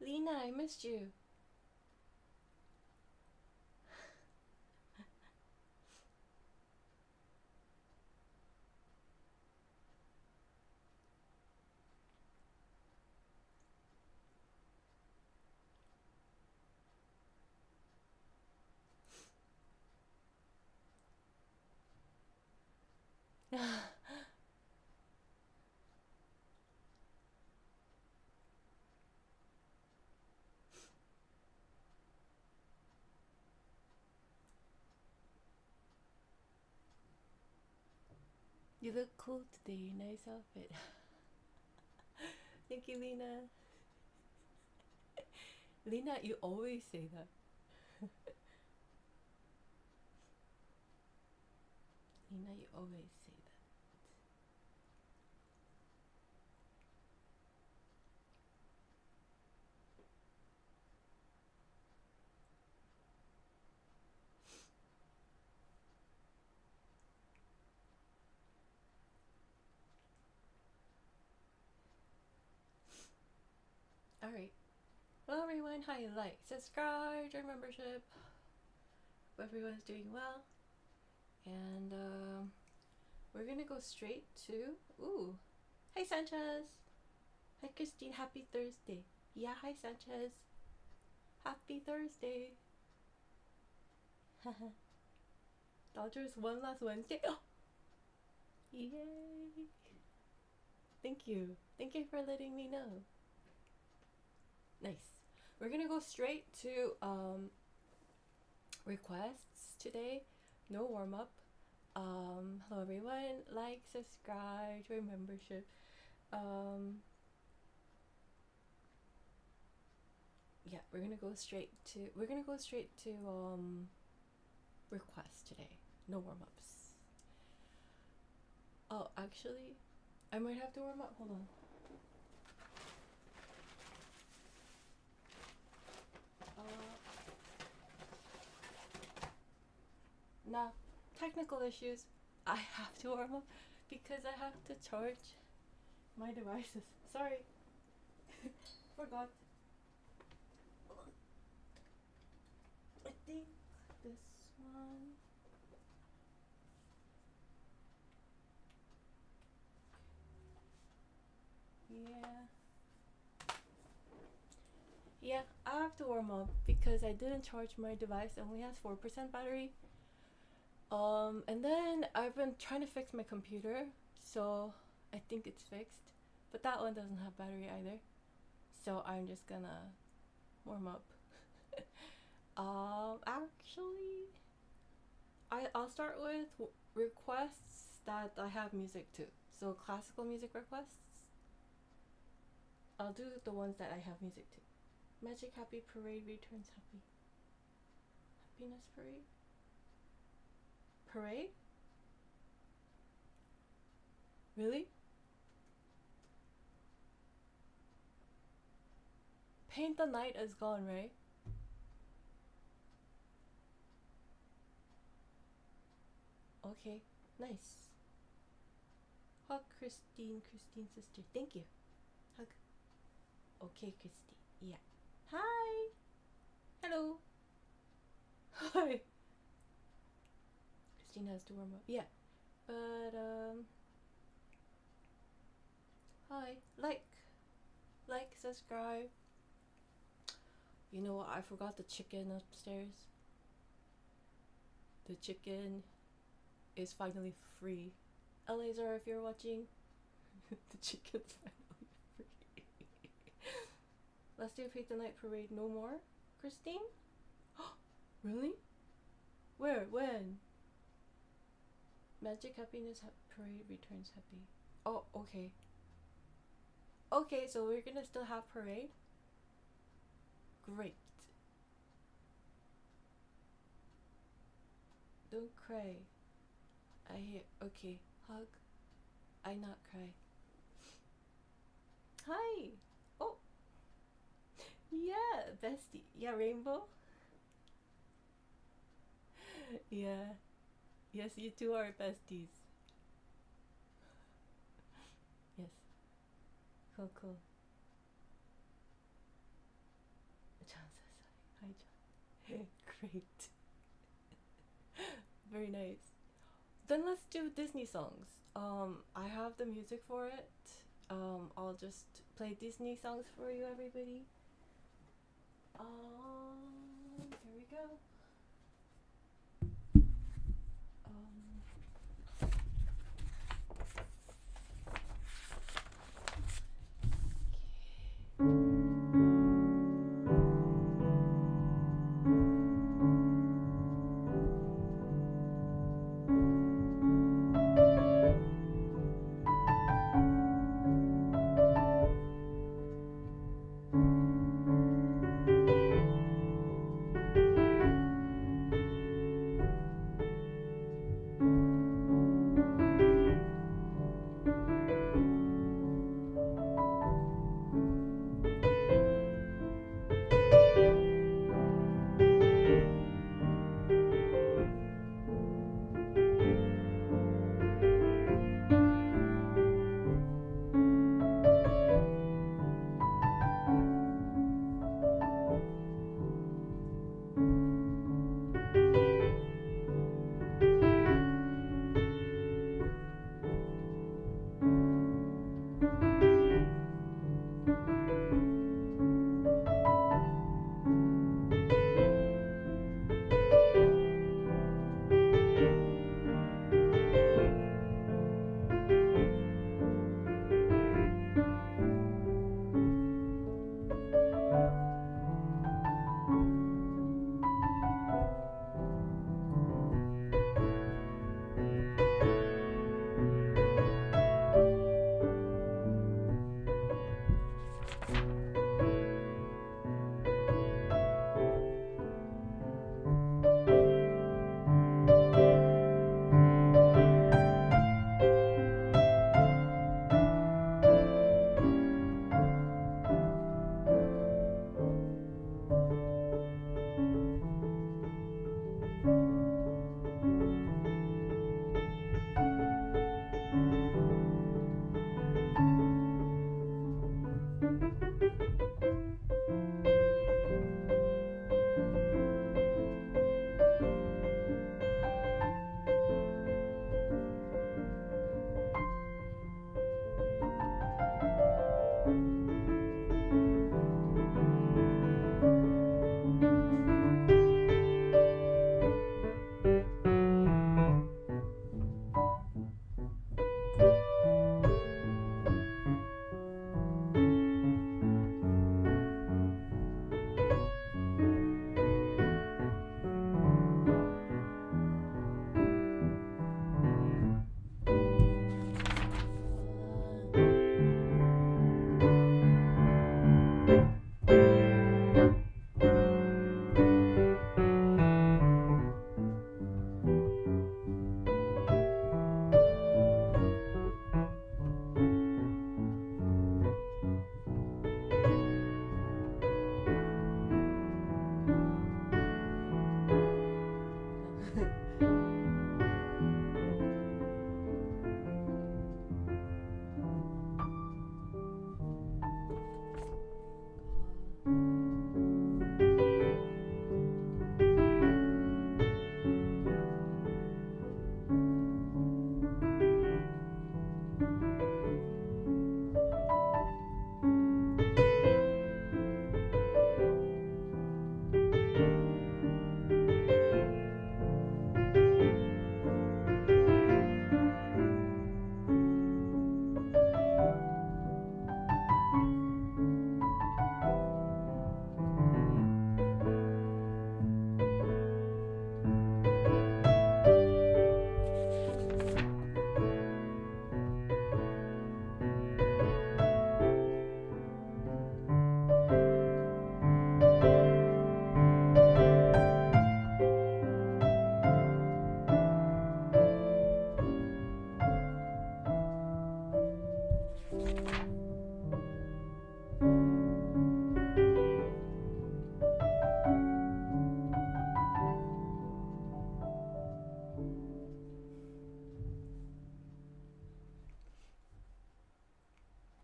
Lena, I missed you. You look cool today. Nice outfit. Thank you, Lena. Lena, you always say that. Lena, you always say that. Alright. Well, everyone, how you like? Subscribe, join membership. Hope everyone's doing well. And we're gonna go straight to. Ooh. Hi, Sanchez. Hi, Christine. Happy Thursday. Yeah, hi, Sanchez. Happy Thursday. Dodgers won last Wednesday. Oh! Yay! Thank you. Thank you for letting me know. Nice. We're gonna go straight to requests today. No warm up. Hello everyone. Like, subscribe, join membership. Yeah, we're gonna go straight to requests today. No warm ups. Oh, actually, I might have to warm up. Hold on. Nah, technical issues. I have to warm up because I have to charge my devices. Sorry. Forgot. I think this one. Yeah, I have to warm up because I didn't charge my device. It only has 4% battery. And then I've been trying to fix my computer, so I think it's fixed. But that one doesn't have battery either. So I'm just gonna warm up. Actually, I'll start with requests that I have music to. So classical music requests. I'll do the ones that I have music to. Magic Happy Parade returns happy. Happiness Parade? Parade? Really? Paint the Night is gone, right? Okay, nice. Hug Christine, Christine's sister. Thank you. Hug. Okay, Christine. Yeah. Hi. Hello. Hi. Christine has to warm up. Yeah. But hi. Like, subscribe. You know what? I forgot the chicken upstairs. The chicken is finally free. Elazar, if you're watching, the chicken's finally free. Last day of Hate the Night Parade, no more? Christine? Really? Where? When? Magic Happiness Parade returns happy. Oh, okay. Okay, so we're gonna still have parade? Great. Don't cry. I hear. Okay, hug. I not cry. Hi. Oh. Yeah, bestie. Yeah, rainbow. Yeah. Yes, you two are besties. Yes. Cool, cool. Great. Very nice. Then let's do Disney songs. I have the music for it. I'll just play Disney songs for you, everybody. Here we go.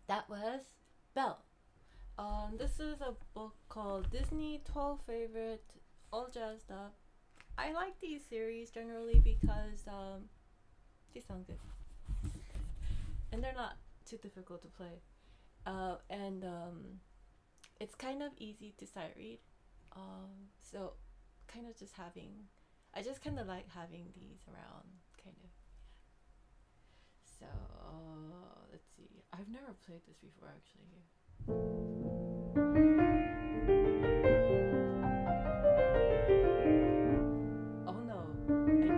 That was Belle. This is a book called Disney 12 Favorite all jazzed up. I like these series generally because they sound good and they're not too difficult to play, and it's kind of easy to sight read. So kind of just having, I just kind of like having these around, kind of. So let's see. I've never played this before actually. Oh no, I did.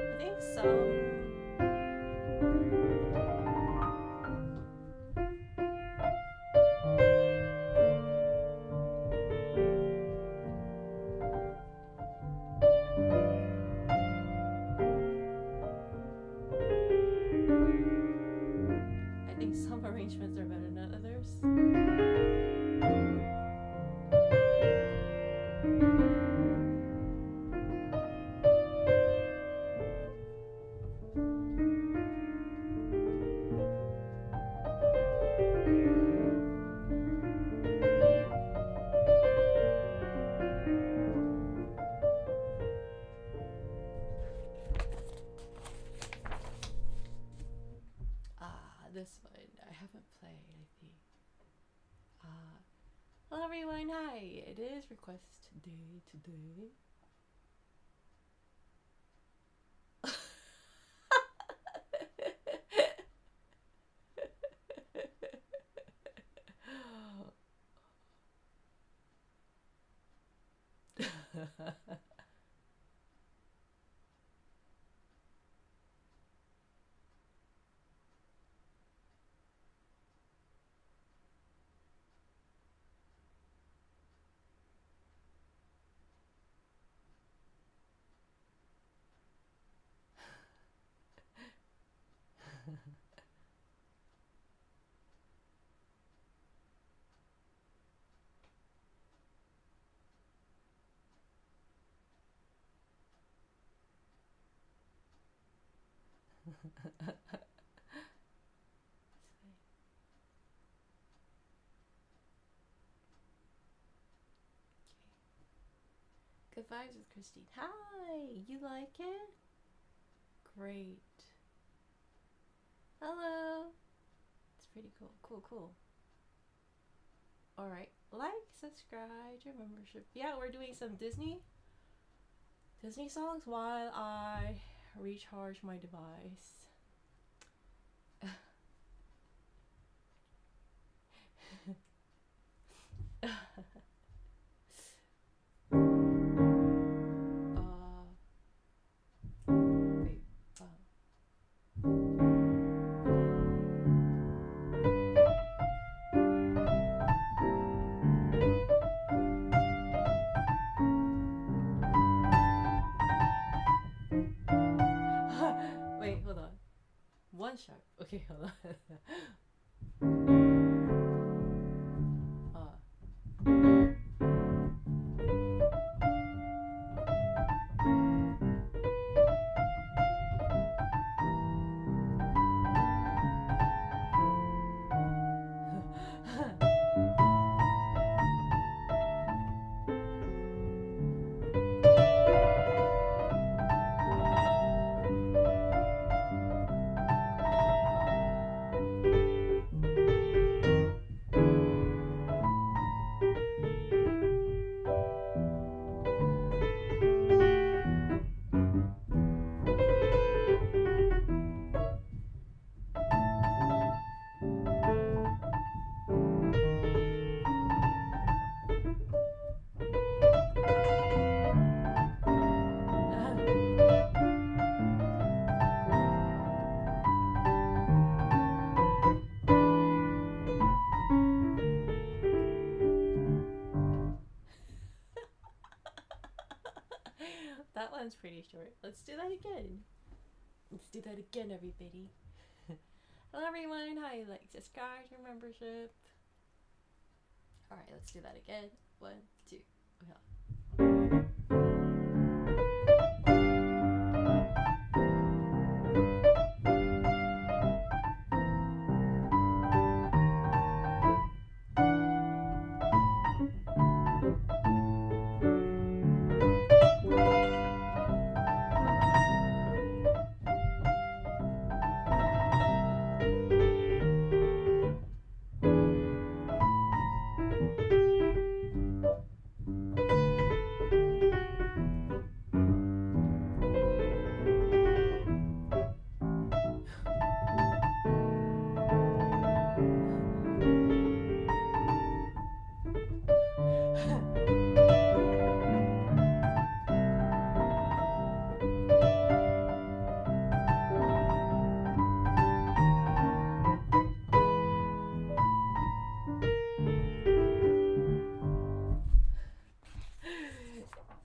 I think some. I think some arrangements are better than others. This one I haven't played, I think. Hello everyone, hi! It is request day today. Good vibes with Christine. Hi! You like it? Great. Hello! It's pretty cool. Cool. Alright. Like, subscribe, your membership. Yeah, we're doing some Disney songs while I recharge my device. Wait, hold on. One sharp. Okay, hold on. one's pretty short. Let's do that again. Let's do that again, everybody. Hello, everyone. How you like? Subscribe to your membership. All right, let's do that again. 1, 2. Yeah.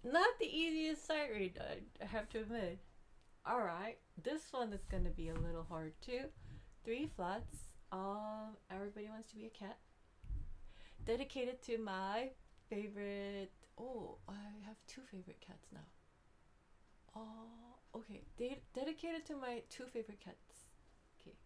Not the easiest sight read, I have to admit. Alright, this one is going to be a little hard too. 3 flats. Everybody wants to be a cat. Dedicated to my favorite. Oh, I have 2 favorite cats now. Oh, okay. Dedicated to my 2 favorite cats. Okay.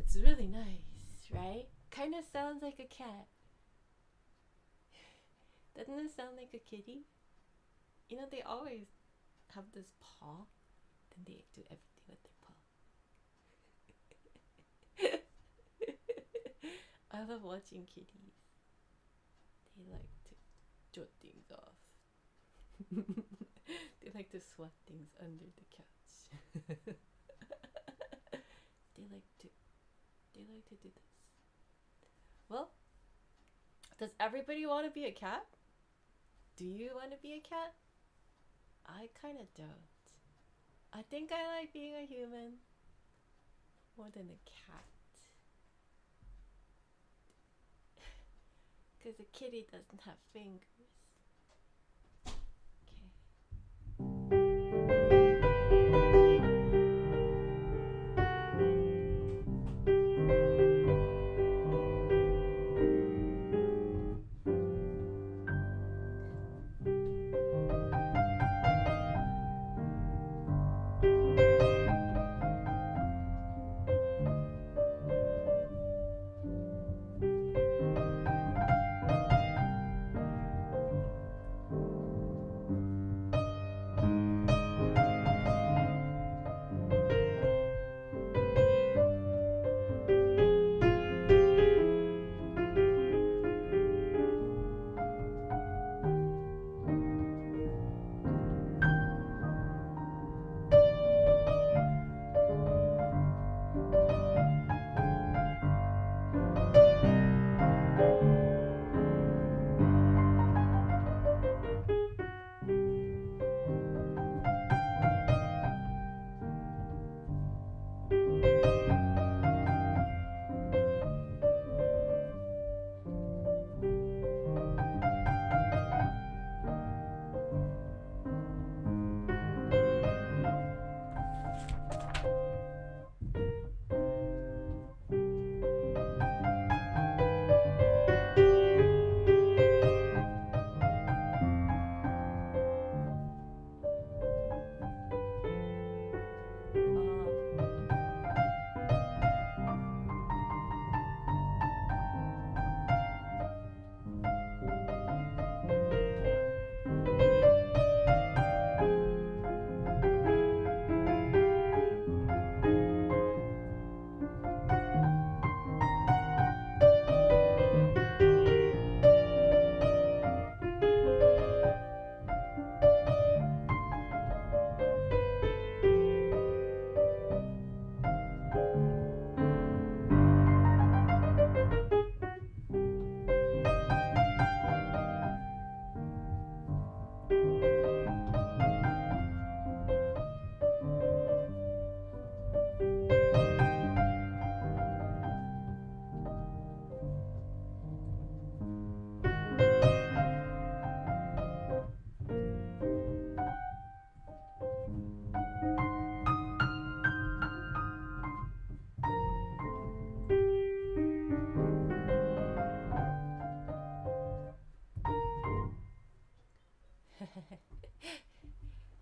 It's really nice, right? Kind of sounds like a cat. Doesn't it sound like a kitty? You know, they always have this paw, then they do everything with their paw. I love watching kitties. They like to jot things off. They like to swat things under the couch. They like to do this. Well, does everybody want to be a cat? Do you want to be a cat? I kind of don't. I think I like being a human more than a cat. Because a kitty doesn't have fingers.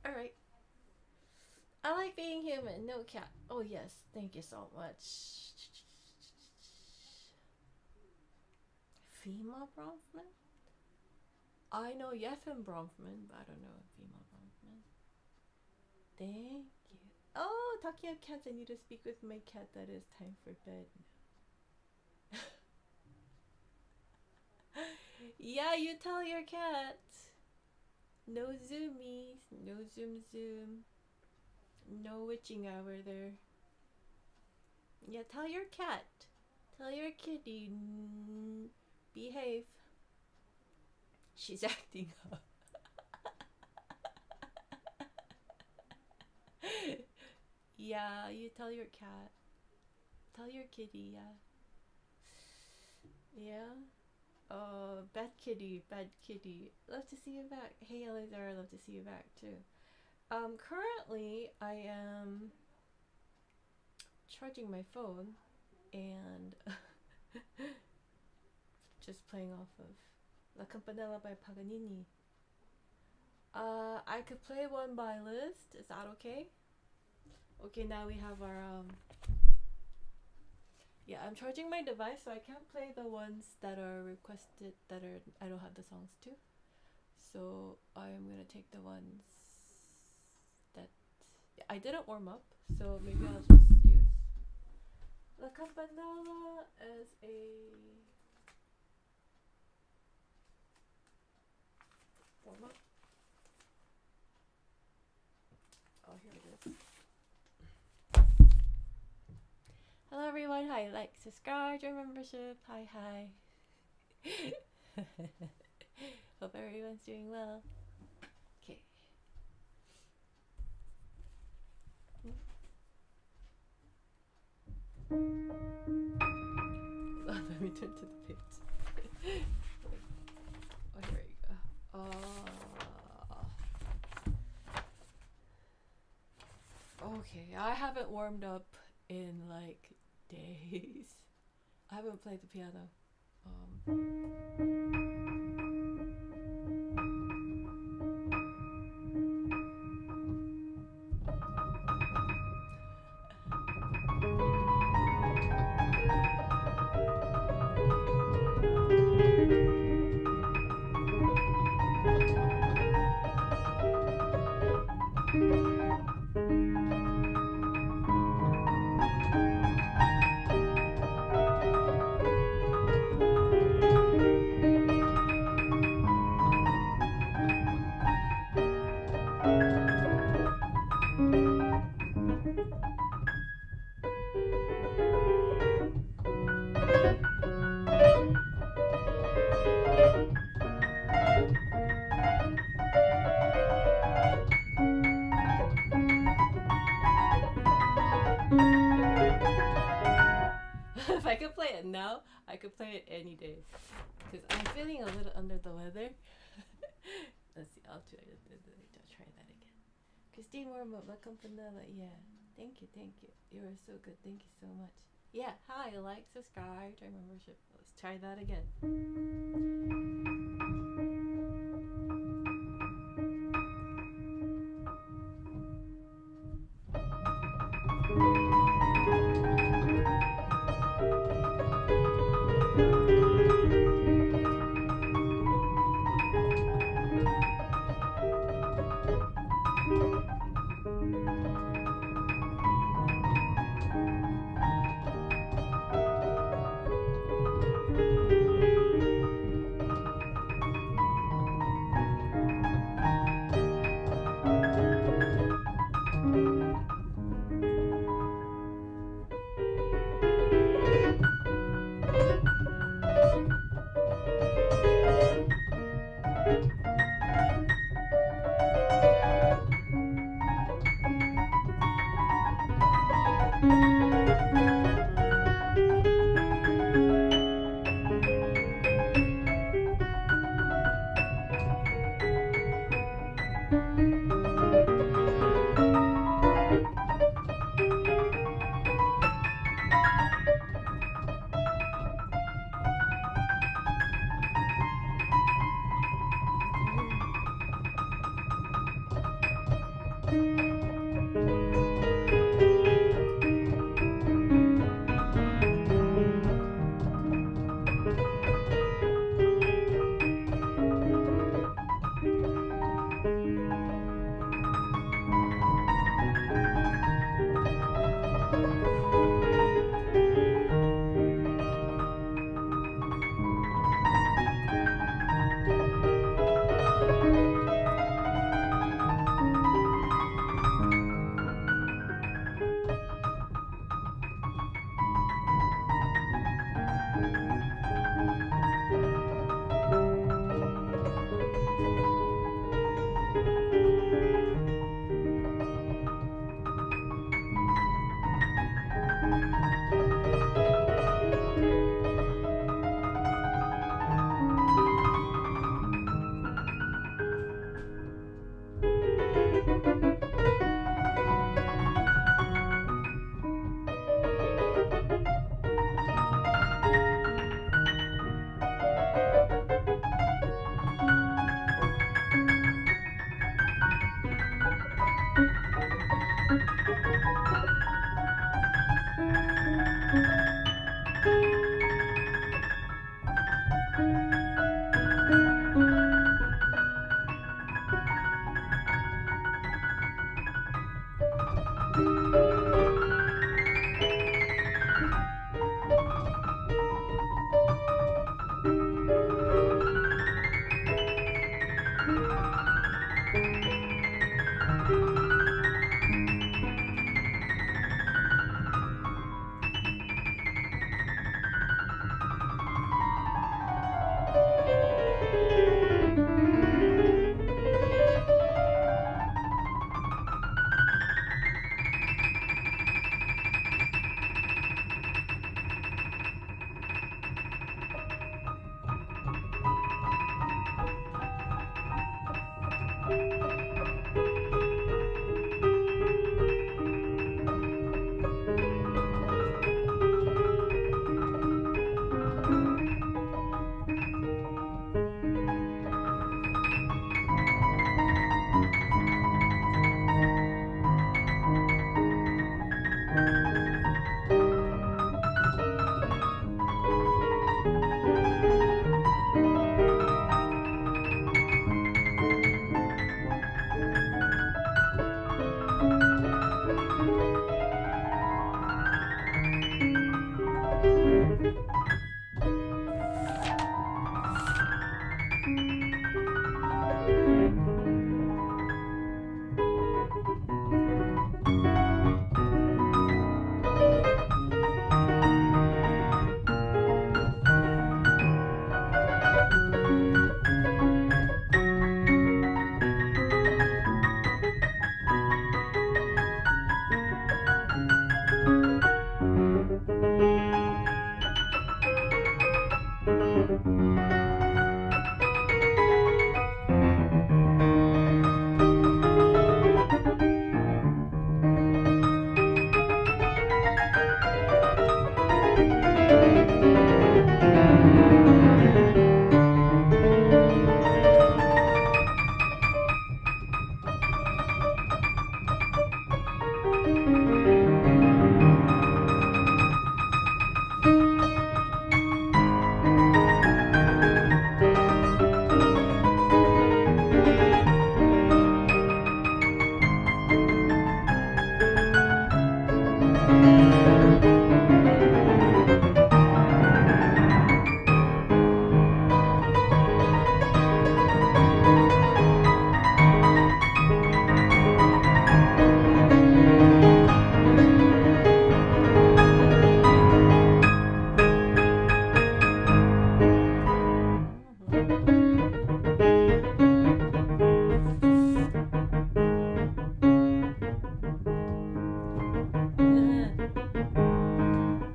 Alright. I like being human, no cat. Oh yes, thank you so much. Fima Bronfman? I know Yefim Bronfman, but I don't know Fima Bronfman. Thank you. Oh, talking of cats, I need to speak with my cat. That is time for bed now. Yeah, you tell your cat. No zoomies, no zoom. No witching hour there. Yeah, tell your cat. Tell your kitty. Behave. She's acting up. Yeah, you tell your cat. Tell your kitty, yeah. Yeah. Oh, bad kitty. Love to see you back. Hey, Elizar, love to see you back too. Currently I am charging my phone and just playing off of La Campanella by Paganini. I could play one by list. Is that okay? Okay, now we have our yeah, I'm charging my device, so I can't play the ones that are requested that are I don't have the songs to. So I'm gonna take the ones that I didn't warm up, so maybe I'll just use La Campanella as a warm up. Oh, here it is. Hello everyone, hi, like, subscribe, join membership, hi. Hope everyone's doing well. Okay. Let me turn to the page. Oh, here we go. Okay, I haven't warmed up in like days. I haven't played the piano. If I could play it now, I could play it any day. Because I'm feeling a little under the weather. Let's see, I'll try that again. Christine Warm-Up, welcome Vanilla. Yeah, thank you. You are so good, thank you so much. Yeah, hi, like, subscribe, join membership. Let's try that again.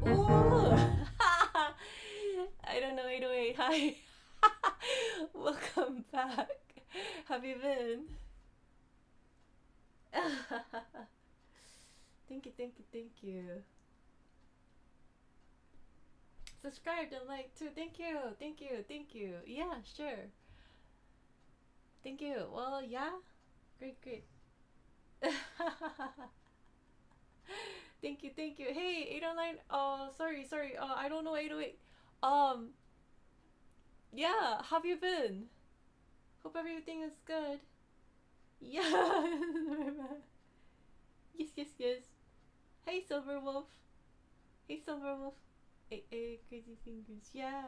Ooh! I don't know 808. Hi. Welcome back. Have you been? Thank you, thank you, thank you. Subscribe and like too. Thank you, thank you, thank you. Yeah, sure. Thank you. Well, yeah. Great, great. Thank you, thank you. Hey, 809. Oh, sorry, sorry. I don't know 808. Yeah, have you been? Hope everything is good. Yeah. Yes, yes, yes. Hey, Silver Wolf. Hey, Silver Wolf. Hey, Crazy Fingers. Yeah.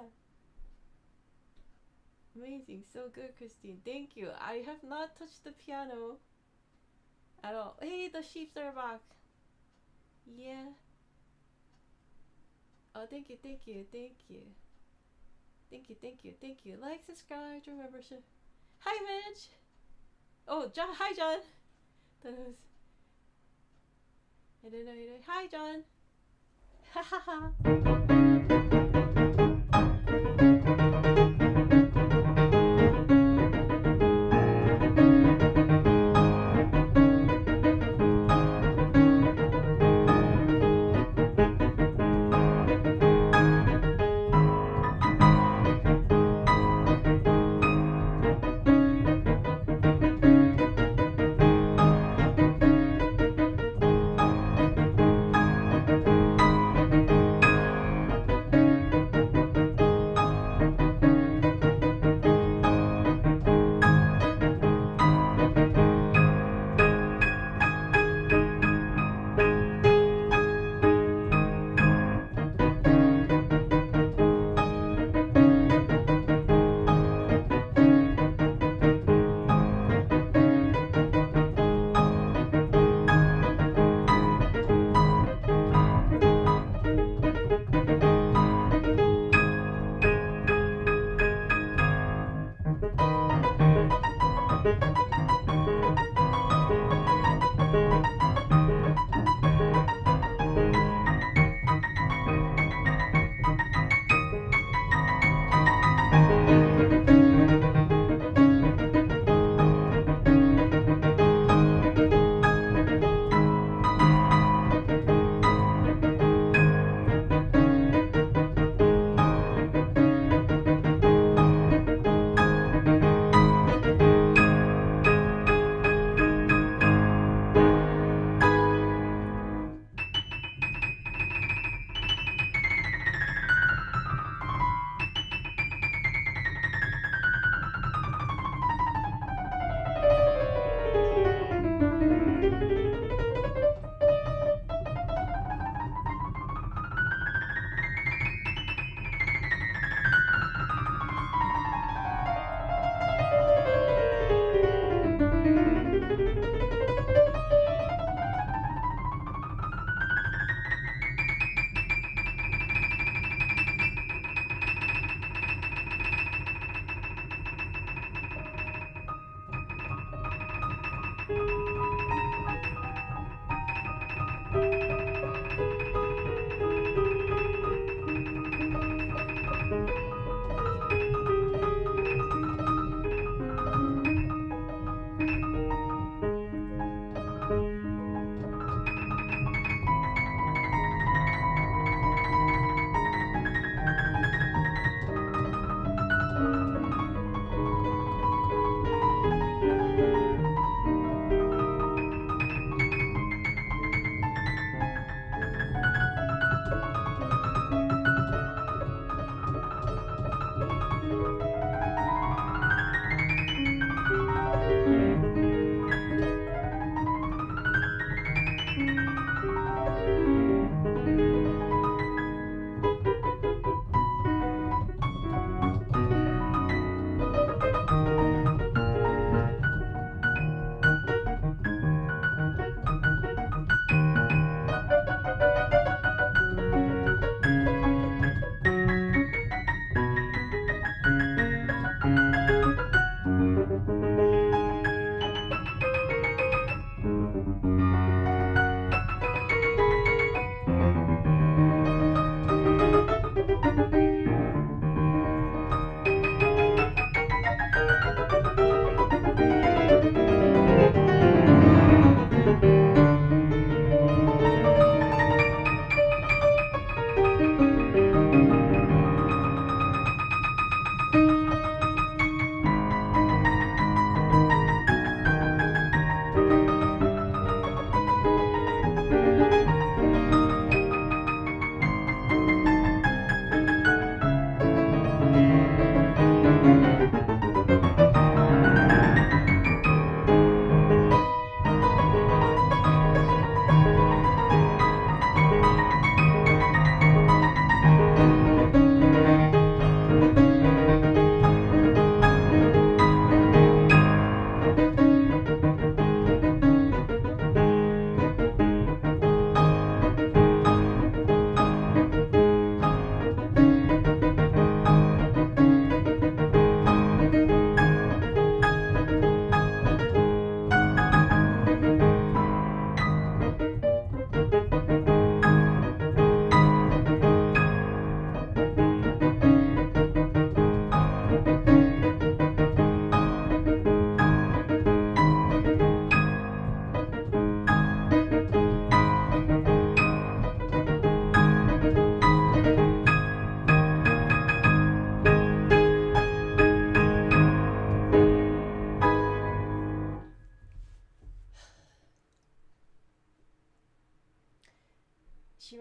Amazing. So good, Christine. Thank you. I have not touched the piano at all. Hey, the sheeps are back. Yeah. Oh, thank you, thank you, thank you. Thank you, thank you, thank you. Like, subscribe, join membership. Hi, Mitch. Oh, John. Hi, John. That was... I don't know. Hi, John. Ha ha ha.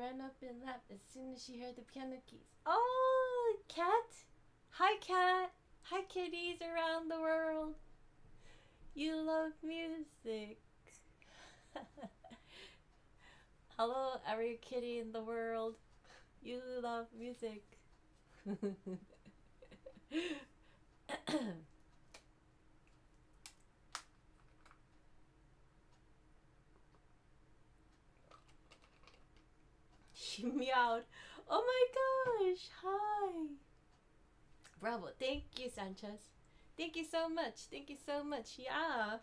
ran up and laughed as soon as she heard the piano keys. Oh, cat! Hi, cat! Hi, kitties around the world. You love music. Hello, every kitty in the world. You love music. She meowed. Oh my gosh, hi. Bravo. Thank you, Sanchez. Thank you so much. Thank you so much. Yeah.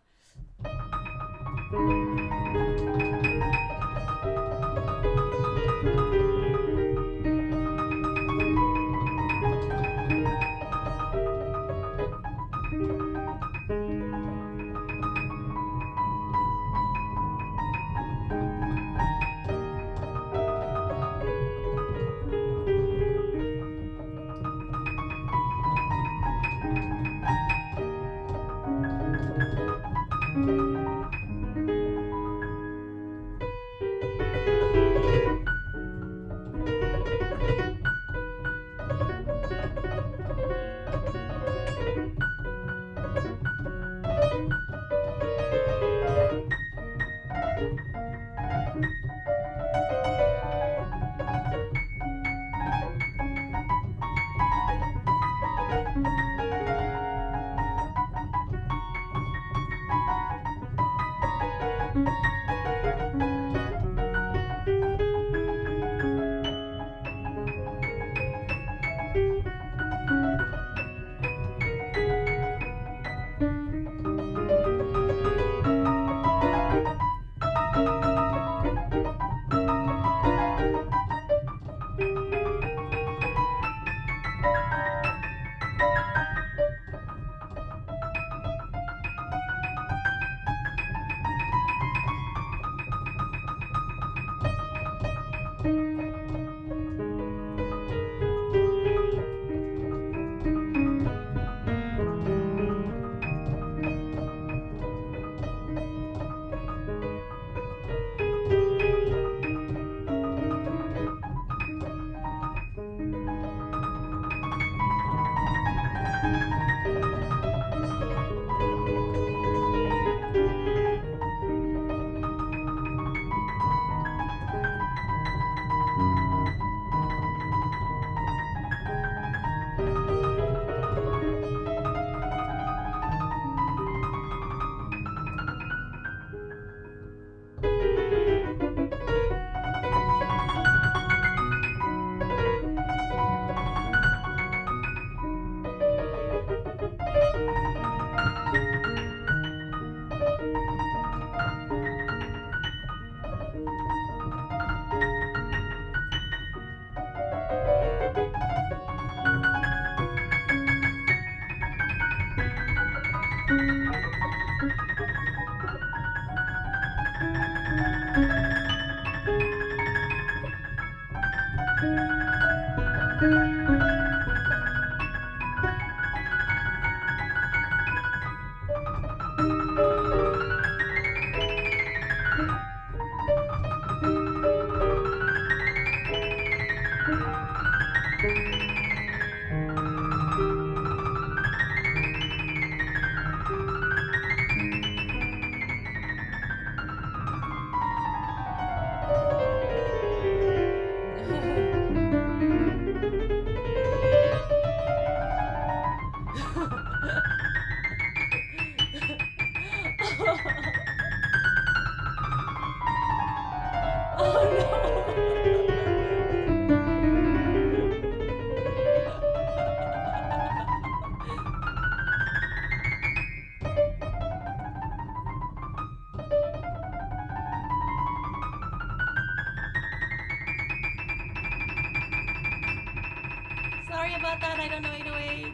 Sorry about that, I don't know either way.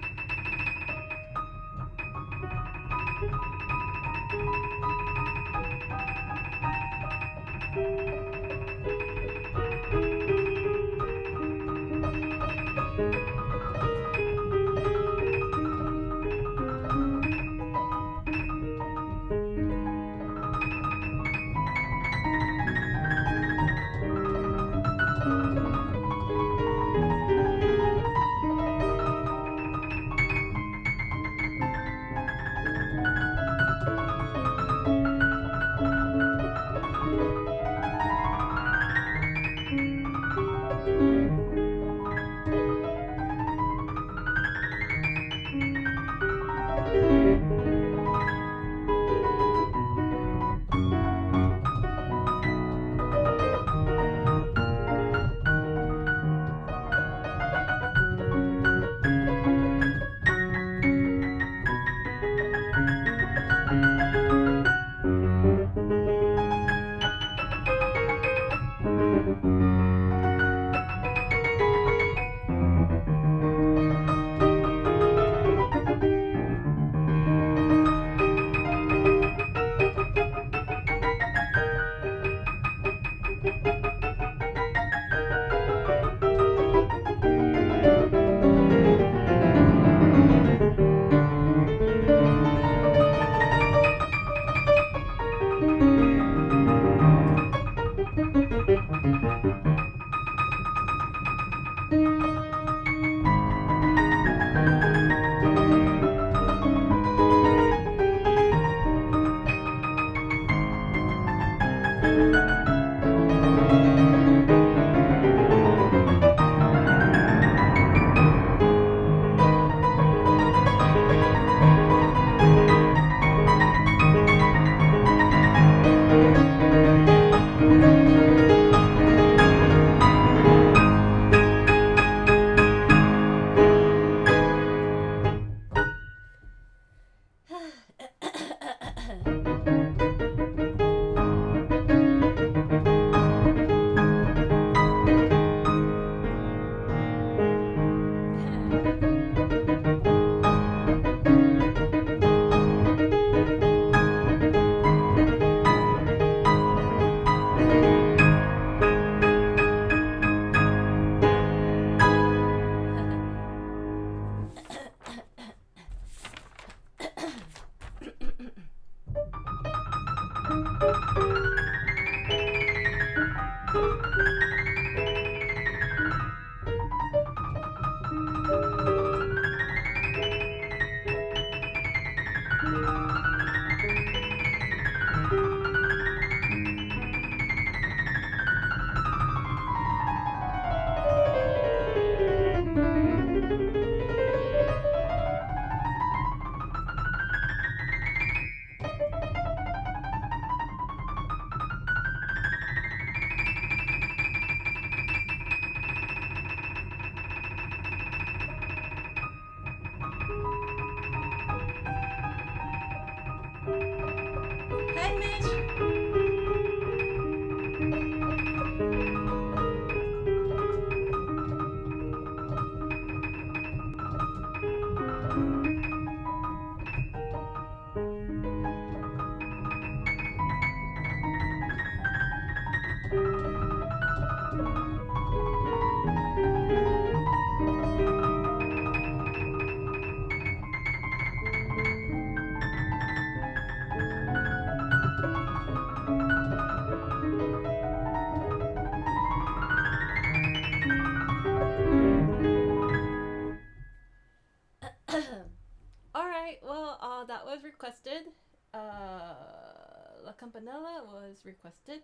was requested. La Campanella was requested.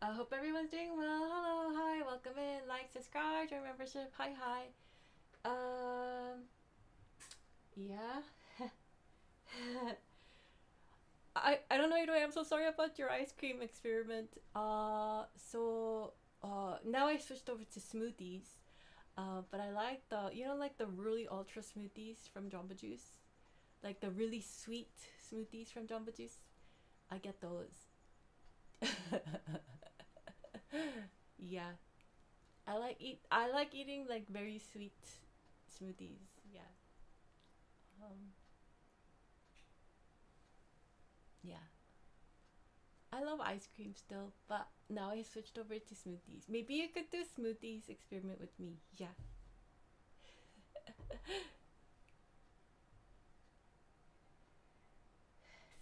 I hope everyone's doing well. Hello, hi, welcome in. Like, subscribe, join membership. Hi, hi. Yeah. I don't know, anyway, I'm so sorry about your ice cream experiment. Now I switched over to smoothies. But I like the, you know, like the really ultra smoothies from Jamba Juice, like the really sweet smoothies from Jamba Juice. I get those. Yeah, I like eating like very sweet smoothies. Yeah. Yeah. I love ice cream still, but now I switched over to smoothies. Maybe you could do smoothies experiment with me. Yeah.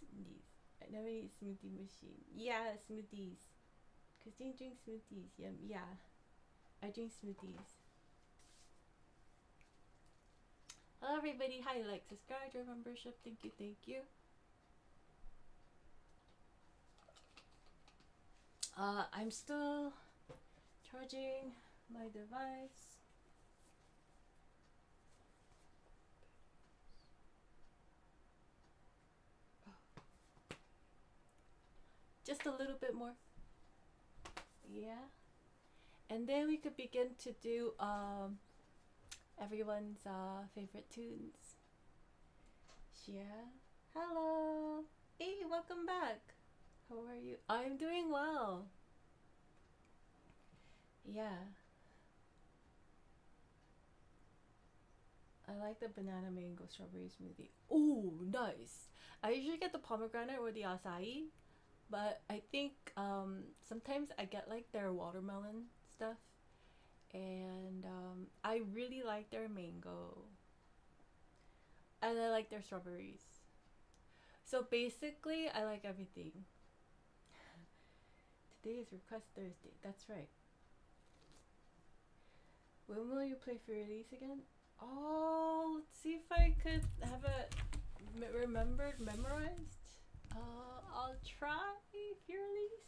Smoothies. I never eat smoothie machine. Yeah, smoothies. Christine drinks smoothies. Yeah. I drink smoothies. Hello everybody. Hi, like, subscribe, join membership. Thank you, thank you. I'm still charging my device. Just a little bit more. Yeah. And then we could begin to do everyone's favorite tunes. Yeah. Hello. Hey, welcome back. How are you? I'm doing well. Yeah. I like the banana mango strawberry smoothie. Oh, nice. I usually get the pomegranate or the acai, but I think sometimes I get like their watermelon stuff, and I really like their mango, and I like their strawberries. So basically, I like everything. Today is Request Thursday. That's right. When will you play for release again? Oh, let's see if I could have it memorized. I'll try for release.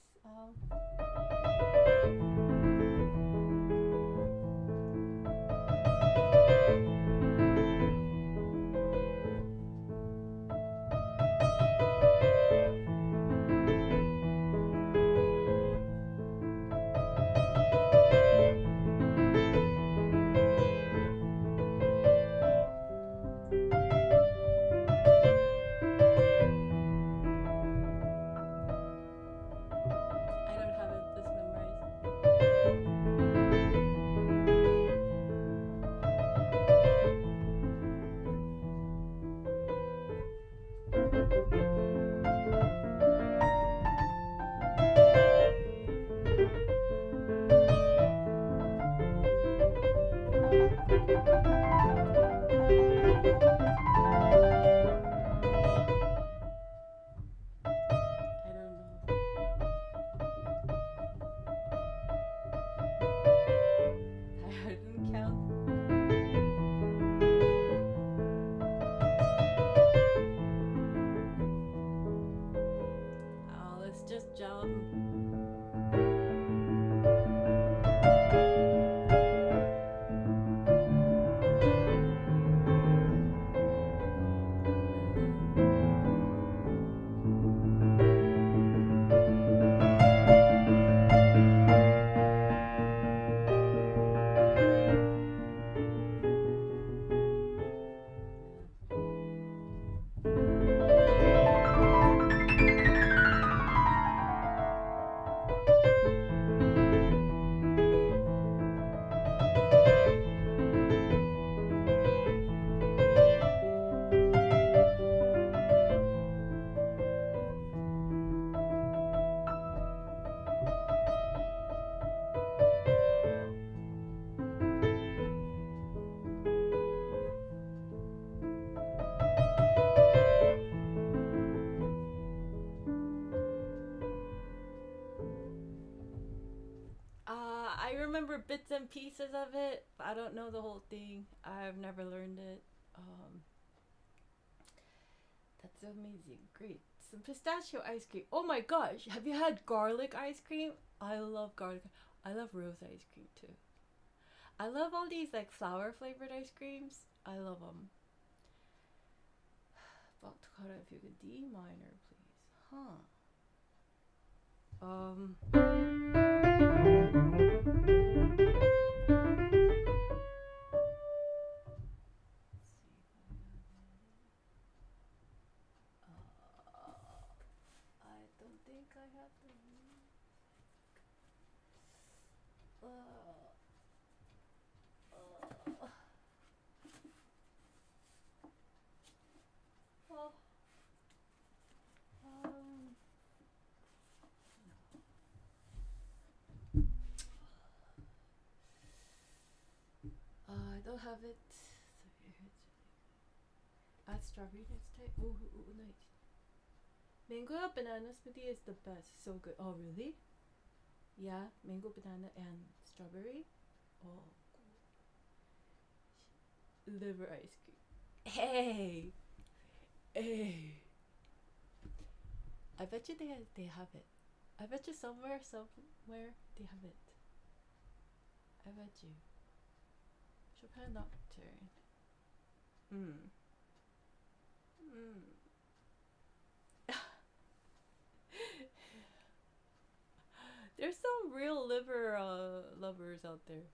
I remember bits and pieces of it. I don't know the whole thing. I've never learned it. It's amazing. Great. Some pistachio ice cream. Oh my gosh. Have you had garlic ice cream? I love garlic. I love rose ice cream too. I love all these like flower flavored ice creams. I love them. About to cut if you could D minor, please. Huh. I don't think I have the oh. I don't have it. Add strawberry next time. Ooh, nice. Mango banana smoothie is the best. So good. Oh, really? Yeah, mango, banana, and strawberry. Oh, cool. Liver ice cream. Hey, hey. I bet you they have it. I bet you somewhere they have it. I bet you. Chopin Nocturne. There's some real liver lovers out there.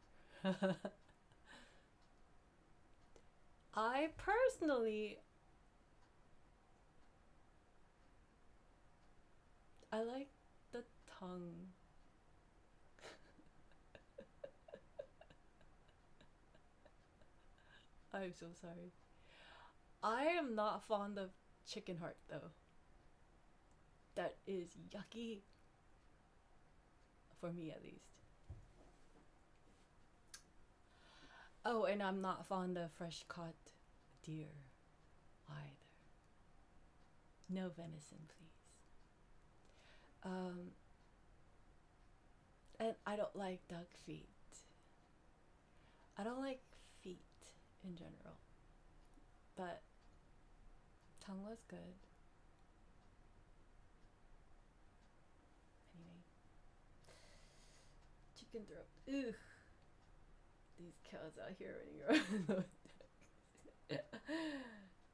I personally, I like the tongue. I'm so sorry. I am not fond of chicken heart though. That is yucky. For me at least. Oh, and I'm not fond of fresh caught deer either. No venison, please. And I don't like duck feet. I don't like feet in general. But tongue was good. Anyway. Chicken throat. Ugh. These cows out here running around.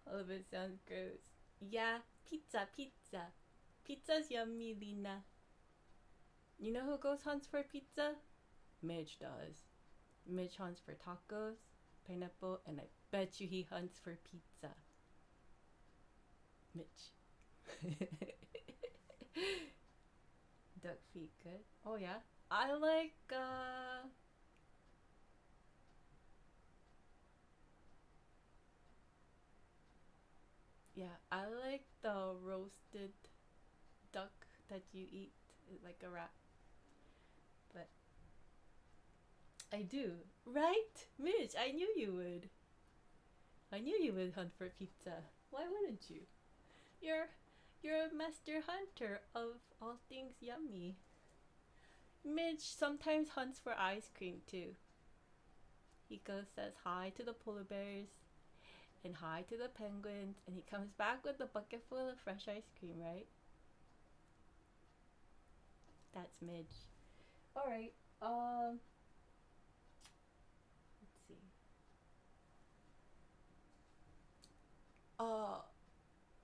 All of it sounds gross. Yeah, pizza. Pizza's yummy, Lena. You know who goes hunts for pizza? Midge does. Midge hunts for tacos, pineapple, and I bet you he hunts for pizza. Mitch. Duck feet, good. Oh yeah. I like yeah, I like the roasted duck that you eat like a wrap. But I do. Right? Mitch, I knew you would. I knew you would hunt for pizza. Why wouldn't you? You're a master hunter of all things yummy. Mitch sometimes hunts for ice cream too. He says hi to the polar bears and hi to the penguins, and he comes back with a bucket full of fresh ice cream, right? That's Midge. Alright, let's see.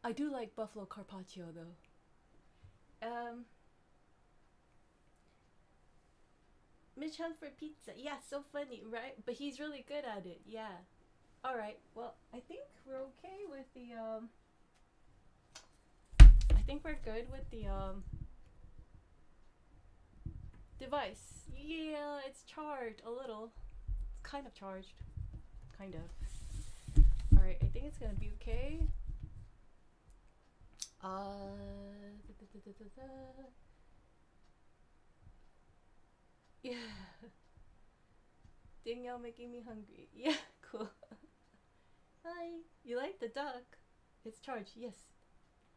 I do like buffalo carpaccio though. Mitch hunt for pizza. Yeah, so funny, right? But he's really good at it. Yeah. Alright, well, I think we're okay with the, I think we're good with the, device. Yeah, it's charged a little. It's kind of charged. Kind of. Alright, I think it's gonna be okay. Yeah. Danielle making me hungry. Yeah, cool. Hi. You like the duck? It's charged, yes.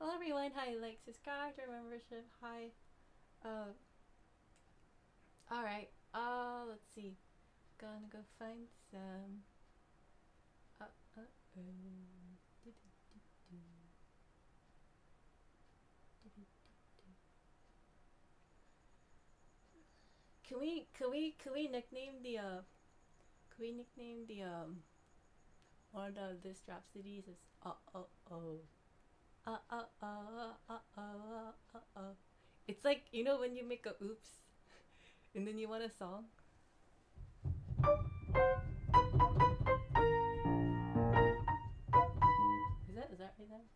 Hello everyone. Hi, like, subscribe to our membership. Hi. Alright. Let's see. Gonna go find some. Can we nickname the one of this Rhapsodies as It's like, you know, when you make a oops and then you want a song. Is that right there?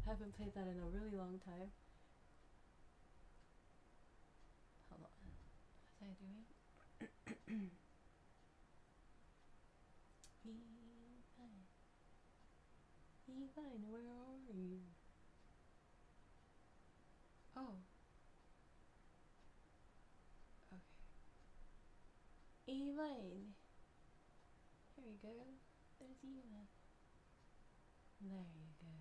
Haven't played that in a really long time. Hold on. What was I doing? Evine, where are you? Oh. Okay. Evine. Here we go. There's Evine. There you go.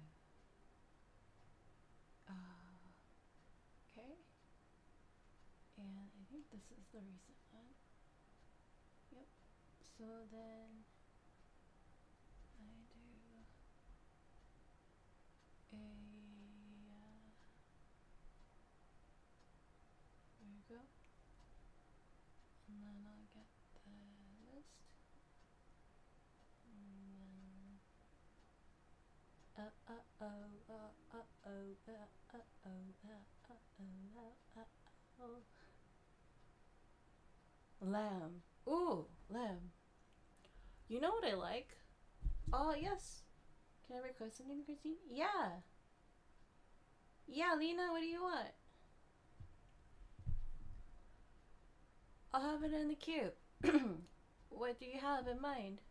Okay. And I think this is the recent one. Yep. So then I do a there you go. And then I'll get the list. And then lamb. Ooh, lamb. You know what I like? Oh, yes. Can I request something, Christine? Yeah. Yeah, Lena, what do you want? I'll have it in the queue. What do you have in mind?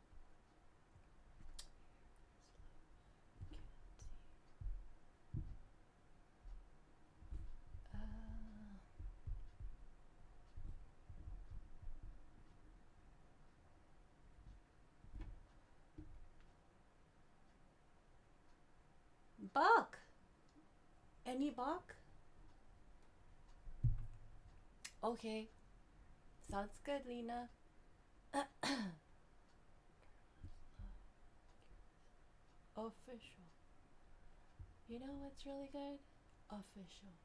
Bach. Any Bach? Okay. Sounds good, Lena. Official. You know what's really good? Official.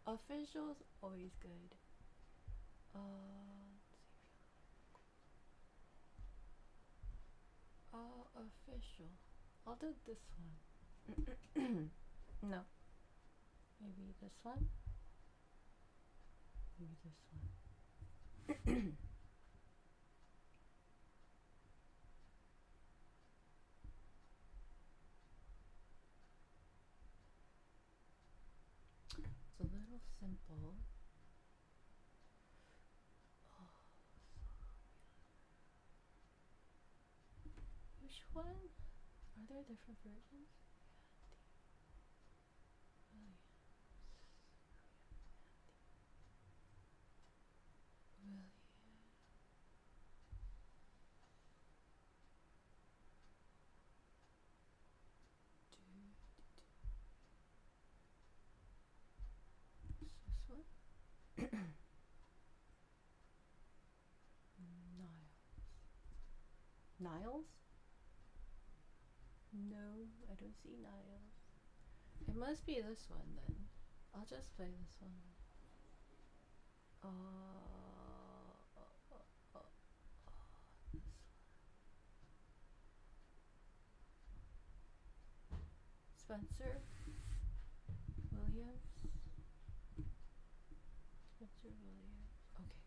Official's always good. Official. I'll do this one. No. Maybe this one? Maybe this one. It's a little simple. Which one? Are there different versions? Niles? No, I don't see Niles. It must be this one then. I'll just play this one. This one. Spencer Williams. Spencer Williams. Okay.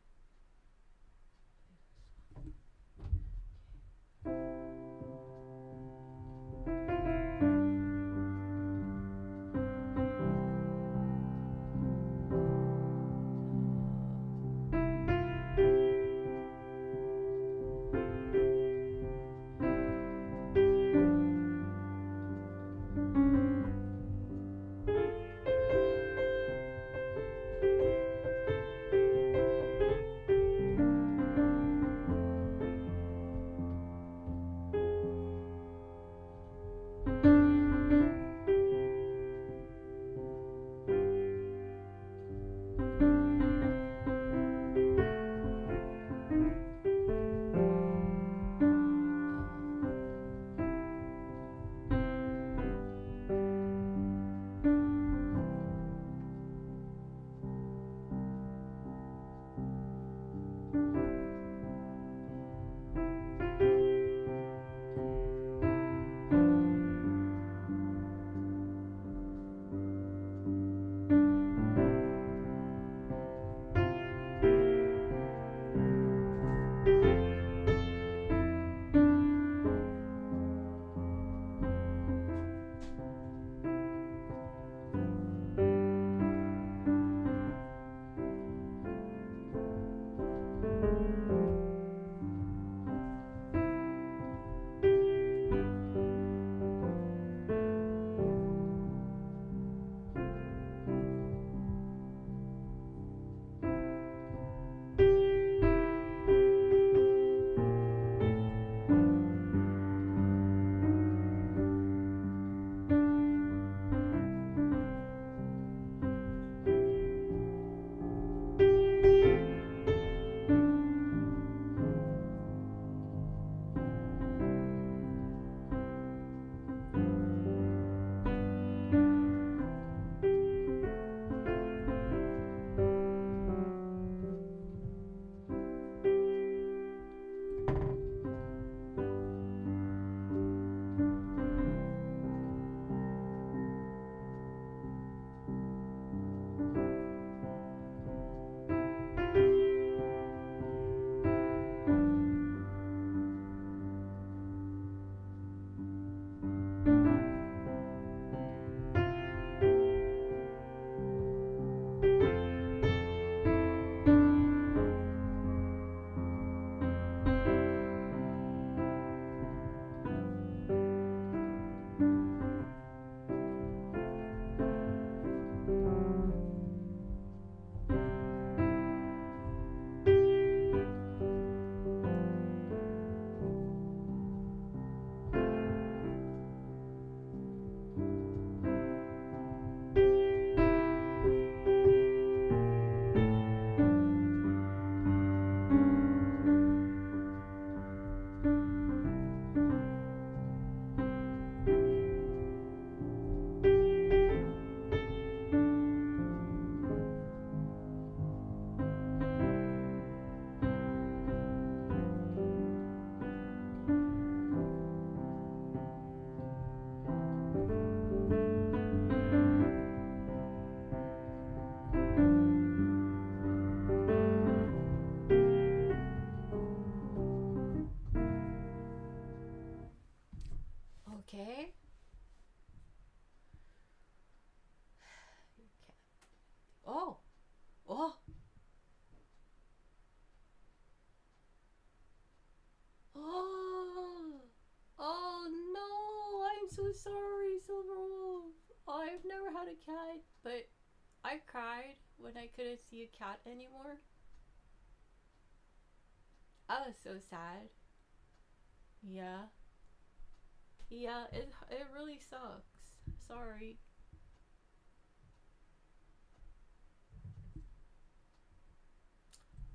a cat, but I cried when I couldn't see a cat anymore. I was so sad. Yeah. Yeah, it really sucks. Sorry.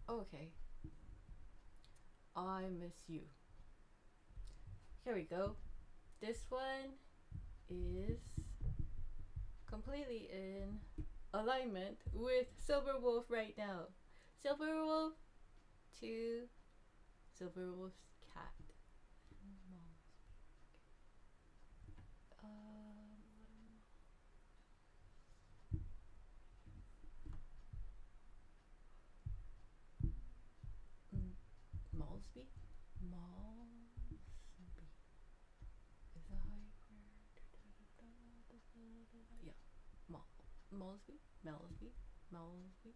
Okay. I miss you. Here we go. This one is completely in alignment with Silver Wolf right now. Silver Wolf to Silver Wolf's cat. Malsby? Malsby. Is that how you pronounce it? Yeah. Malsby? Malsby? Malsby?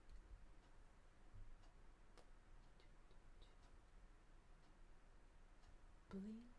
Blink.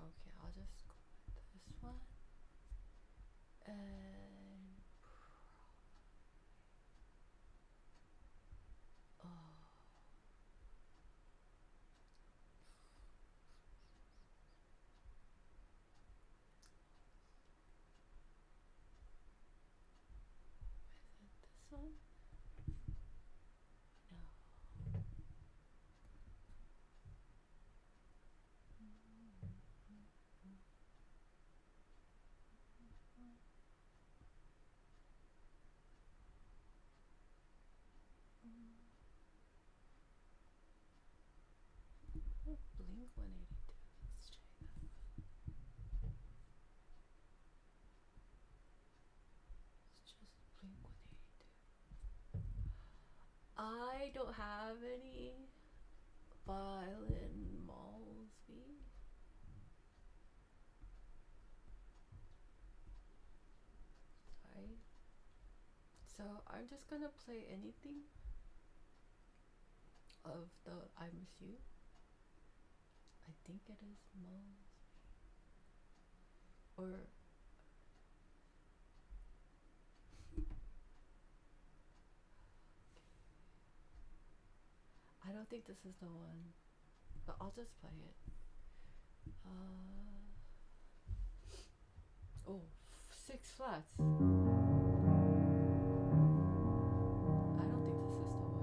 Okay, I'll just go with this one. And this one? No. Blink 182. Let's try that. It's just Blink 182. I don't have any violin Malsby. Sorry. So I'm just gonna play anything of the I Miss You. I think it is Malsby. Or I don't think this is the one, but I'll just play it. Oh, 6 flats. I don't think this is the one.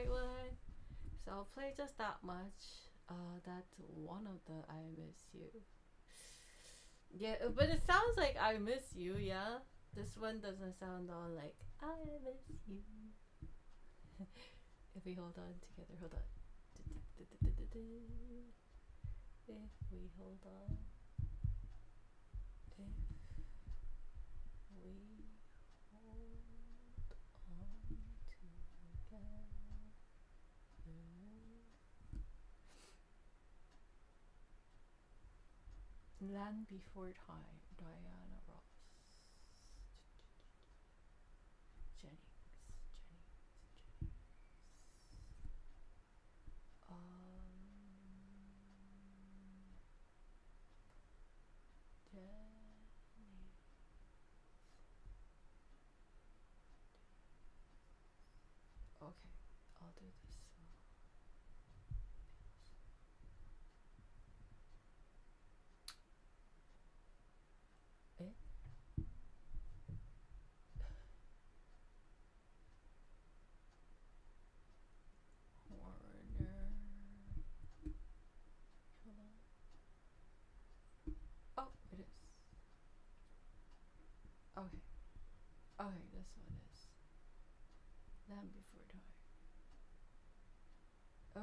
right one. So I'll play just that much. That's one of the I miss you. Yeah, but it sounds like I miss you, yeah? This one doesn't sound all like I miss you. If we hold on together, hold on. If we hold on. If we hold on together. Land Before Time, Diana Ross. Jennings. Okay, I'll do this. Warner. Hold on. Oh, it is. Okay. Okay, this one is Land Before Time.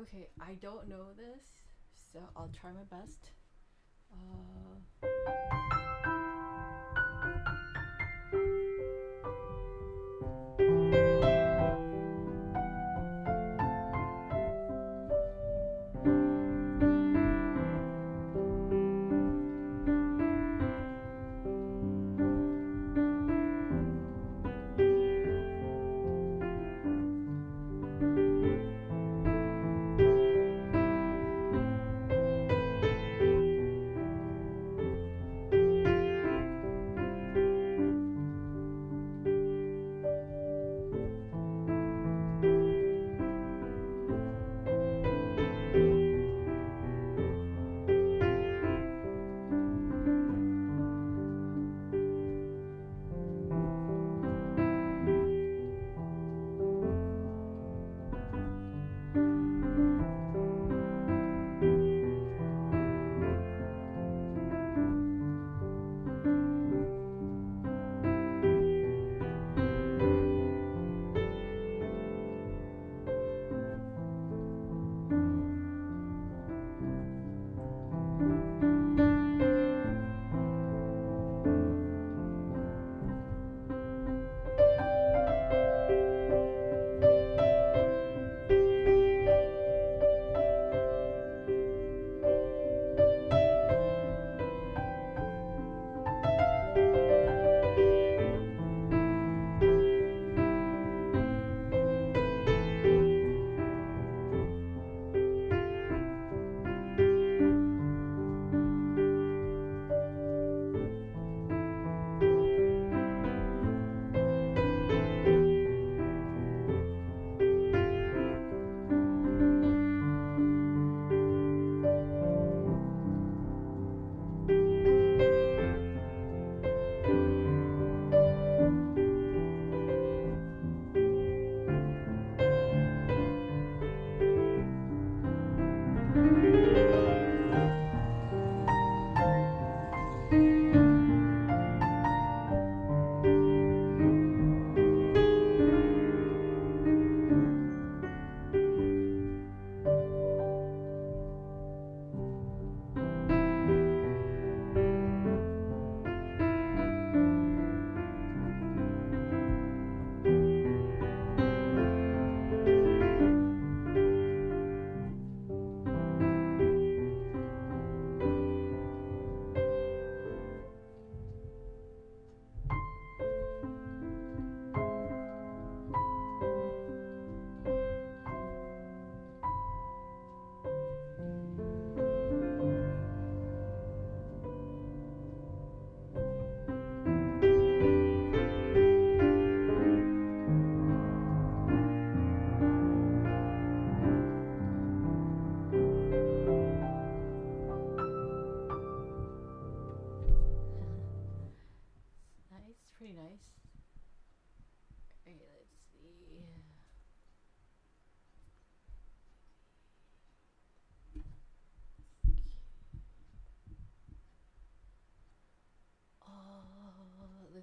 Okay, I don't know this, so I'll try my best.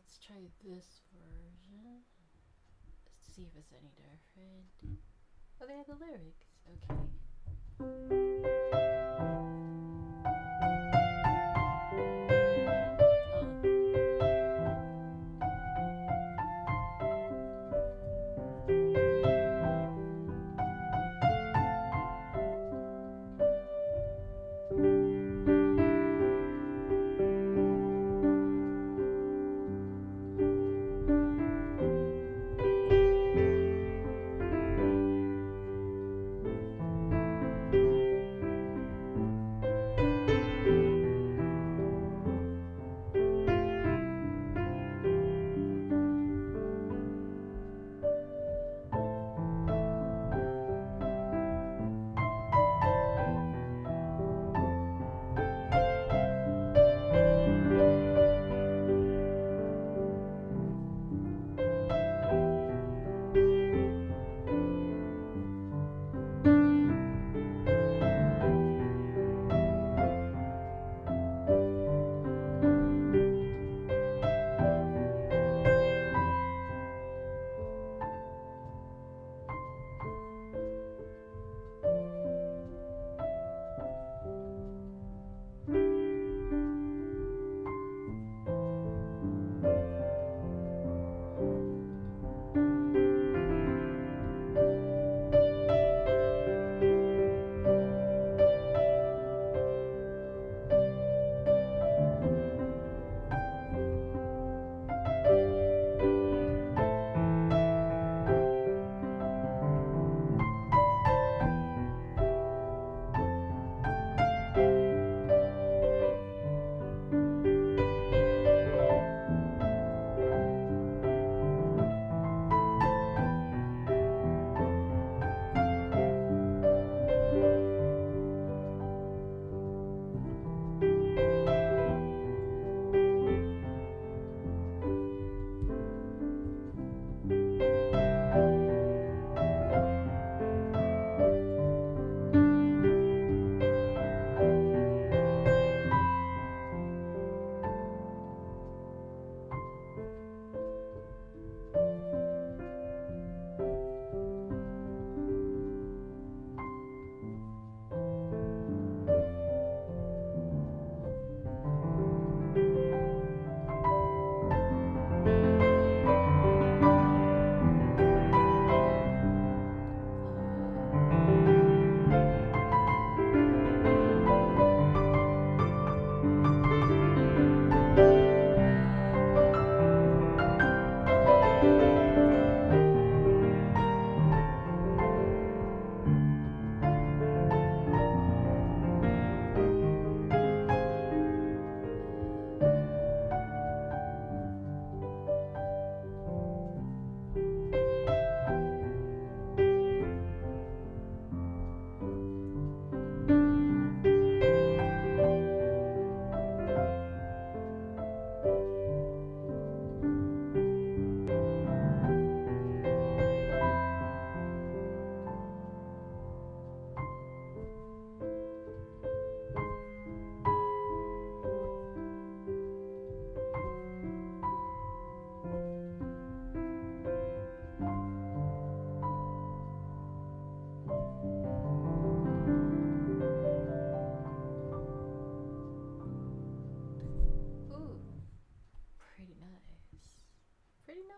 Let's try this version. Let's see if it's any different. Oh, they have the lyrics. Okay.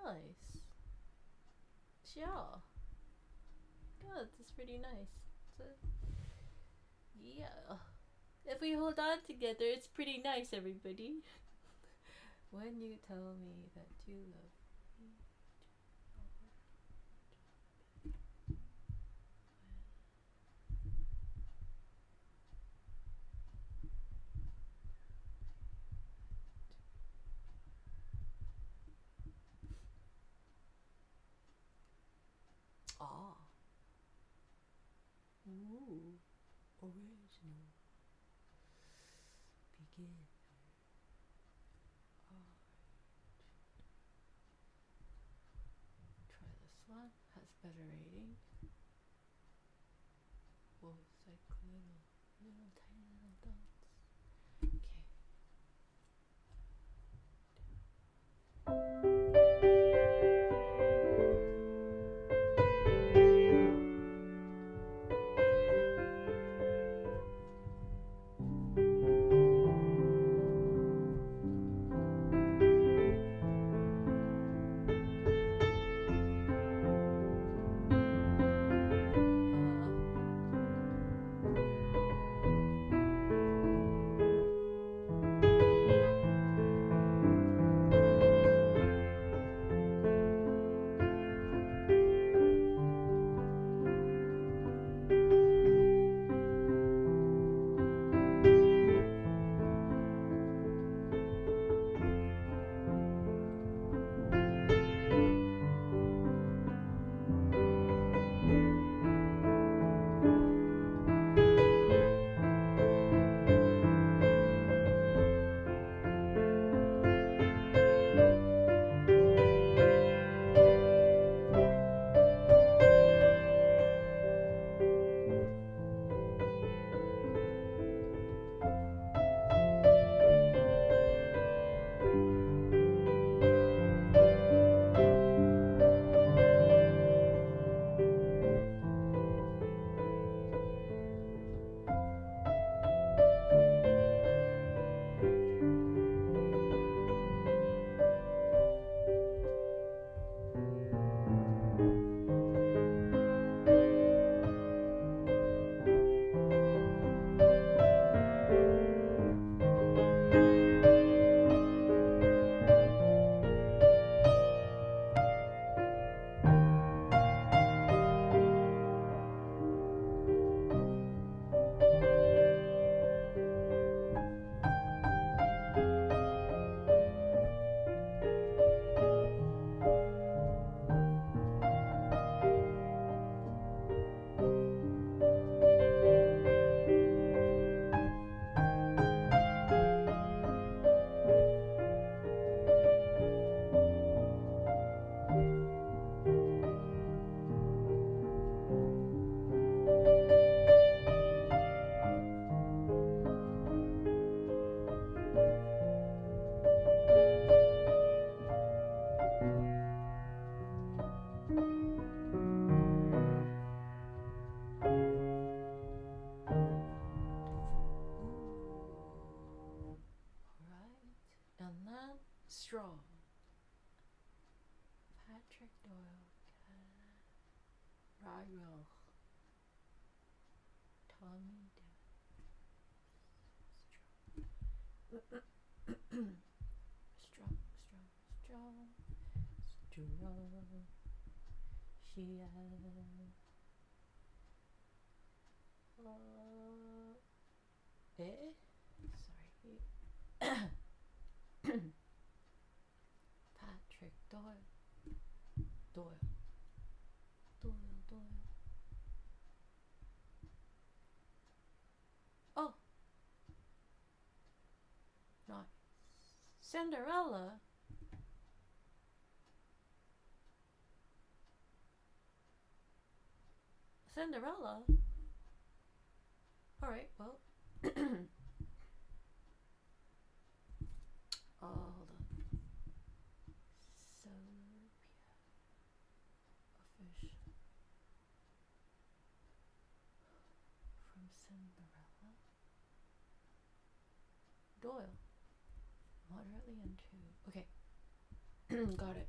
Nice. Yeah. God, that's pretty nice. So, yeah. If we hold on together, it's pretty nice, everybody. When you tell me that you love me. Ah. Ooh. Original. Begin. Try this one. Has better rating. Whoa, it's like little tiny little dots. Okay. I will. Tommy strong, strong. She sorry. Patrick Doyle. Oh, nice. Cinderella. Alright, well. Oh, hold on. Serbia. Official. From Cinderella. Doyle. Moderately into. Okay. Got it.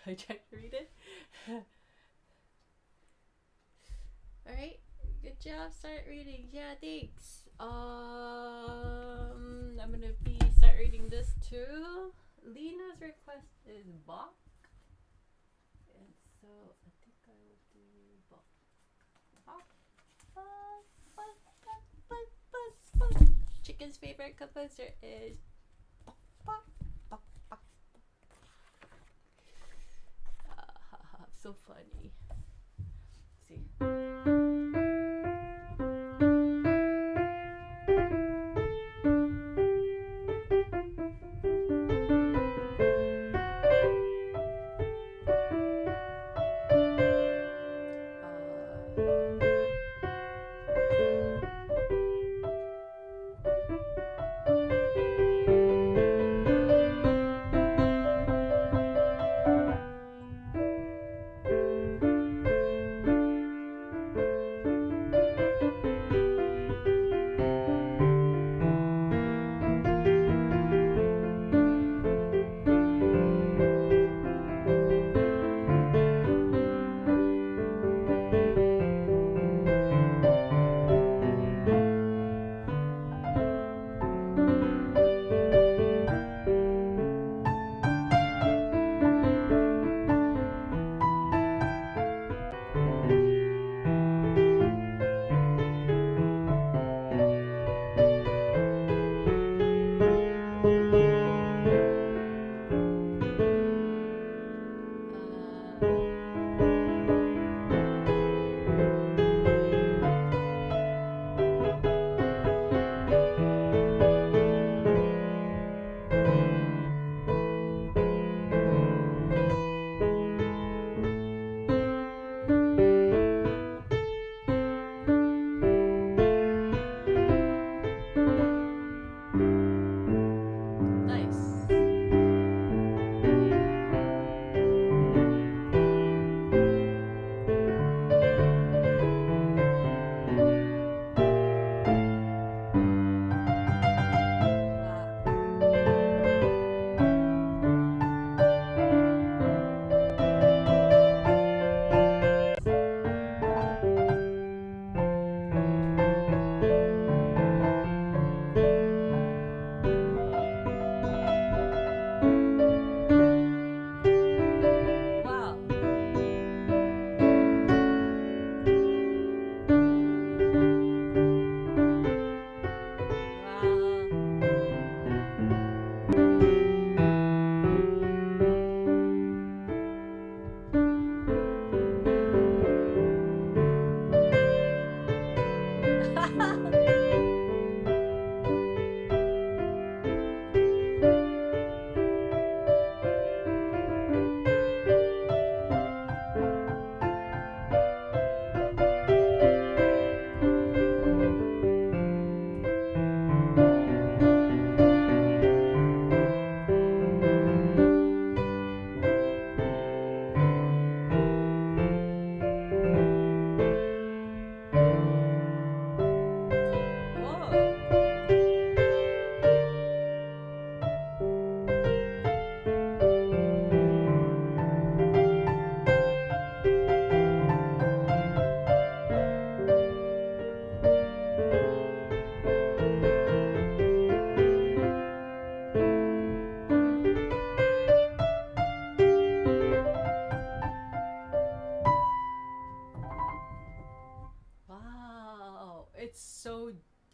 I tried to read it. Alright, good job. Start reading. Yeah, thanks. I'm gonna start reading this too. Lena's request is Bach. And so I think I will do Bach. Chicken's favorite composer is Bach. So funny. Let's see.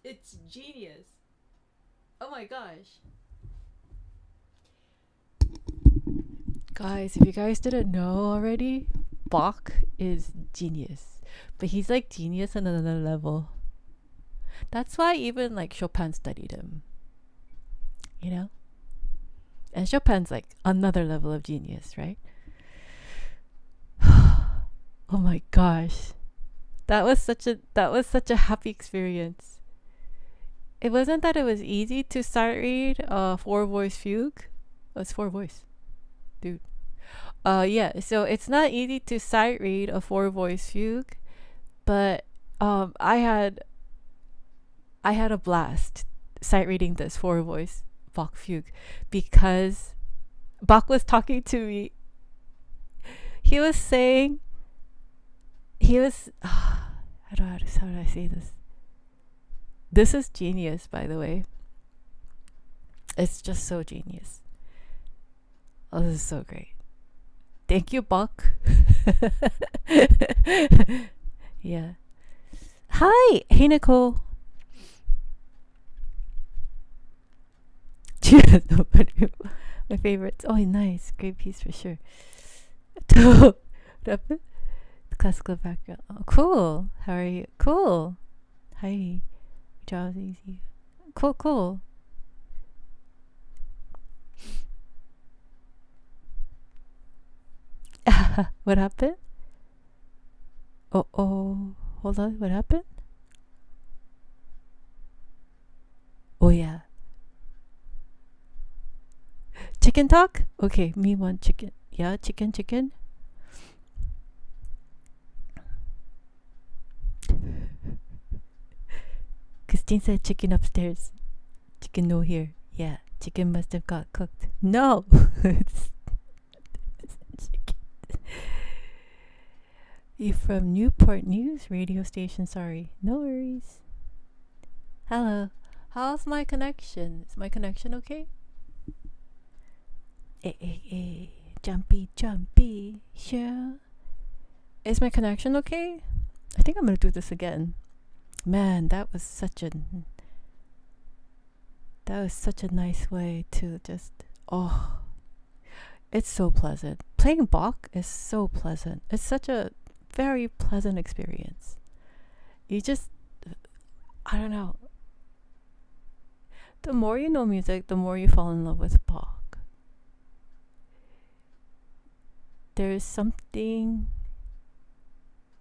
It's genius. Oh my gosh. Guys, if you guys didn't know already, Bach is genius. But he's like genius on another level. That's why even like Chopin studied him. You know? And Chopin's like another level of genius, right? Oh my gosh. That was such a happy experience. It wasn't that it was easy to sight read a 4-voice fugue. Oh, it's 4-voice. Dude. Yeah, so it's not easy to sight read a 4-voice fugue, but I had a blast sight reading this 4-voice Bach fugue because Bach was talking to me he was saying, he was, how do I say this? This is genius, by the way. It's just so genius. Oh, this is so great. Thank you, Buck. Yeah. Hi, hey Nicole. Cheers, nobody. My favorites. Oh, nice, great piece for sure. Classical background. Oh, cool. How are you? Cool. Hi. Job's easy. Cool. What happened? Oh, hold on. What happened? Oh yeah. Chicken talk? Okay, me want chicken. Yeah, chicken. Christine said chicken upstairs. Chicken no here. Yeah, chicken must have got cooked. No! It's chicken. You from Newport News radio station, sorry. No worries. Hello. How's my connection? Is my connection okay? Hey. Jumpy. Sure. Is my connection okay? I think I'm gonna do this again. Man, that was such a nice way to just, it's so pleasant. Playing Bach is so pleasant. It's such a very pleasant experience. You just, I don't know. The more you know music, the more you fall in love with Bach. There is something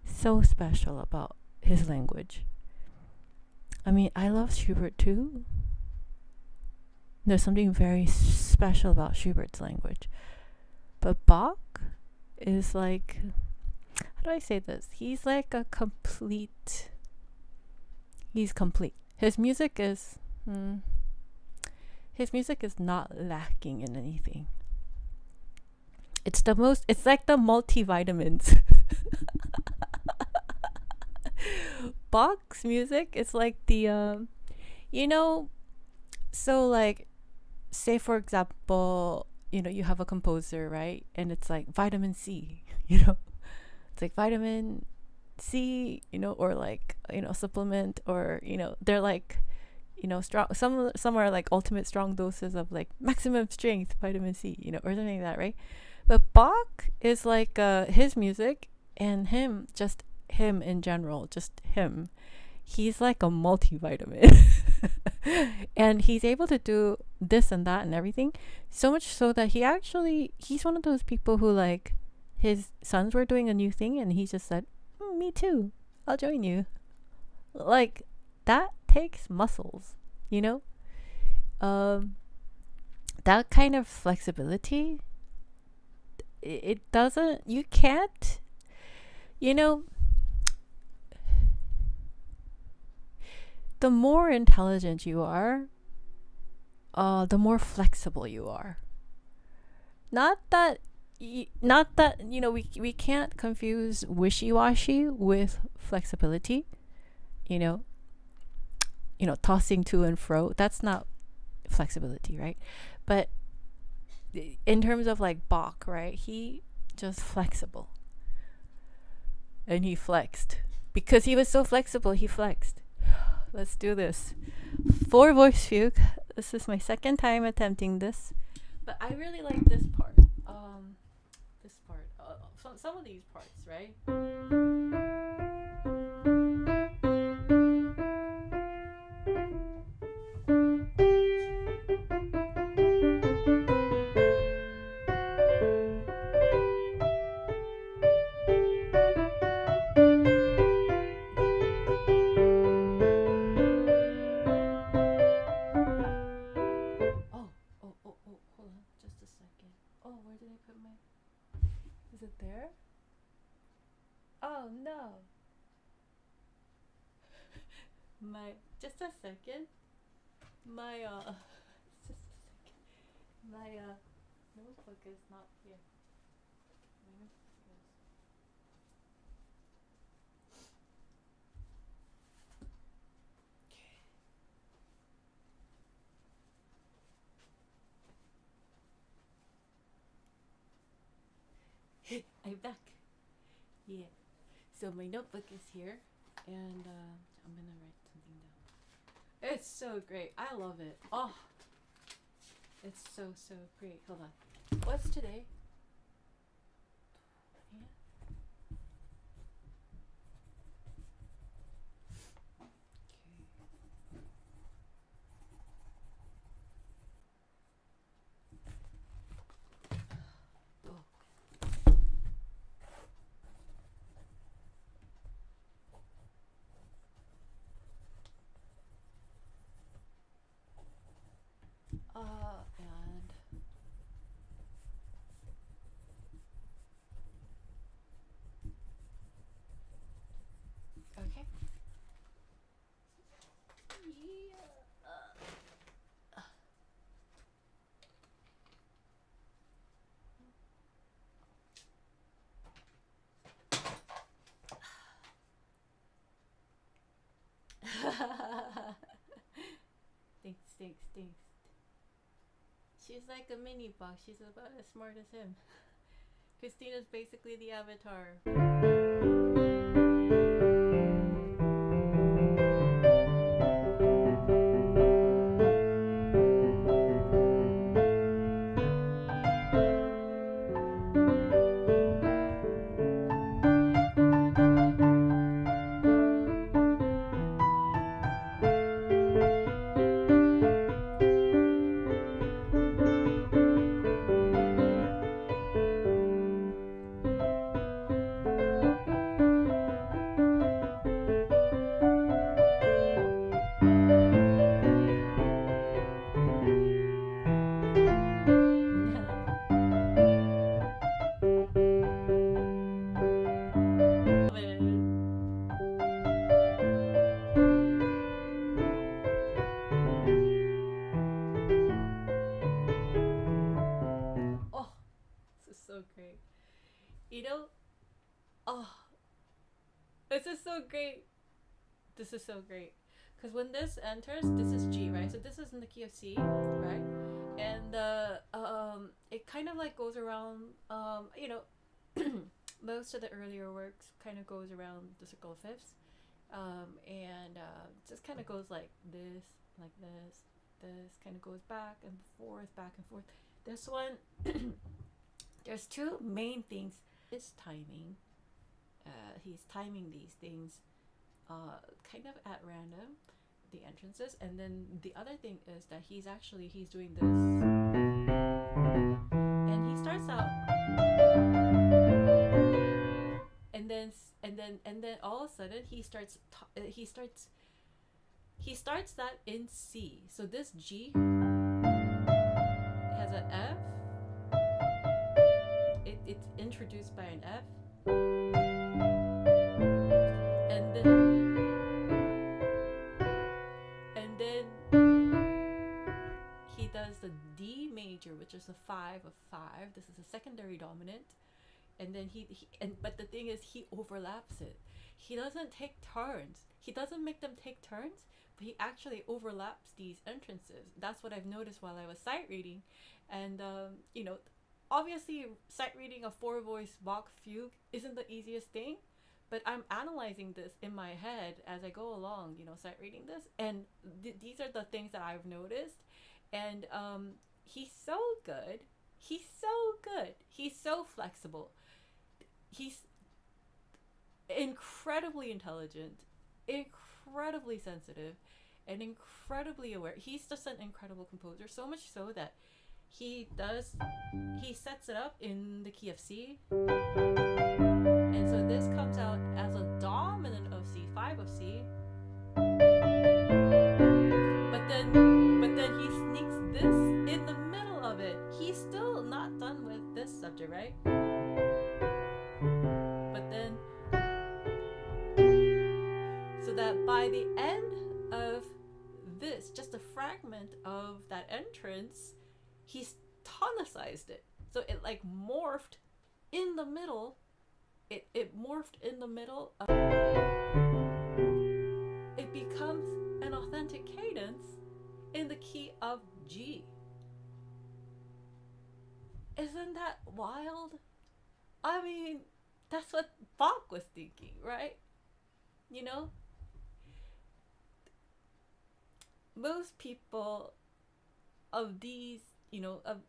so special about his language. I mean, I love Schubert too. There's something very special about Schubert's language. But Bach is like, how do I say this? He's like he's complete. His music is not lacking in anything. It's like the multivitamins. Bach's music is like the, so like, say for example, you have a composer, right? And it's like vitamin C, it's like vitamin C, or like, supplement, or, they're like, strong, some are like ultimate strong doses of like maximum strength vitamin C, or something like that, right? But Bach is like his music and him in general, just him. He's like a multivitamin. And he's able to do this and that and everything, so much so that he's one of those people who, like, his sons were doing a new thing and he just said, me too, I'll join you. Like, that takes muscles, that kind of flexibility, it doesn't, you can't, the more intelligent you are, the more flexible you are. Not that we can't confuse wishy-washy with flexibility. Tossing to and fro. That's not flexibility, right? But in terms of like Bach, right? He just flexible. And he flexed. Because he was so flexible, he flexed. Let's do this. 4 voice fugue. This is my second time attempting this, but I really like this part. Some of these parts, right? Hold on, just a second. Oh, where did I put my? Is it there? Oh no. Just a second. My just a second. My notebook is not here. My notebook is I'm back. Yeah. So my notebook is here, and I'm gonna write something down. It's so great. I love it. Oh, it's so great. Hold on. What's today? Yeah. And okay. Thanks. She's like a mini boss. She's about as smart as him. Christina's basically the avatar. Oh, this is so great. You know, oh, this is so great. This is so great. Because when this enters, this is G, right? So this is in the key of C, right? And it kind of like goes around, you know, most of the earlier works kind of goes around the circle of fifths. And just kind of goes like this, this kind of goes back and forth. This one, there's two main things. Is timing. He's timing these things kind of at random, the entrances, and then the other thing is that he's doing this, and he starts out, and then all of a sudden he starts that in C. So this G has an F. It's introduced by an F. And then he does the D major, which is a 5 of 5. This is a secondary dominant. And then but the thing is, he overlaps it. He doesn't take turns. He doesn't make them take turns, but he actually overlaps these entrances. That's what I've noticed while I was sight reading. And you know, obviously sight reading a 4-voice Bach fugue isn't the easiest thing, but I'm analyzing this in my head as I go along, you know, sight reading this, and these are the things that I've noticed. And he's so good. He's so flexible. He's incredibly intelligent, incredibly sensitive, and incredibly aware. He's just an incredible composer, so much so that he sets it up in the key of C, and so this comes out as a dominant of C, 5 of C, but then he sneaks this in the middle of it. He's still not done with this subject, right? But then, so that by the end of this, just a fragment of that entrance, he's tonicized it. So it like morphed in the middle. It morphed in the middle of, it becomes an authentic cadence in the key of G. Isn't that wild? I mean, that's what Bach was thinking, right? You know, most people of these, of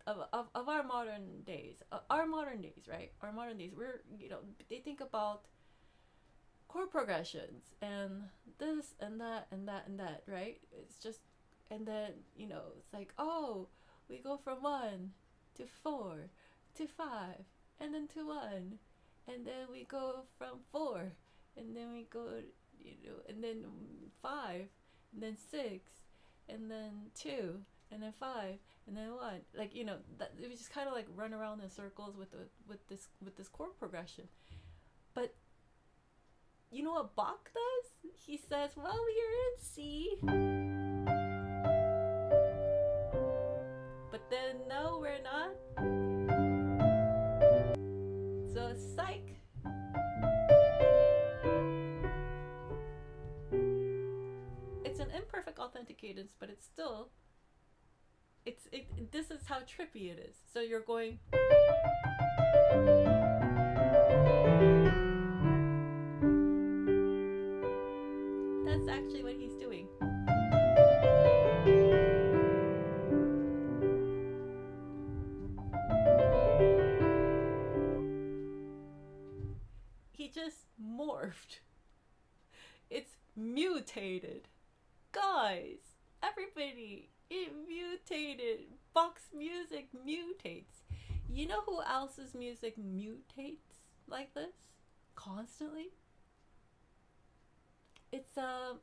our modern days, right? Our modern days, they think about chord progressions and this and that and that and that, right? It's just, and then, it's like, oh, we go from 1 to 4 to 5 and then to 1, and then we go from 4 and then we go, and then 5 and then 6 and then 2 and then 5 and then 1, like, that we just kind of like run around in circles with this chord progression. But you know what Bach does? He says, well, we're in C, but then no, we're not. So psych. It's an imperfect authentic cadence, but it's still, this is how trippy it is. So you're going, that's actually what he's doing. He just morphed. It's mutated. Guys, everybody, it mutated. Bach's music mutates. You know who else's music mutates like this constantly? It's a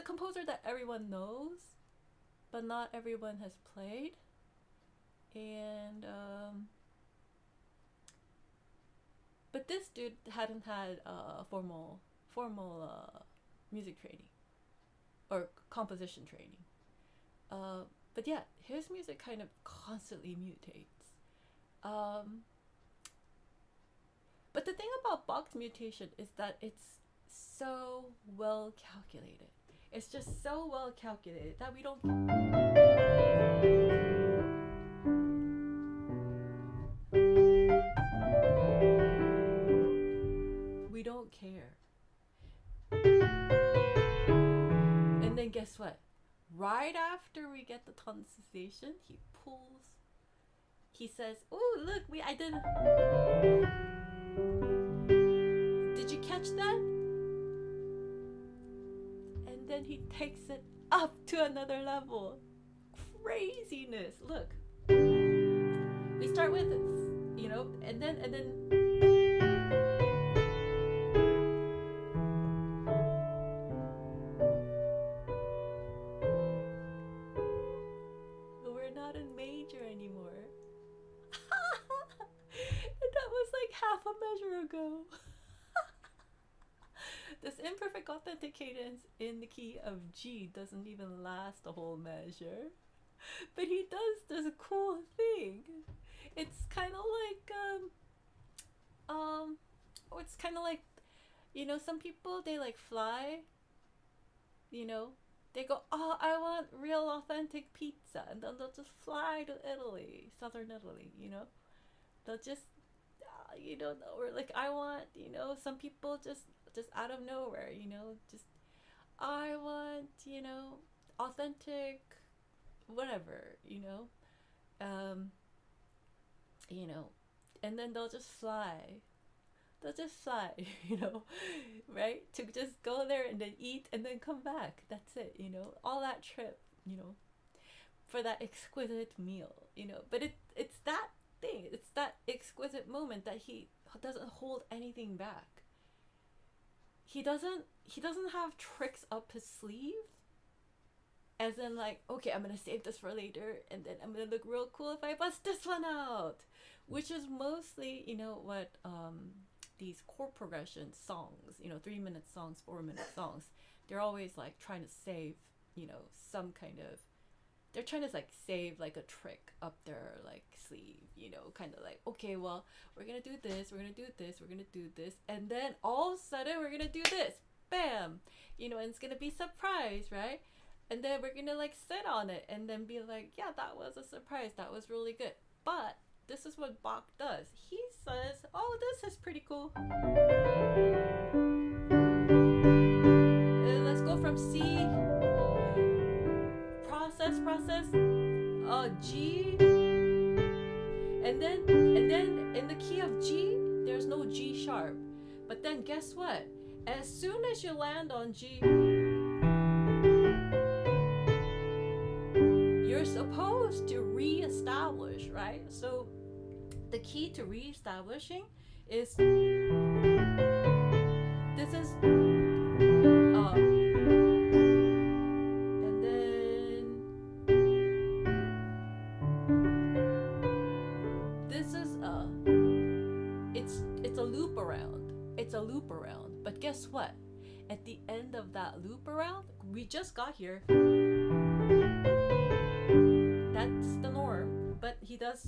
composer that everyone knows, but not everyone has played. And but this dude hadn't had formal music training or composition training. But yeah, his music kind of constantly mutates. But the thing about Bach's mutation is that it's so well calculated. It's just so well calculated that we don't care. And then guess what? Right after we get the tonicization, he says, oh, look, I did. Did you catch that? And then he takes it up to another level. Craziness. Look. We start with, and then we're not in major anymore. And that was like half a measure ago. This imperfect authentic cadence in the key of G doesn't even last a whole measure. But he does this cool thing. It's kind of like, some people, they like fly, they go, oh, I want real authentic pizza, and then they'll just fly to Italy, southern Italy, they'll just, or like, I want, some people just out of nowhere, just, I want, authentic, whatever, and then they'll just fly, right, to just go there and then eat and then come back. That's it, all that trip, for that exquisite meal, but it's that thing, it's that exquisite moment that he doesn't hold anything back. He doesn't have tricks up his sleeve, as in like, okay, I'm gonna save this for later, and then I'm gonna look real cool if I bust this one out, which is mostly, what these chord progression songs, 3-minute songs, 4-minute songs, they're always like trying to save, some kind of, they're trying to like save like a trick up their like sleeve, kind of like, okay, well, we're gonna do this, we're gonna do this, we're gonna do this, and then all of a sudden we're gonna do this, bam, and it's gonna be surprise, right? And then we're gonna like sit on it and then be like, yeah, that was a surprise, that was really good. But this is what Bach does. He says, oh, this is pretty cool. Let's go from C, process, G, and then in the key of G, there's no G sharp. But then guess what? As soon as you land on G, you're supposed to re-establish, right? So the key to re-establishing is this is and then this is it's a loop around. It's a loop around. But guess what? At the end of that loop around, we just got here. That's the norm, but he does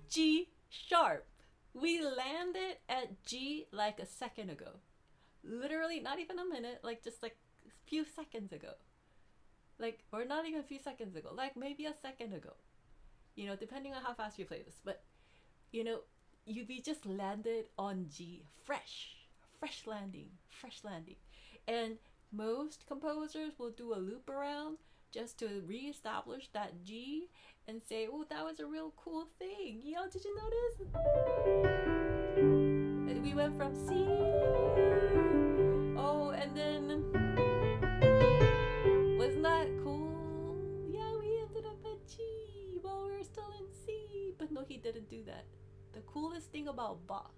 G sharp. We landed at G like a second ago. Literally not even a minute, like just like a few seconds ago. Like, or not even a few seconds ago, like maybe a second ago. You know, depending on how fast you play this. But, you know, we just landed on G. Fresh landing. And most composers will do a loop around just to re-establish that G and say, oh, that was a real cool thing. You know, did you notice? And we went from C. Oh, and then, wasn't that cool? Yeah, we ended up at G while we were still in C. But no, he didn't do that. The coolest thing about Bach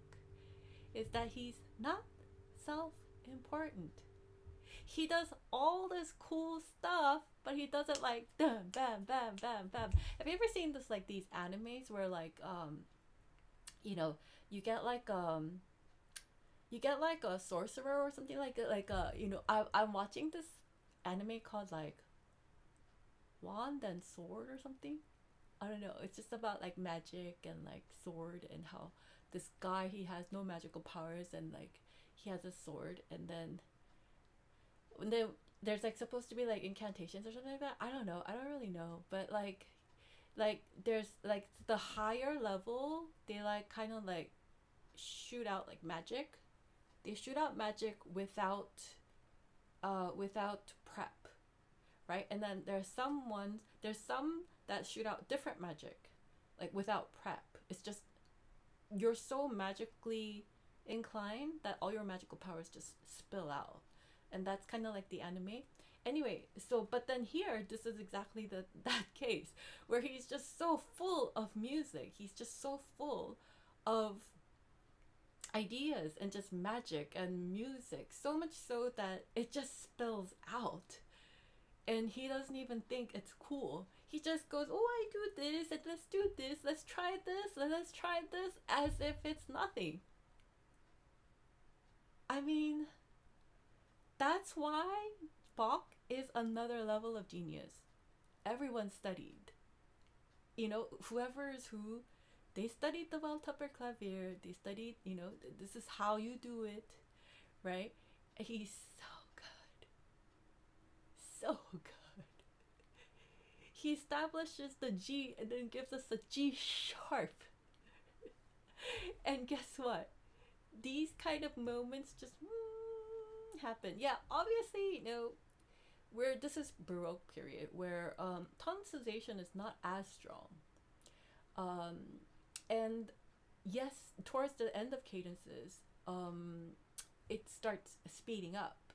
is that he's not self-important. He does all this cool stuff, but he does it like bam, bam, bam, bam, bam. Have you ever seen this, like these animes where like you know, you get like a sorcerer or something like you know, I'm watching this anime called like Wand and Sword or something. I don't know. It's just about like magic and like sword, and how this guy, he has no magical powers, and like he has a sword, and then there's like supposed to be like incantations or something like that. I don't know. I don't really know. But like there's like the higher level, they like kind of like shoot out like magic. They shoot out magic without prep, right? And then there's some that shoot out different magic, like without prep. It's just you're so magically inclined that all your magical powers just spill out. And that's kind of like the anime. Anyway, so but then here, this is exactly that case where he's just so full of music. He's just so full of ideas and just magic and music, so much so that it just spills out. And he doesn't even think it's cool. He just goes, oh, I do this, and let's do this, let's try this, and let's try this, as if it's nothing. I mean, that's why Bach is another level of genius. Everyone studied. You know, whoever is who, they studied the Weltupperklavier, they studied, you know, this is how you do it, right? He's so good. So good. He establishes the G and then gives us a G sharp. And guess what? These kind of moments just happen. Yeah, obviously, you know, this is Baroque period where tonicization is not as strong. And yes, towards the end of cadences, it starts speeding up.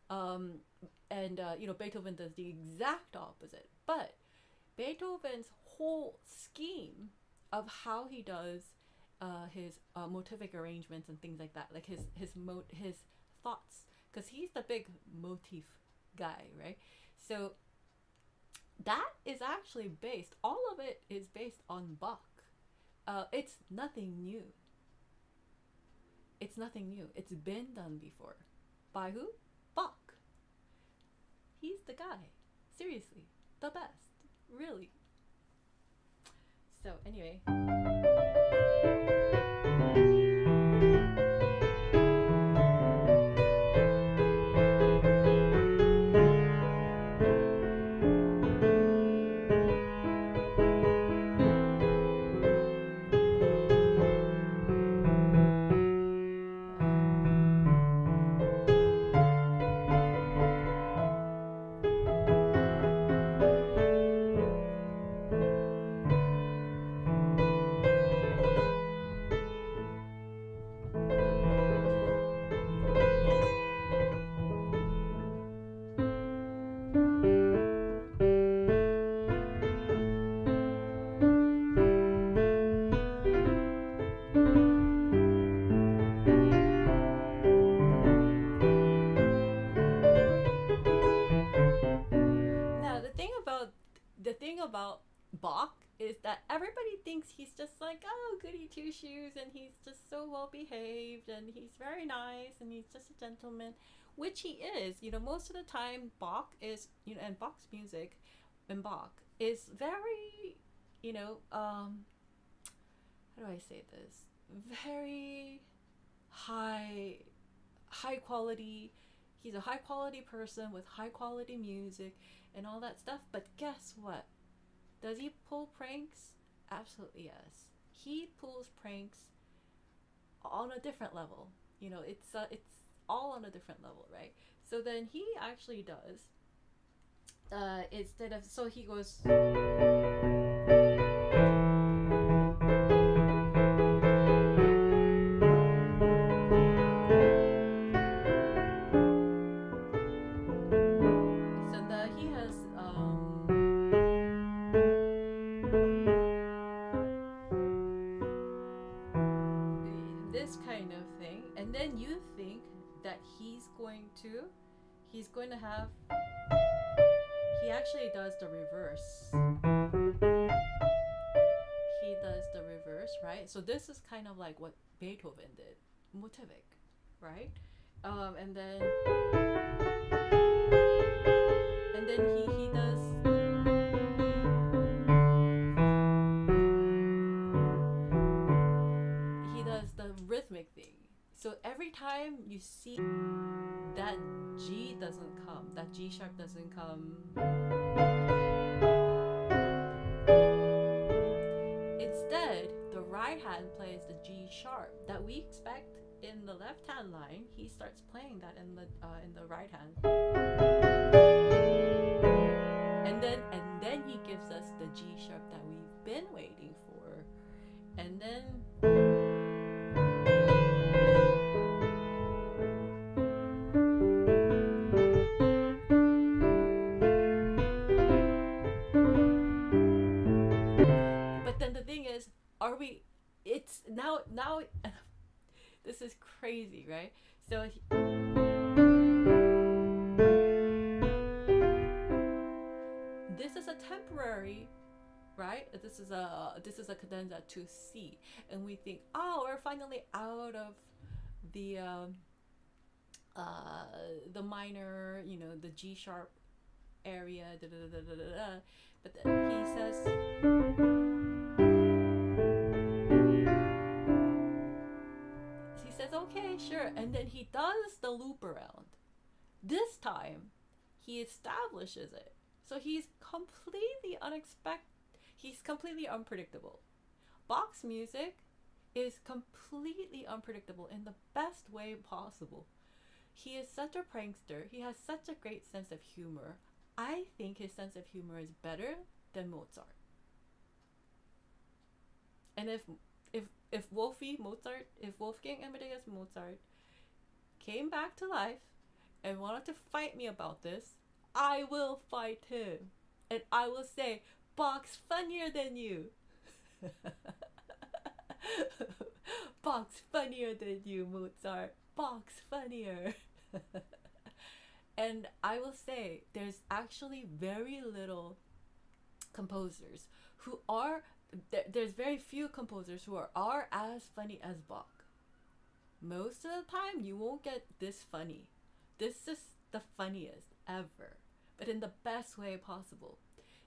And you know, Beethoven does the exact opposite. But Beethoven's whole scheme of how he does his motivic arrangements and things like that, like his thoughts, because he's the big motif guy, right? So that is actually based, all of it is based on Bach. It's nothing new. It's nothing new. It's been done before. By who? Bach. He's the guy. Seriously. The best. Really. So anyway. that everybody thinks he's just like, oh, goody two shoes, and he's just so well behaved, and he's very nice, and he's just a gentleman, which he is. You know, most of the time, Bach is, you know, and Bach's music, and Bach is very, you know, how do I say this? Very high quality. He's a high quality person with high quality music and all that stuff. But guess what? Does he pull pranks? Absolutely yes. He pulls pranks on a different level. You know, it's all on a different level, right? So then he actually does. Instead of, so he goes. He has this kind of thing, and then you think that he's going to have, he actually does the reverse. He does the reverse, right? So this is kind of like what Beethoven did, motivic, right? And then he does the rhythmic thing. So every time you see that G doesn't come, that G sharp doesn't come, instead the right hand plays the G sharp that we expect in the left hand line. He starts playing that in the right hand, and then he gives us the G sharp that we've been waiting for, and then the thing is, it's now this is crazy, right? So this is a temporary, right? This is a cadenza to C, and we think, oh, we're finally out of the minor, you know, the G sharp area, but then he says, okay, sure, and then he does the loop around. This time he establishes it, so he's completely unexpected. He's completely unpredictable. Bach's music is completely unpredictable in the best way possible. He is such a prankster. He has such a great sense of humor. I think his sense of humor is better than Mozart. And if Wolfgang Amadeus Mozart came back to life and wanted to fight me about this, I will fight him. And I will say, Bach's funnier than you. Bach's funnier than you, Mozart. Bach's funnier. And I will say, there's actually very little composers who are, there's very few composers who are as funny as Bach. Most of the time, you won't get this funny. This is the funniest ever, but in the best way possible.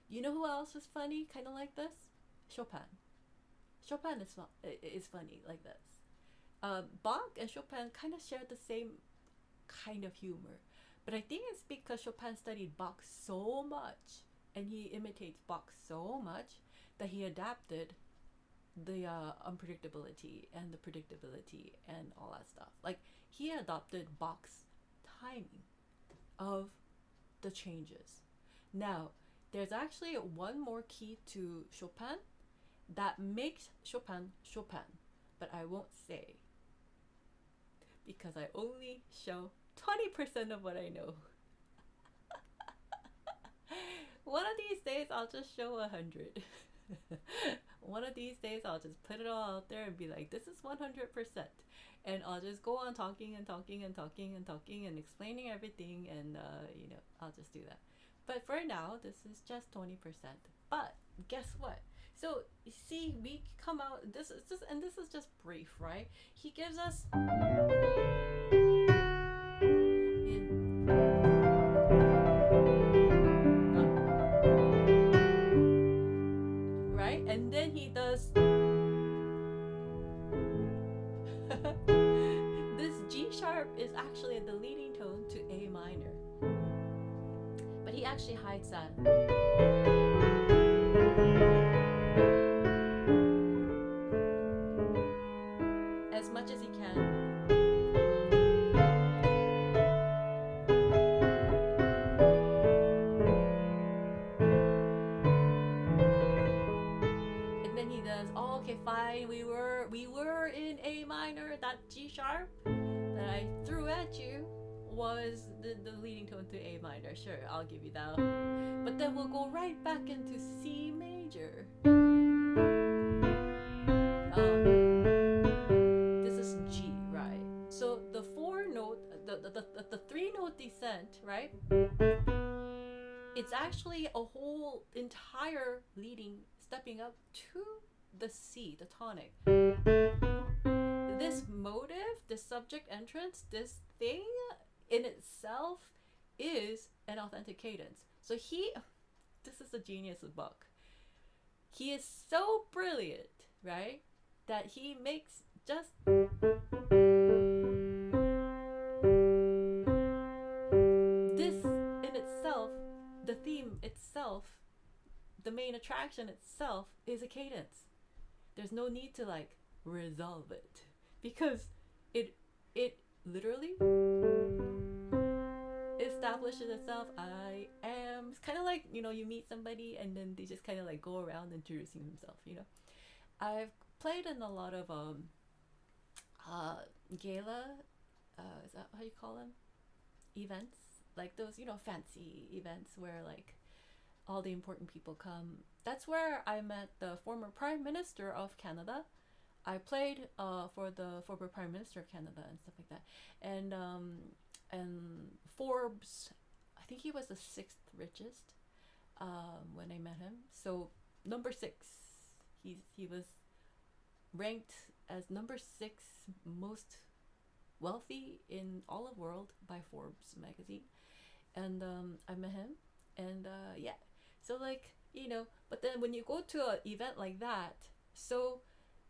You know who else was funny, kind of like this? Chopin. Chopin is funny like this. Bach and Chopin kind of share the same kind of humor, but I think it's because Chopin studied Bach so much and he imitates Bach so much that he adapted the unpredictability and the predictability and all that stuff. Like, he adopted Bach's timing of the changes. Now, there's actually one more key to Chopin that makes Chopin Chopin, but I won't say because I only show 20% of what I know. One of these days I'll just show 100. One of these days I'll just put it all out there and be like, this is 100%, and I'll just go on talking and explaining everything, and you know, I'll just do that. But for now, this is just 20%. But guess what? So you see, we come out. This is just, and this is just brief, right? He gives us right, and then he does this G sharp is actually the leading tone to A minor, but he actually hides that. As much as he can. And then he does, oh, okay, fine, we were in A minor, that G sharp that I threw at you was the leading tone to A minor. Sure, I'll give you that. But then we'll go right back into C major. This is G, right? So the the 3-note descent, right? It's actually a whole entire stepping up to the C, the tonic. This motive, this subject entrance, this thing in itself is an authentic cadence. So this is the genius of Bach. He is so brilliant, right, that he makes just this in itself, the theme itself, the main attraction itself is a cadence. There's no need to like resolve it because it literally establishes itself. I am. It's kind of like, you know, you meet somebody and then they just kind of like go around introducing themselves, you know. I've played in a lot of gala, is that how you call them, events, like those, you know, fancy events where like all the important people come. That's where I met the former Prime Minister of Canada. I played for the former Prime Minister of Canada and stuff like that. And Forbes, I think he was the 6th richest when I met him. So number 6, he was ranked as number 6 most wealthy in all of world by Forbes magazine. And I met him, and yeah. So like, you know, but then when you go to an event like that, so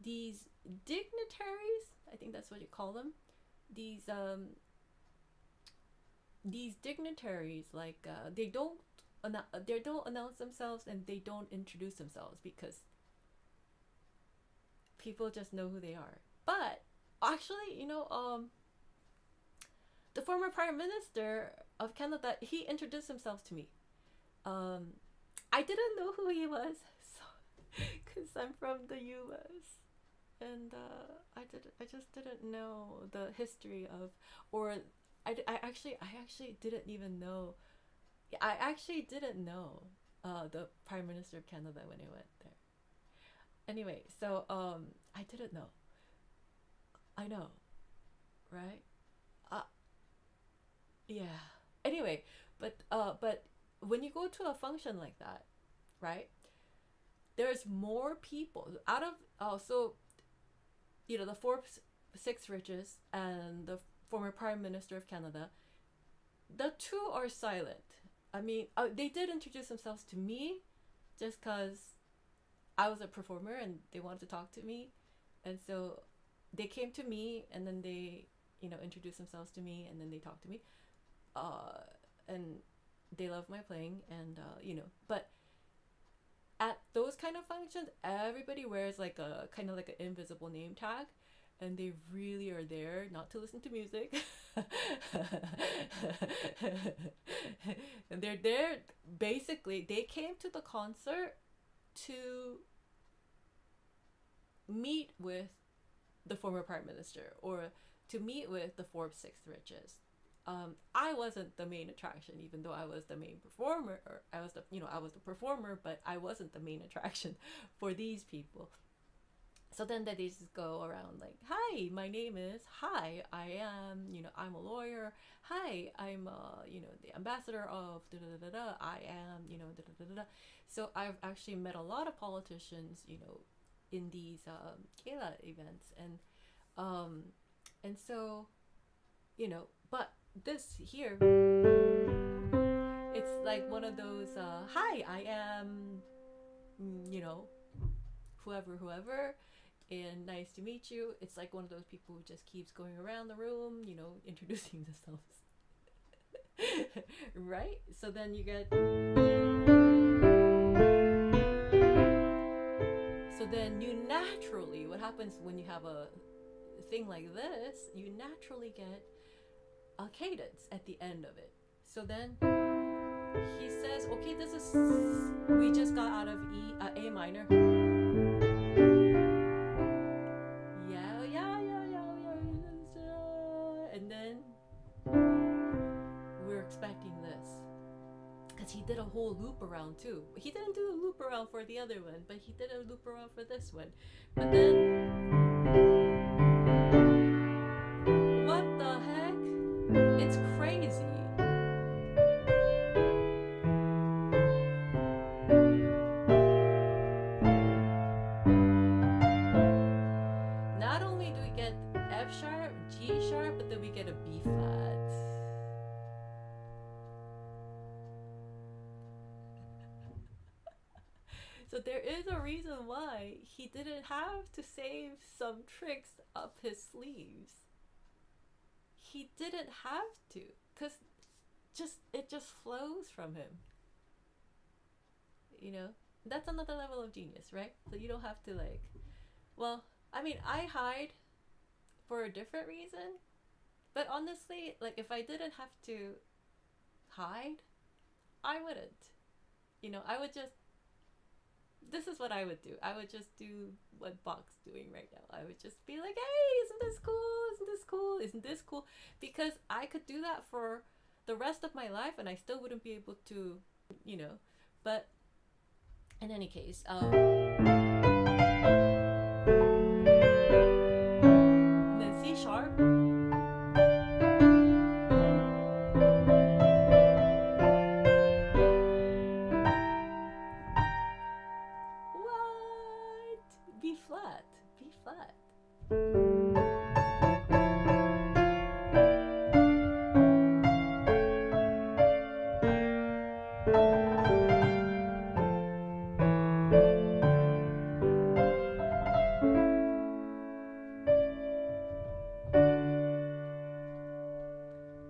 these dignitaries, I think that's what you call them, these dignitaries, like they don't announce themselves and they don't introduce themselves because people just know who they are. But actually, you know, the former Prime Minister of Canada, he introduced himself to me. I didn't know who he was, so because I'm from the U.S. and I just didn't know the history of, or I actually didn't even know. I actually didn't know the Prime Minister of Canada when I went there. Anyway, so I didn't know. I know, right? Yeah. Anyway, but when you go to a function like that, right? There's more people out of so, you know, the Forbes 6 richest and the former Prime Minister of Canada, the two are silent. I mean, they did introduce themselves to me just because I was a performer and they wanted to talk to me, and so they came to me and then they, you know, introduced themselves to me and then they talked to me, and they love my playing, and you know, but at those kind of functions, everybody wears like a kind of like an invisible name tag, and they really are there not to listen to music. And they're there, basically, they came to the concert to meet with the former Prime Minister or to meet with the Forbes 6th richest. I wasn't the main attraction, even though I was the main performer, or I was the performer, but I wasn't the main attraction for these people. So then they just go around like, hi, my name is, hi, I am, I'm a lawyer, hi, I'm the ambassador of da da da da, I am, da da da da. So I've actually met a lot of politicians, in these gala events, and so, but this here, it's like one of those hi, I am, whoever, and nice to meet you. It's like one of those people who just keeps going around the room, introducing themselves. Right? So then you get, so then you naturally, what happens when you have a thing like this, you naturally get a cadence at the end of it. So then he says, okay, this is, we just got out of A minor. And then we're expecting this. Because he did a whole loop around too. He didn't do a loop around for the other one, but he did a loop around for this one. But then, what the heck? It's crazy. Not only do we get F sharp, G sharp, but then we get a B flat. So there is a reason why he didn't have to save some tricks up his sleeves. He didn't have to, because it just flows from him. That's another level of genius, right? So you don't have to like, well, I mean, I hide for a different reason, but honestly, like if I didn't have to hide, I wouldn't. I would just, this is what I would do. I would just do what Bach's doing right now. I would just be like, hey, isn't this cool? Isn't this cool? Isn't this cool? Because I could do that for the rest of my life and I still wouldn't be able to, but in any case, and then C sharp. What? B flat. B flat.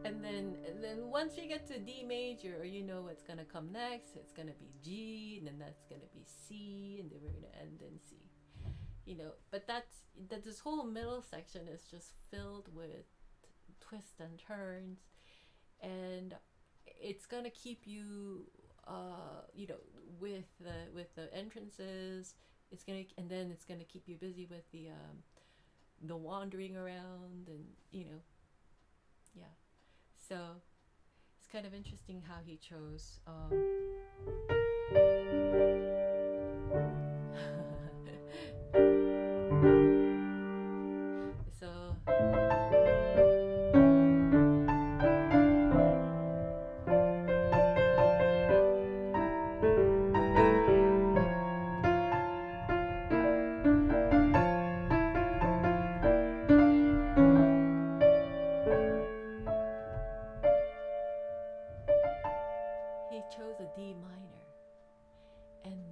And then once you get to D major, you know what's gonna come next. It's gonna be G, and then that's gonna be C, and then we're gonna end in C. But that this whole middle section is just filled with twists and turns, and it's gonna keep you, with the entrances. And then it's gonna keep you busy with the wandering around, and yeah. So it's kind of interesting how he chose. So he chose a D minor, and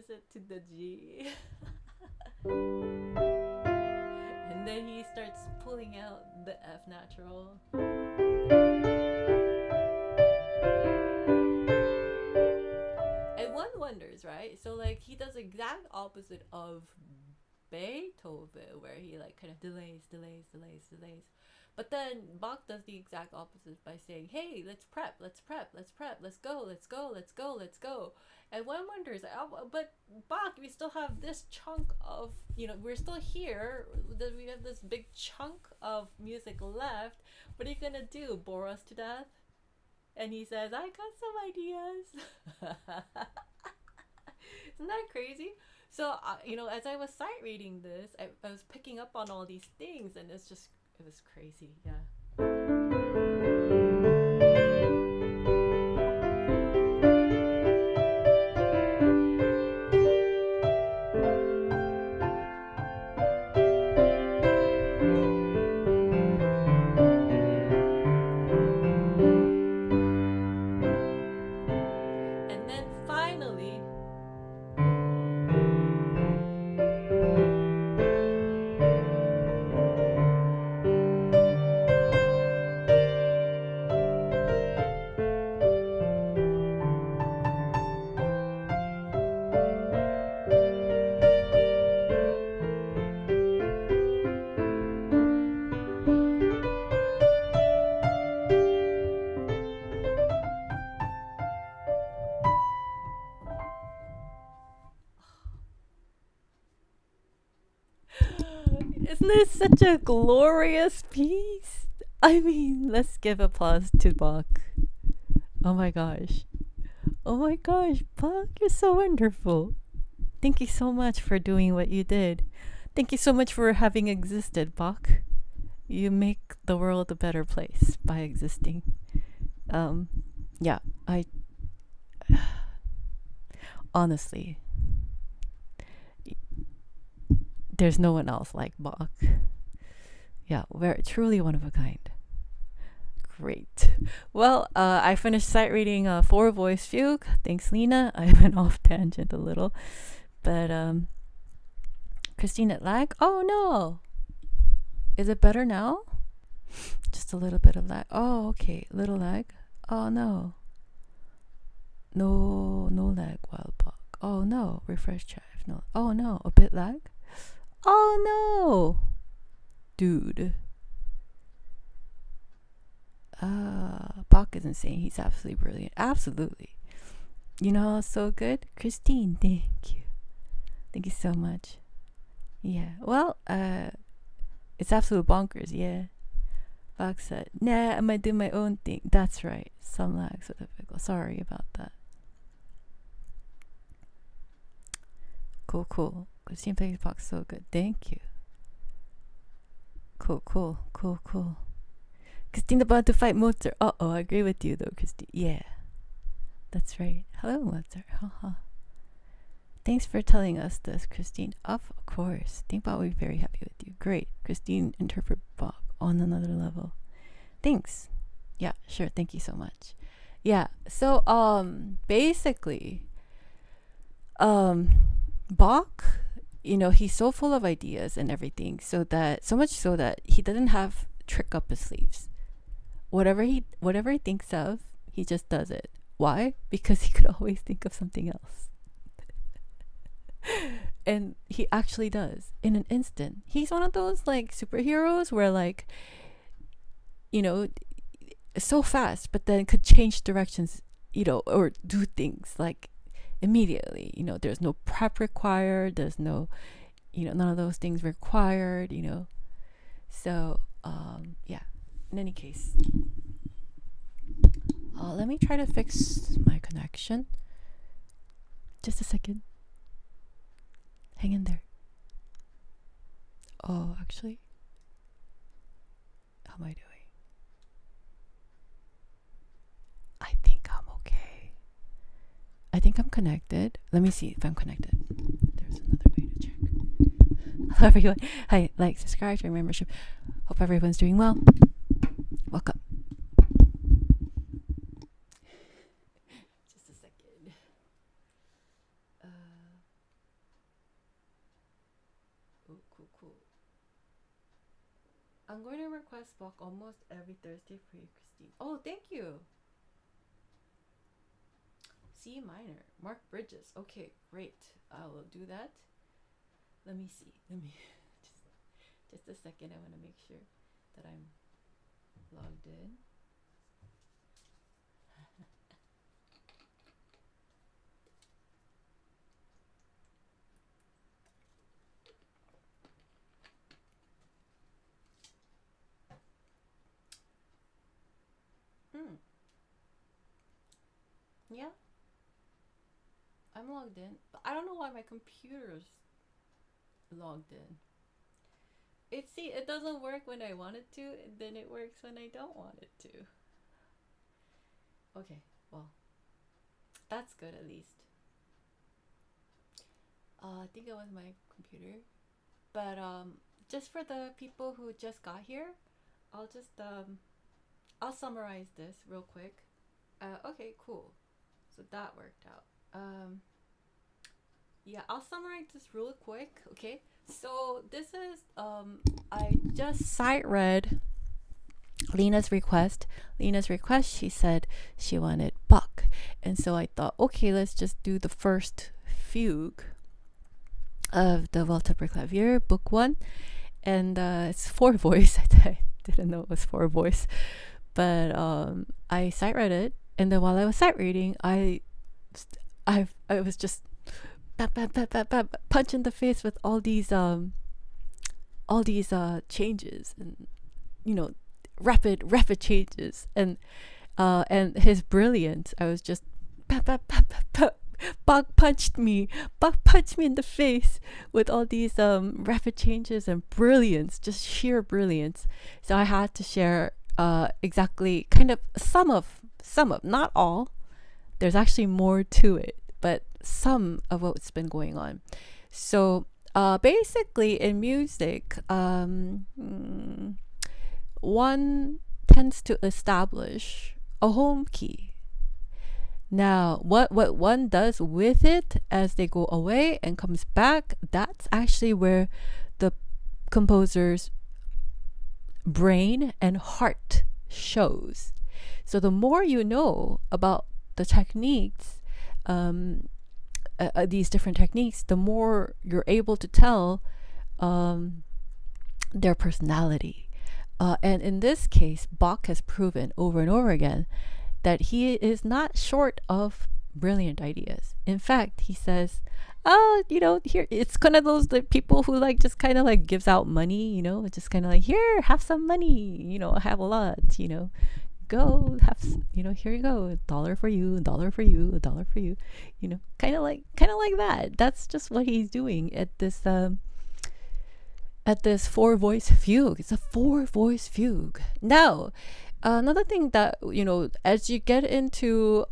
changes it to the G. And then he starts pulling out the F natural. And one wonders, right? So like he does the exact opposite of Beethoven, where he like kind of delays. But then Bach does the exact opposite by saying, "Hey, let's prep, let's go." And one wonders, oh, but Bach, we still have this chunk of, we're still here. We have this big chunk of music left. What are you gonna do? Bore us to death? And he says, "I got some ideas." Isn't that crazy? So, as I was sight reading this, I was picking up on all these things, and it was crazy, yeah. And then finally, isn't this such a glorious piece? I mean, let's give applause to Bach. Oh my gosh. Bach, you're so wonderful. Thank you so much for doing what you did. Thank you so much for having existed, Bach. You make the world a better place by existing. Yeah, honestly, there's no one else like Bach. Yeah, we're truly one of a kind. Great. Well, I finished sight reading 4 Voice Fugue. Thanks, Lena. I went off tangent a little. But, Christine at lag? Oh, no. Is it better now? Just a little bit of lag. Oh, okay. Little lag. Oh, no. No lag while Bach. Oh, no. Refresh chat. No. Oh, no. A bit lag? Oh, no. Dude. Bach isn't saying he's absolutely brilliant. Absolutely. So good. Christine, thank you. Thank you so much. Yeah. Well, it's absolute bonkers, yeah. Bach said, "Nah, I'm gonna do my own thing." That's right. Some lags are difficult. Sorry about that. Cool. Christine plays Bach so good. Thank you. Cool. Christine about to fight Mozart. I agree with you though, Christine. Yeah. That's right. Hello, Mozart. Haha. Thanks for telling us this, Christine. Of course. Think Bach will be very happy with you. Great. Christine interpret Bach on another level. Thanks. Yeah, sure. Thank you so much. Yeah. So basically Bach, he's so full of ideas and everything, so much so that he doesn't have trick up his sleeves. Whatever he thinks of, he just does it. Why? Because he could always think of something else. And he actually does in an instant. He's one of those like superheroes where like, so fast, but then could change directions, or do things like immediately. There's no prep required. There's no, none of those things required. So yeah. In any case, let me try to fix my connection. Just a second. Hang in there. Oh, actually, how am I doing? I think I'm okay. I think I'm connected. Let me see if I'm connected. There's another way to check. Hello, everyone. Hi, like, subscribe, join membership. Hope everyone's doing well. Welcome. Just a second. I'm going to request Bach almost every Thursday for you, Christine. Oh, thank you. C minor, Mark Bridges. Okay, great. I will do that. Let me see. Let me just a second. I want to make sure that I'm logged in. Yeah, I'm logged in, but I don't know why my computer's logged in. It doesn't work when I want it to, and then it works when I don't want it to. Okay, well, that's good at least. I think it was my computer, but just for the people who just got here, I'll just I'll summarize this real quick. Okay, cool. So that worked out. Yeah, I'll summarize this real quick. Okay, so this is I just sight read Lena's request. She said she wanted Bach, and so I thought, okay, let's just do the first fugue of the Waltz per Clavier, Book 1, and it's 4 voice. I didn't know it was 4 voice, but I sight read it, and then while I was sight reading, I was just punch in the face with all these changes, and rapid changes, and his brilliance. I was just Bach punched me in the face with all these rapid changes and brilliance, just sheer brilliance. So I had to share exactly kind of some of, not all, there's actually more to it, but some of what's been going on. So basically in music, one tends to establish a home key. Now, what one does with it as they go away and comes back, that's actually where the composer's brain and heart shows. So the more you know about the techniques, these different techniques, the more you're able to tell their personality. And in this case, Bach has proven over and over again that he is not short of brilliant ideas. In fact, he says, here, it's kind of those people who just kind of gives out money, just kind of here, have some money, have a lot, go have, here you go, $1 for you, $1 for you, $1 for you, kind of like that. That's just what he's doing at this 4-voice fugue. It's a 4-voice fugue. Now, another thing that, as you get into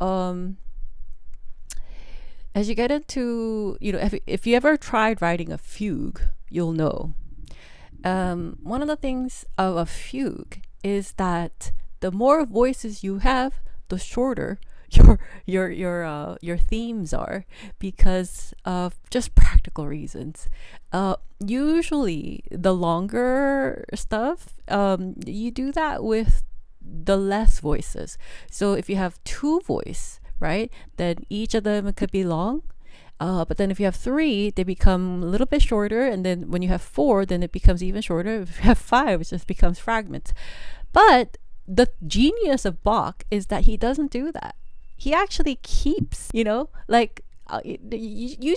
if you ever tried writing a fugue, you'll know. One of the things of a fugue is that the more voices you have, the shorter your themes are, because of just practical reasons. Usually the longer stuff, you do that with the less voices. So if you have 2 voice, right, then each of them could be long. But then if you have 3, they become a little bit shorter, and then when you have 4, then it becomes even shorter. If you have 5, it just becomes fragments. But the genius of Bach is that he doesn't do that. He actually keeps, you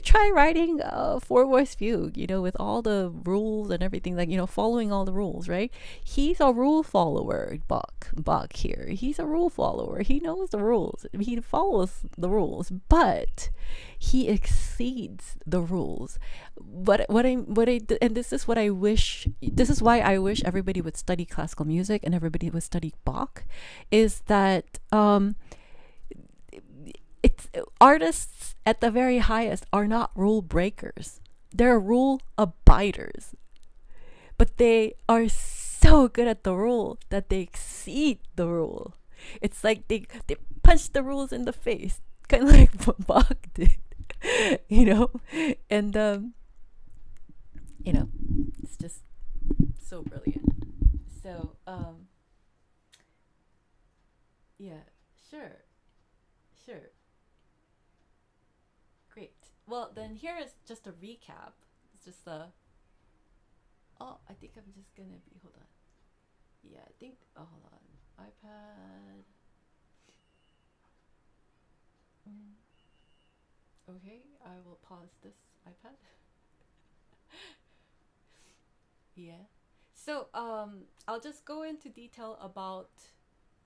try writing a 4-voice fugue, with all the rules and everything, following all the rules, right? He's a rule follower, Bach here. He's a rule follower. He knows the rules. He follows the rules, but he exceeds the rules. But and this is what I wish. This is why I wish everybody would study classical music and everybody would study Bach, is that artists at the very highest are not rule breakers. They're rule abiders. But they are so good at the rule that they exceed the rule. It's like they punch the rules in the face, kind of like what Bach did, and it's just so brilliant. So yeah, sure, sure, great. Well, then here is just a recap. It's just a. Oh, I think I'm just gonna be. Hold on. Yeah, I think. Oh, hold on. iPad. Okay, I will pause this iPad. Yeah. So I'll just go into detail about.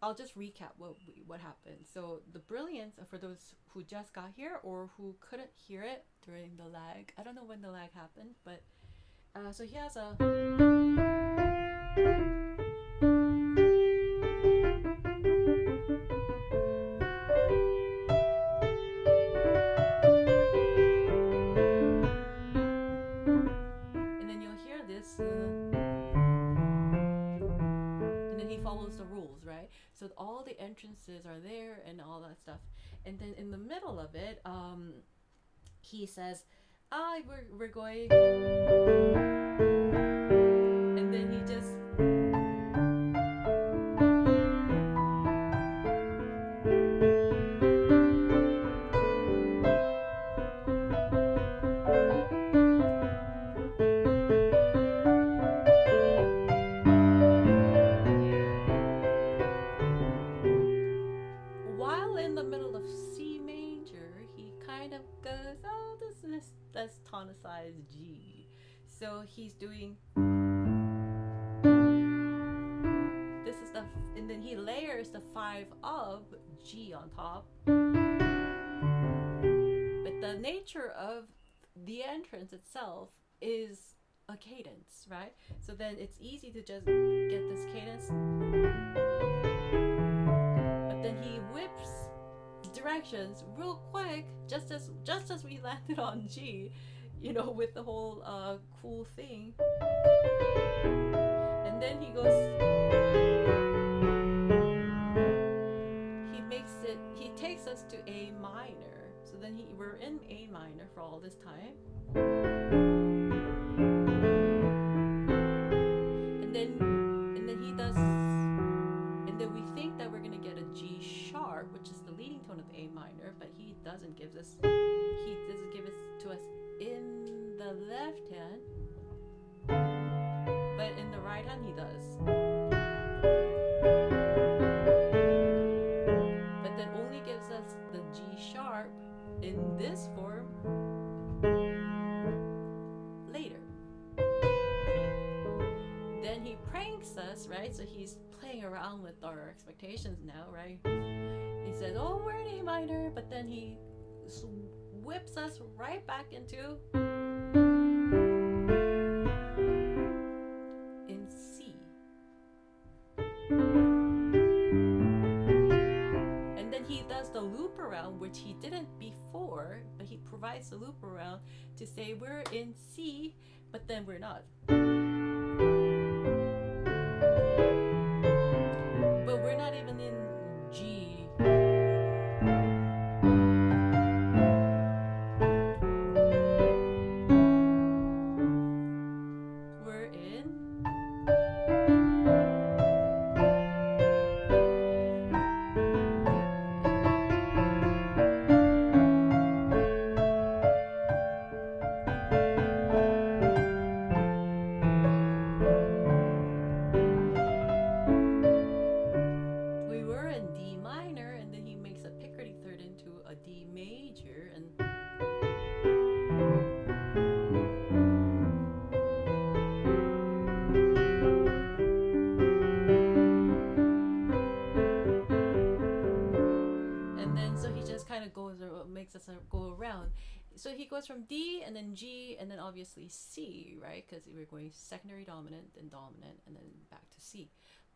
I'll just recap what happened. So the brilliance for those who just got here or who couldn't hear it during the lag. I don't know when the lag happened, but so he has a. And then you'll hear this. And then he follows the rules, right? So all the entrances are there and all that stuff. And then in the middle of it, he says, we're going. And then he just. While in the middle of C major, he kind of goes, oh, that's tonicized G. So he's doing. This is the. And then he layers the 5 of G on top. But the nature of the entrance itself is a cadence, right? So then it's easy to just get this cadence. But then he whips directions real quick, just as we landed on G, you know, with the whole cool thing. And then he goes. He takes us to A minor. So then we're in A minor for all this time. And then he does. And then we think that we're gonna get a G sharp, which is the leading tone of A minor, but he doesn't give us. He doesn't give it to us in the left hand, but in the right hand he does. But then only gives us the G sharp in this form later. Then he pranks us, right? So he's playing around with our expectations now, right? He says, oh, we're in A minor, but then he whips us right back into in C. And then he does the loop around, which he didn't before, but he provides the loop around to say we're in C, but then we're not. But we're not even in G. We're in. We were in D minor, and then he makes a picardy third into a D major, and then so he just kind of makes us go around. So he goes from D and then G and then obviously C, right? Because we're going secondary dominant, then dominant, and then back to C.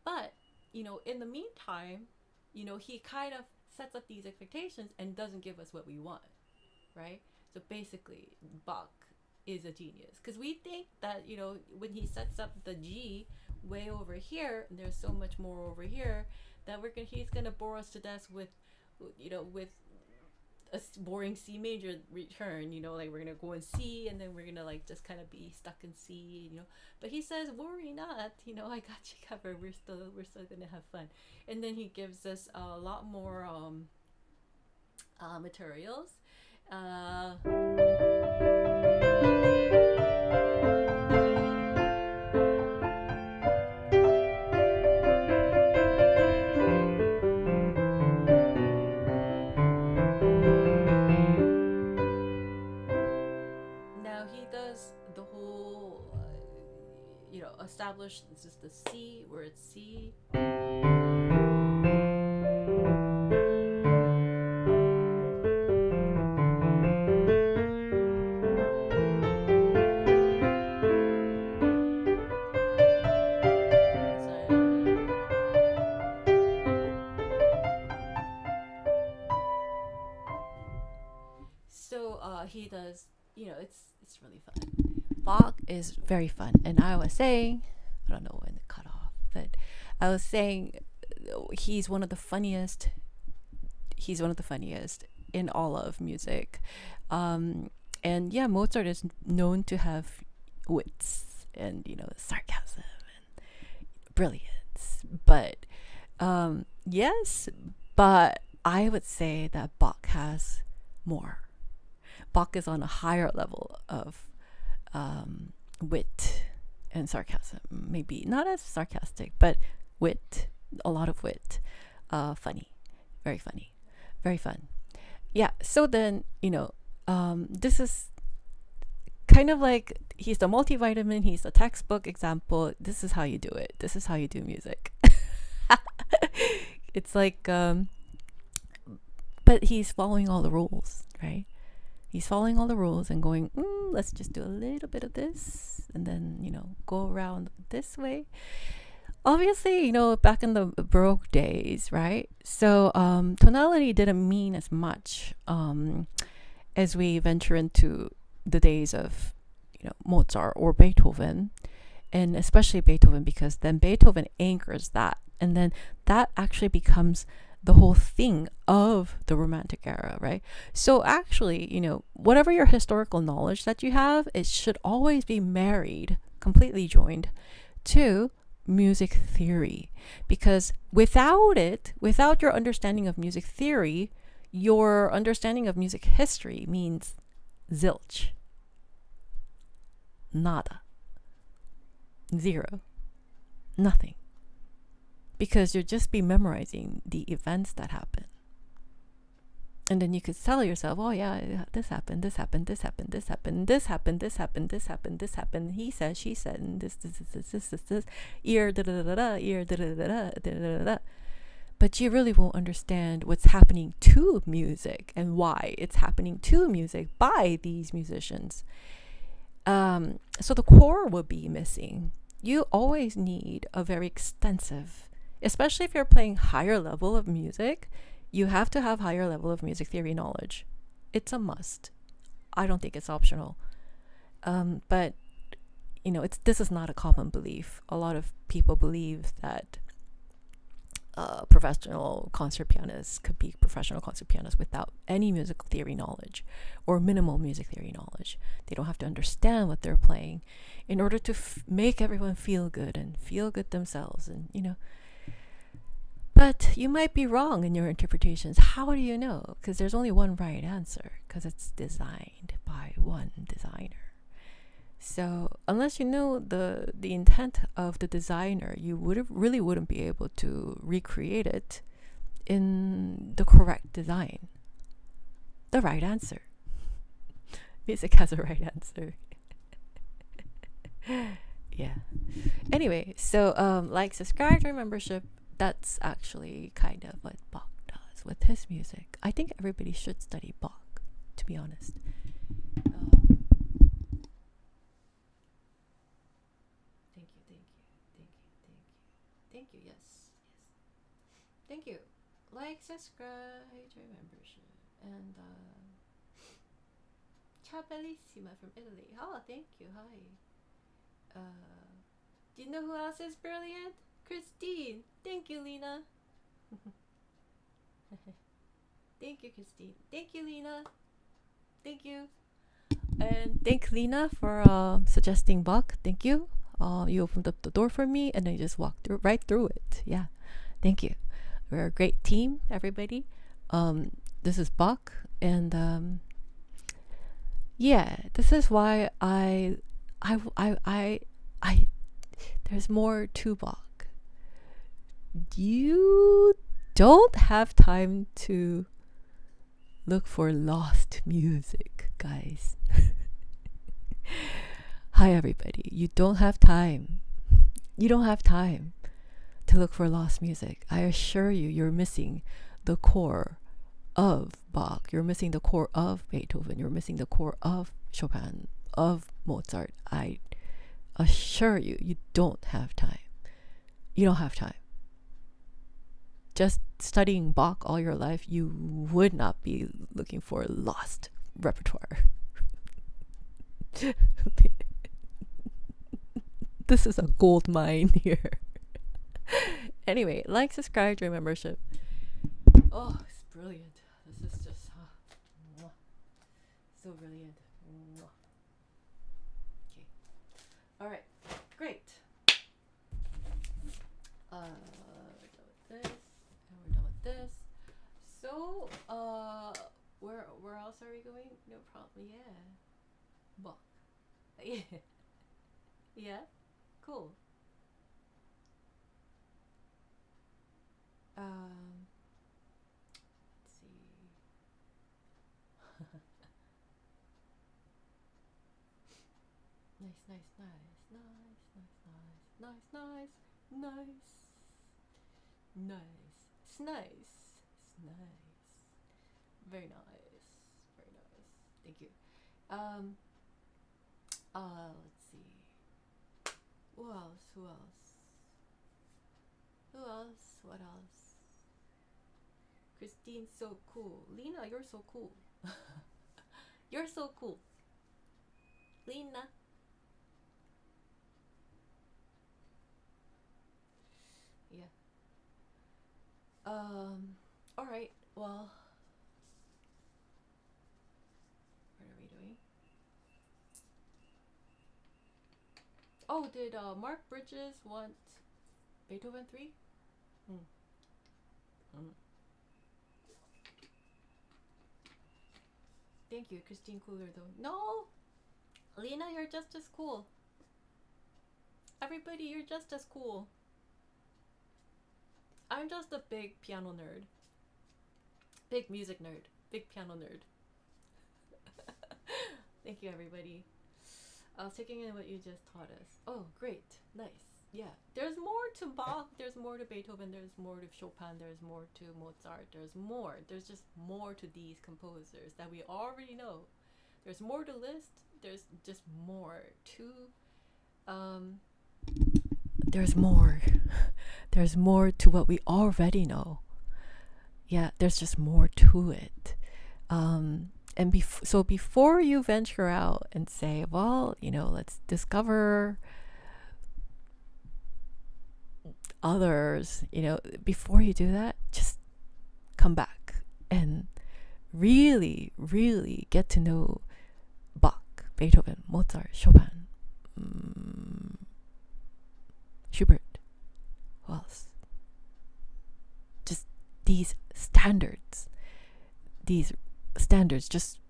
But you know, in the meantime, you know, he kind of sets up these expectations and doesn't give us what we want, right? So basically, Bach is a genius because we think that, you know, when he sets up the G way over here, and there's so much more over here that he's gonna bore us to death with, you know, with a boring C major return, you know, like we're gonna go in C and then we're gonna like just kind of be stuck in C, you know. But he says, worry not, you know, I got you covered. We're still gonna have fun. And then he gives us a lot more materials. Uh, Now he does the whole, you know, establish this is the C, where it's C. So he does, you know, it's really fun. Bach is very fun, and I was saying, I don't know when it cut off, but I was saying he's one of the funniest. He's one of the funniest in all of music, and yeah, Mozart is known to have wits and, you know, sarcasm and brilliance, but yes, but I would say that Bach has more. Bach is on a higher level of wit and sarcasm. Maybe not as sarcastic, but wit, a lot of wit. Funny, very funny, very fun. Yeah, so then, you know, this is kind of like he's the multivitamin, he's the textbook example. This is how you do it. This is how you do music. It's like, but he's following all the rules, right? He's following all the rules and going, let's just do a little bit of this and then, you know, go around this way. Obviously, you know, back in the Baroque days, right? So tonality didn't mean as much as we venture into the days of, you know, Mozart or Beethoven, and especially Beethoven, because then Beethoven anchors that, and then that actually becomes the whole thing of the Romantic era, right? So actually, you know, whatever your historical knowledge that you have, it should always be married, completely joined to music theory. Because without it, without your understanding of music theory, your understanding of music history means zilch. Nada. Zero. Nothing. Because you'll just be memorizing the events that happen. And then you could tell yourself, oh yeah, this happened, this happened, this happened, this happened, this happened, this happened, this happened, this happened, he said, she said, and this, ear, da da da da, ear, da da da da, da da da. But you really won't understand what's happening to music and why it's happening to music by these musicians. So the core will be missing. You always need a very extensive, especially if you're playing higher level of music, you have to have higher level of music theory knowledge. It's a must. I don't think it's optional. But, you know, this is not a common belief. A lot of people believe that professional concert pianists could be professional concert pianists without any music theory knowledge or minimal music theory knowledge. They don't have to understand what they're playing in order to make everyone feel good and feel good themselves, and, you know. But you might be wrong in your interpretations. How do you know? Because there's only one right answer, because it's designed by one designer. So unless you know the intent of the designer, you wouldn't be able to recreate it in the correct design. The right answer. Music has a right answer. Yeah. Anyway, so like, subscribe, join membership. That's actually kind of what Bach does with his music. I think everybody should study Bach, to be honest. Thank you. Yes. Thank you. Like, subscribe, join membership, and ciao bellissima from Italy. Oh, thank you. Hi. Do you know who else is brilliant? Christine. Thank you, Lena. Thank you, Christine. Thank you, Lena. Thank you. And thank Lena for suggesting Bach. Thank you. You opened up the door for me, and I just walked right through it. Yeah, thank you. We're a great team, everybody. This is Bach, and yeah, this is why I there's more to Bach. You don't have time to look for lost music, guys. Hi, everybody. You don't have time. You don't have time to look for lost music. I assure you, you're missing the core of Bach. You're missing the core of Beethoven. You're missing the core of Chopin, of Mozart. I assure you, you don't have time. You don't have time. Just studying Bach all your life, you would not be looking for lost repertoire. This is a gold mine here. Anyway, like, subscribe, join membership. Oh, it's brilliant. This is just so brilliant. Okay. All right. Great. We're done with this, and we're done with this. So, where else are we going? No problem. Yeah. Bach. Yeah. Yeah. Cool. Let's see. Nice, nice, nice, nice, nice, nice, nice, nice, nice, it's nice, it's nice, very nice, very nice. Thank you. Let's see. Who else? Who else? Who else? What else? Christine's so cool. Lena, you're so cool. You're so cool. Lena. Yeah. All right. Well, what are we doing? Oh, did Mark Bridges want Beethoven 3? Thank you, Christine Cooler though. No! Lena, you're just as cool. Everybody, you're just as cool. I'm just a big piano nerd. Big music nerd. Big piano nerd. Thank you, everybody. I was taking in what you just taught us. Oh, great. Nice. Yeah. There's more to Bach. There's more to Beethoven. There's more to Chopin. There's more to Mozart. There's more. There's just more to these composers that we already know. There's more to list. There's just more to... There's more. There's more to what we already know. Yeah, there's just more to it. So before you venture out and say, well, let's discover others, before you do that, just come back and really, really get to know Bach, Beethoven, Mozart, Chopin, Schubert. Who else? Just these standards. Just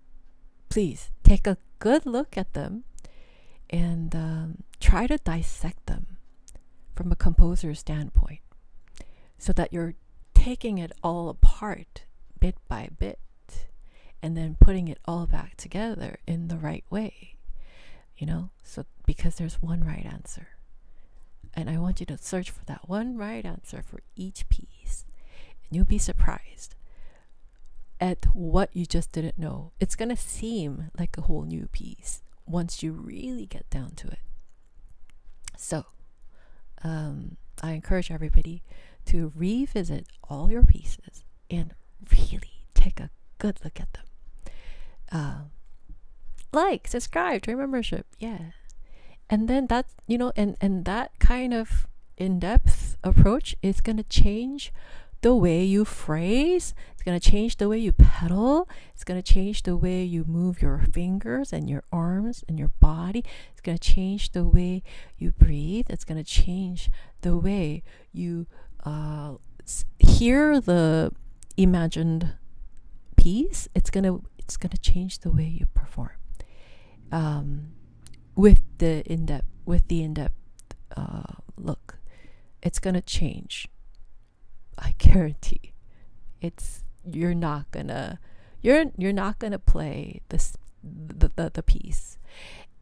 please take a good look at them and try to dissect them from a composer's standpoint so that you're taking it all apart bit by bit and then putting it all back together in the right way, so because there's one right answer. And I want you to search for that one right answer for each piece, and you'll be surprised at what you just didn't know. It's going to seem like a whole new piece once you really get down to it. So, I encourage everybody to revisit all your pieces and really take a good look at them. Like, subscribe, join membership, yeah. And then that's, and that kind of in-depth approach is going to change the way you phrase. It's going to change the way you pedal. It's going to change the way you move your fingers and your arms and your body. It's going to change the way you breathe. It's going to change the way you hear the imagined piece. It's gonna change the way you perform. With the in-depth look, it's gonna change. I guarantee. You're not gonna play the piece.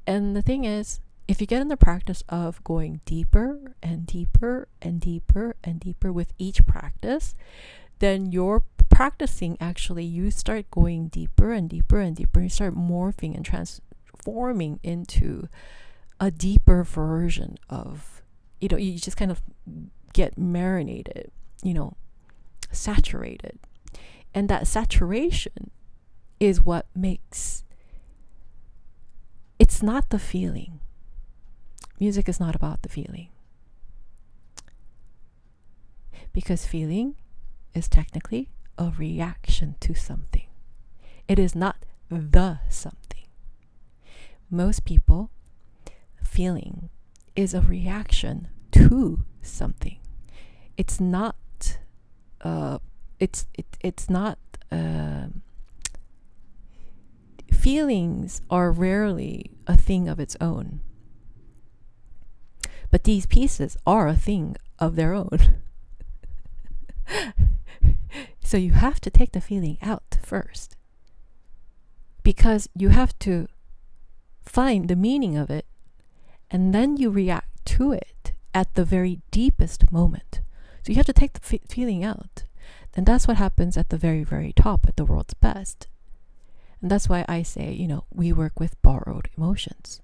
And the thing is, if you get in the practice of going deeper and deeper and deeper and deeper with each practice, then you're practicing, actually you start going deeper and deeper and deeper. You start morphing and transforming into a deeper version of, you just kind of get marinated, saturated. And that saturation is what makes, it's not the feeling. Music is not about the feeling. Because feeling is technically a reaction to something. It is not the something. Most people, feeling is a reaction to something. It's not feelings are rarely a thing of its own. But these pieces are a thing of their own. So you have to take the feeling out first, because you have to find the meaning of it, and then you react to it at the very deepest moment. So you have to take the feeling out. And that's what happens at the very, very top, at the world's best. And that's why I say, we work with borrowed emotions.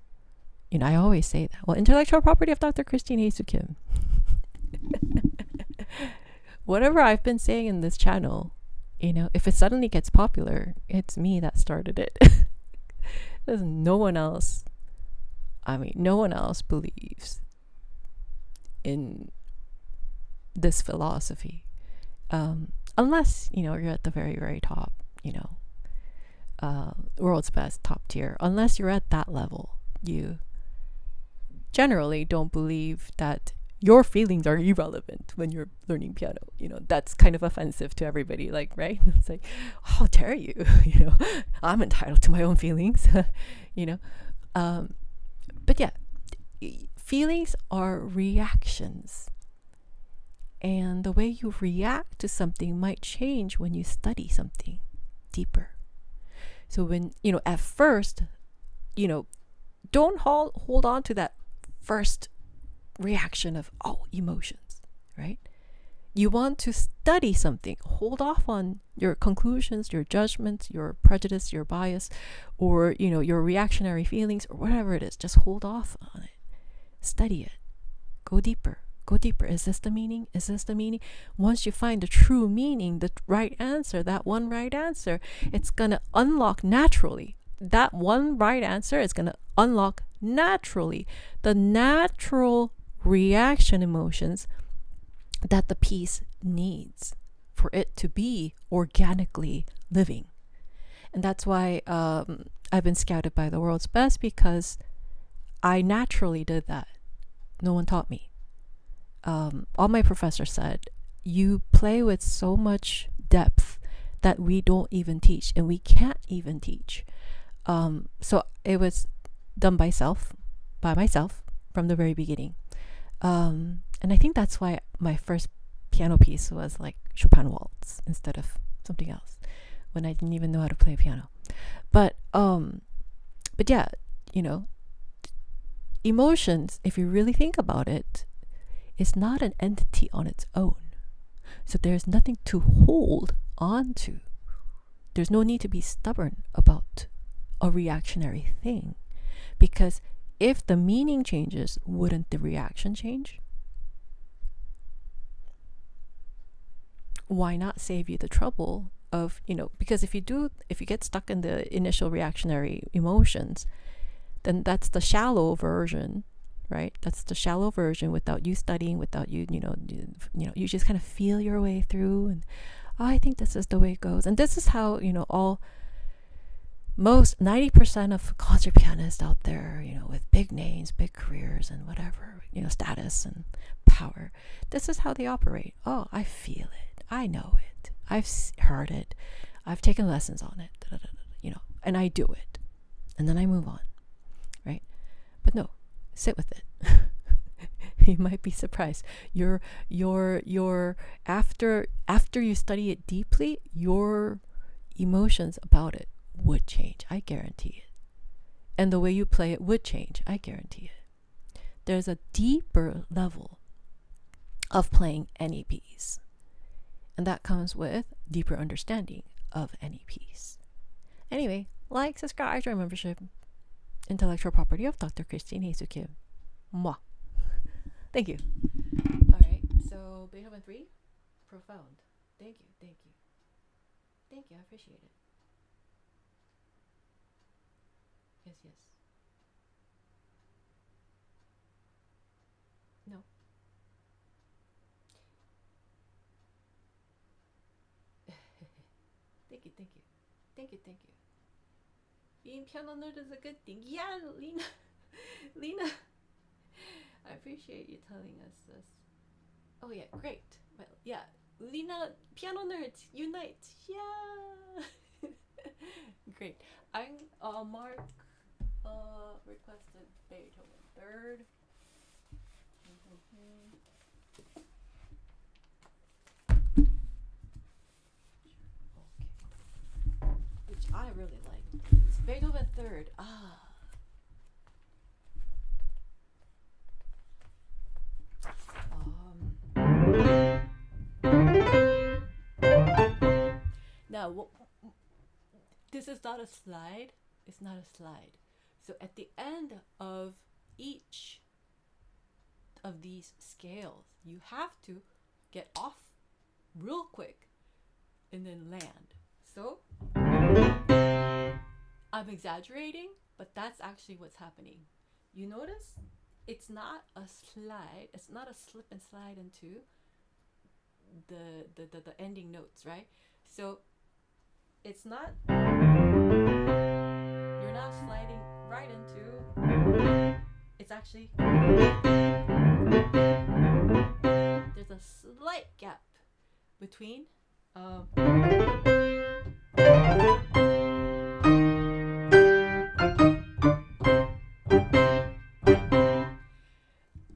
I always say that. Well, intellectual property of Dr. Christine Hye-Su Kim. Whatever I've been saying in this channel, if it suddenly gets popular, it's me that started it. There's no one else. No one else believes in this philosophy. Unless, you're at the very, very top, world's best, top tier. Unless you're at that level, you generally don't believe that your feelings are irrelevant when you're learning piano. That's kind of offensive to everybody, right? It's like, how dare you? I'm entitled to my own feelings. But yeah, feelings are reactions. And the way you react to something might change when you study something deeper. So when, at first, don't hold on to that first reaction of, emotions, right? You want to study something. Hold off on your conclusions, your judgments, your prejudice, your bias, or, your reactionary feelings, or whatever it is. Just hold off on it. Study it. Go deeper. Go deeper. Is this the meaning? Is this the meaning? Once you find the true meaning, the right answer, that one right answer, it's going to unlock naturally. That one right answer is going to unlock naturally the natural reaction emotions that the piece needs for it to be organically living. And that's why I've been scouted by the world's best, because I naturally did that. No one taught me. All my professors said, you play with so much depth that we don't even teach, and we can't even teach. So it was done by myself from the very beginning. And I think that's why my first piano piece was like Chopin waltz instead of something else, when I didn't even know how to play piano. But yeah, emotions, if you really think about it, is not an entity on its own. So there's nothing to hold on to. There's no need to be stubborn about a reactionary thing, because if the meaning changes, wouldn't the reaction change? Why not save you the trouble of, because if you get stuck in the initial reactionary emotions, then that's the shallow version. right? That's the shallow version without you studying, without you, you just kind of feel your way through. And I think this is the way it goes. And this is how, most 90% of concert pianists out there, with big names, big careers, and whatever, status and power, this is how they operate. Oh, I feel it. I know it. I've heard it. I've taken lessons on it, and I do it. And then I move on, right? But no, sit with it. You might be surprised. Your after you study it deeply, your emotions about it would change. I guarantee it. And the way you play it would change. I guarantee it. There's a deeper level of playing any piece. And that comes with deeper understanding of any piece. Anyway, like, subscribe, join membership. Intellectual property of Dr. Christine Hye-Su Kim. Mwah. Thank you. All right, so Beethoven 3, profound. Thank you, thank you. Thank you, I appreciate it. Yes, yes. No. Thank you, thank you. Thank you, thank you. Being piano nerd is a good thing. Yeah, Lena. I appreciate you telling us this. Oh yeah, great. Well, yeah, Lena, piano nerds, unite. Yeah. Great. Mark requested Beethoven 3rd. Okay. Which I really like. It's Beethoven 3rd. Now, this is not a slide. It's not a slide. So at the end of each of these scales, you have to get off real quick and then land. So I'm exaggerating, but that's actually what's happening. You notice it's not a slide. It's not a slip and slide into the ending notes, right? So it's not, you're not sliding right into, it's actually, there's a slight gap between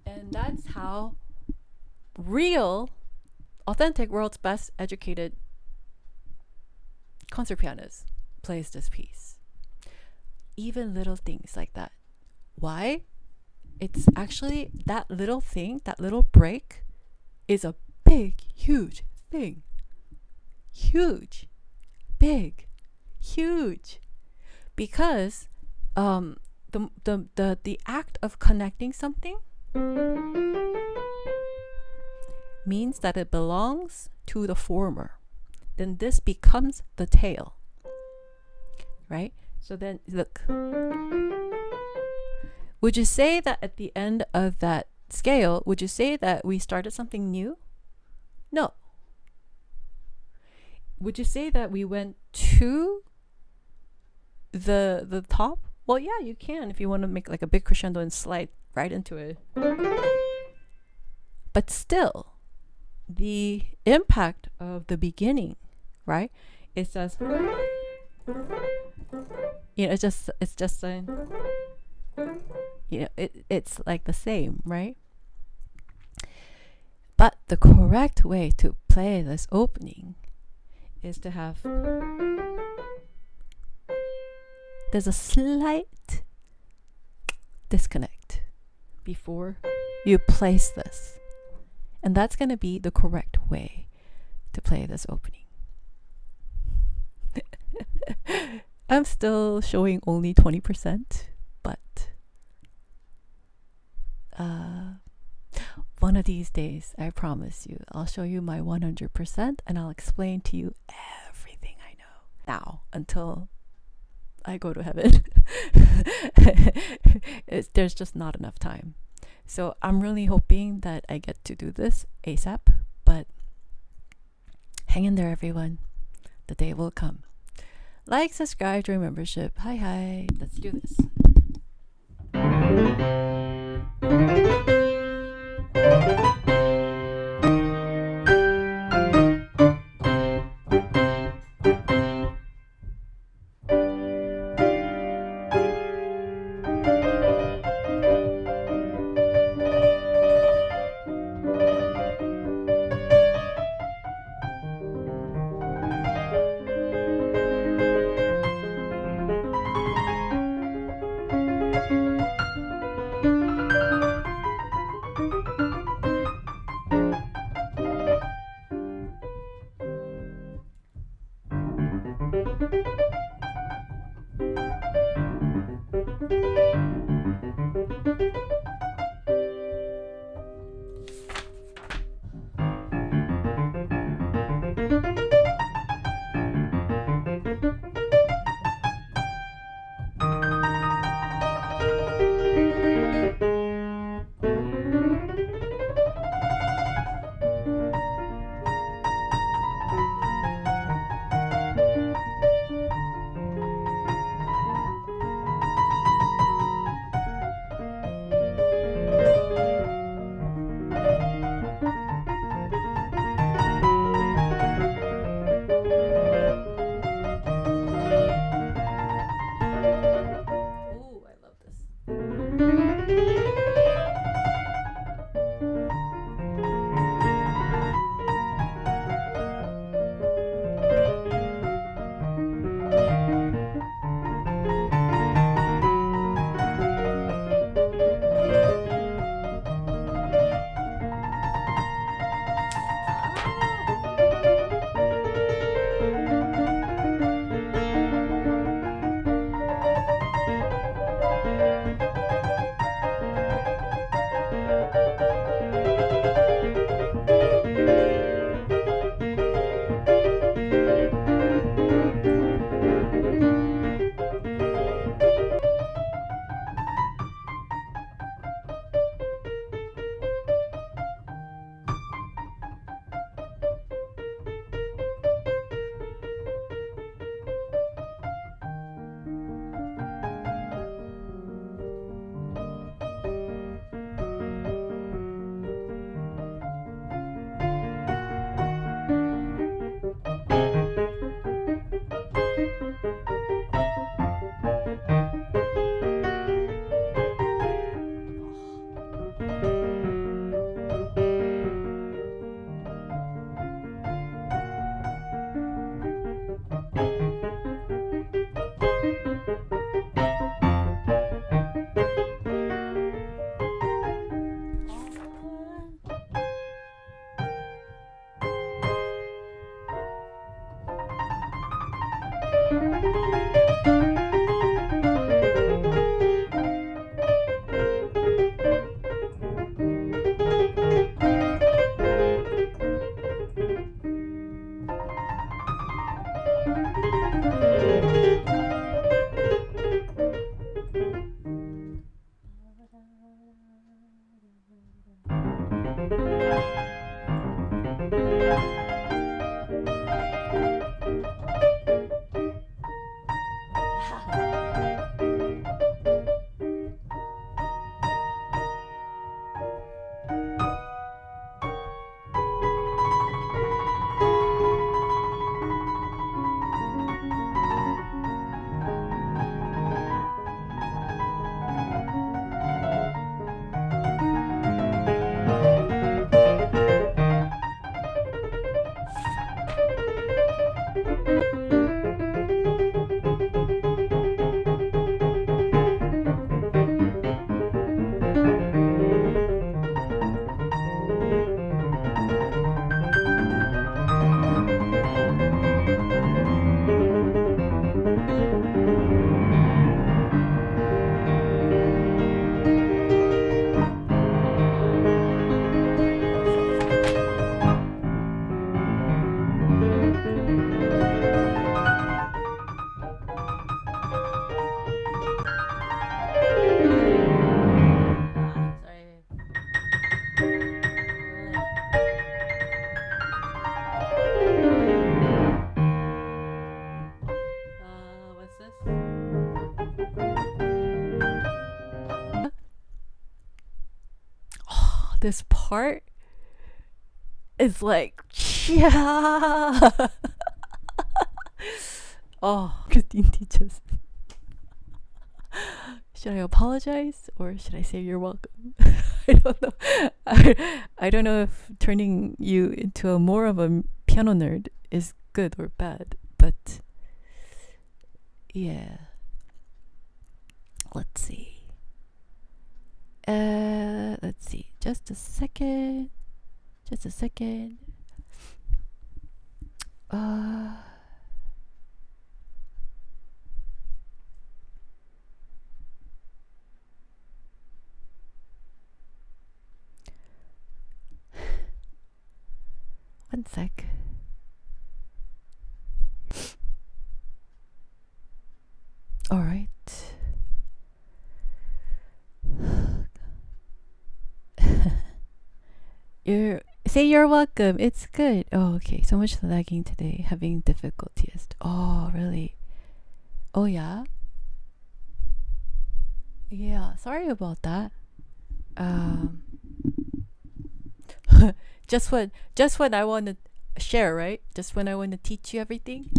and that's how real, authentic, world's best educated concert pianist plays this piece. Even little things like that. Why? It's actually that little thing, that little break is a big, huge thing. Huge. Big. Huge. Because the act of connecting something means that it belongs to the former. Then this becomes the tail, right? So then look, would you say that at the end of that scale, would you say that we started something new? No. Would you say that we went to the top? Well, yeah, you can if you want to make like a big crescendo and slide right into it. But still, the impact of the beginning, right? It's just, it's just saying, it's like the same, right? But the correct way to play this opening is to have, there's a slight disconnect before you place this. And that's going to be the correct way to play this opening. I'm still showing only 20%, but one of these days, I promise you, I'll show you my 100% and I'll explain to you everything I know now until I go to heaven. There's just not enough time. So I'm really hoping that I get to do this ASAP, but hang in there, everyone. The day will come. Like, subscribe, join membership. Hi. Let's do this. this part is like, yeah. Oh, Christine teaches. Should I apologize or should I say you're welcome? I don't know. I don't know if turning you into a more of a piano nerd is good or bad, but yeah. Let's see. Let's see. Just a second. One sec. All right. You're welcome. It's good. Oh, okay. So much lagging today. Having difficulties. Oh, really? Oh, yeah. Yeah. Sorry about that. Just when I want to share, right? Just when I want to teach you everything.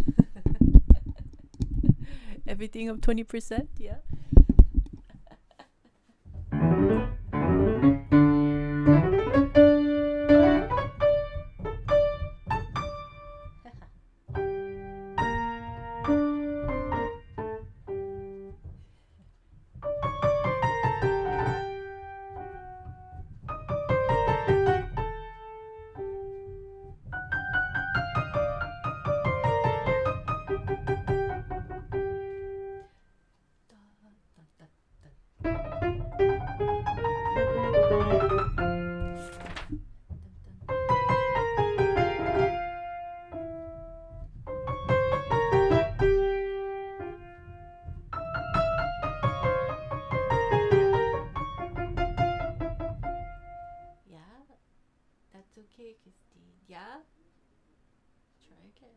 Everything of 20%. Yeah. That's okay, Christine. Yeah? Try again.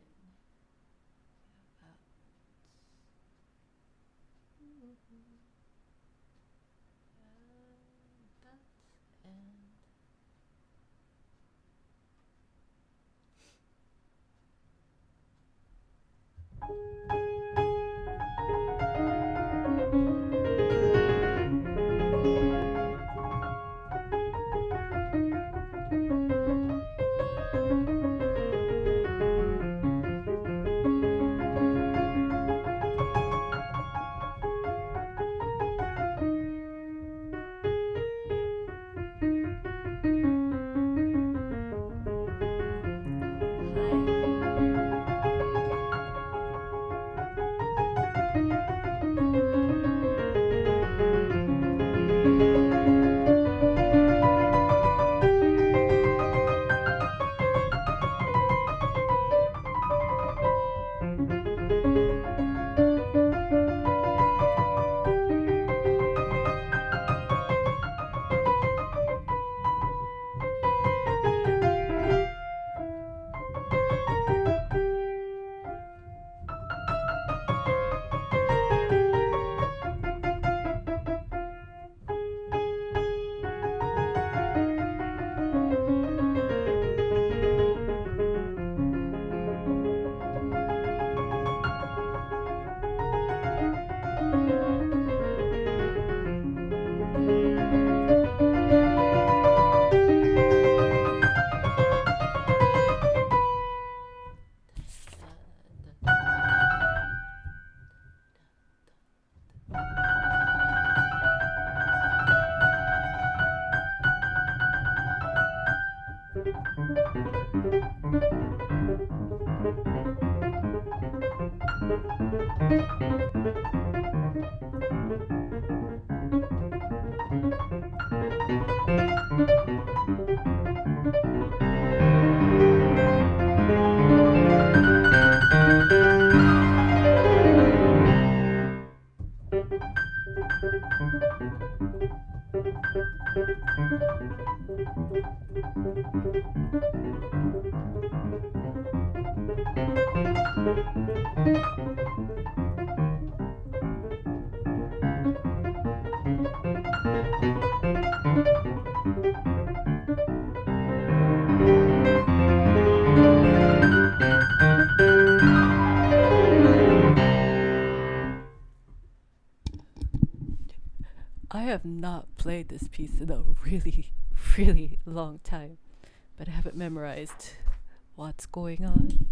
have not played this piece in a really, really long time, but I haven't memorized what's going on.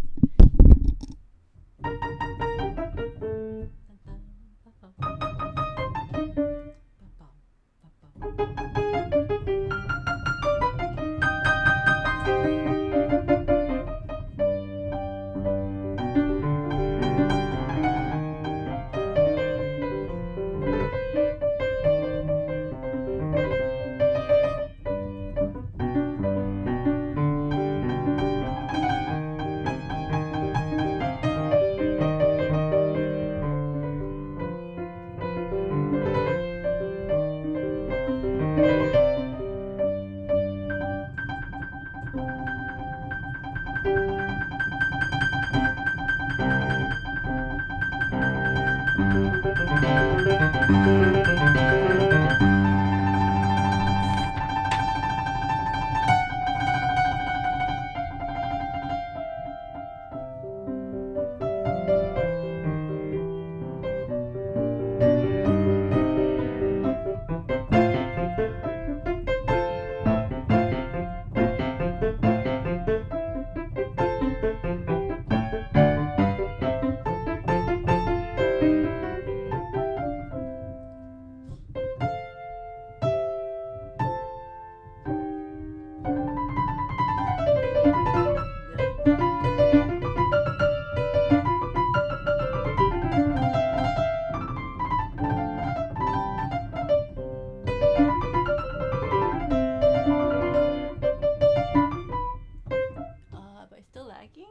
Am I still lagging?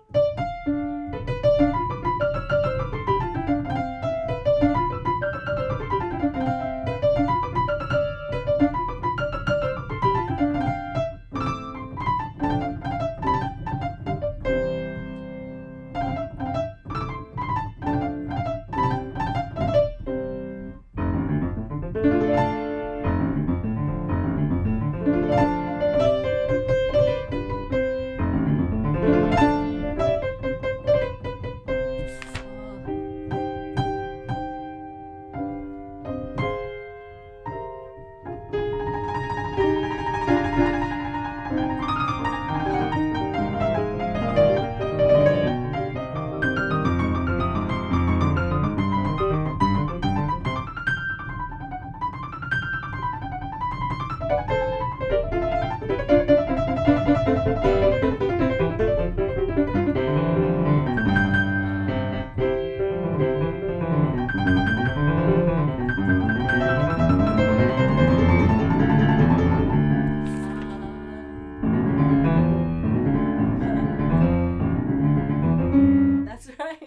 That's right.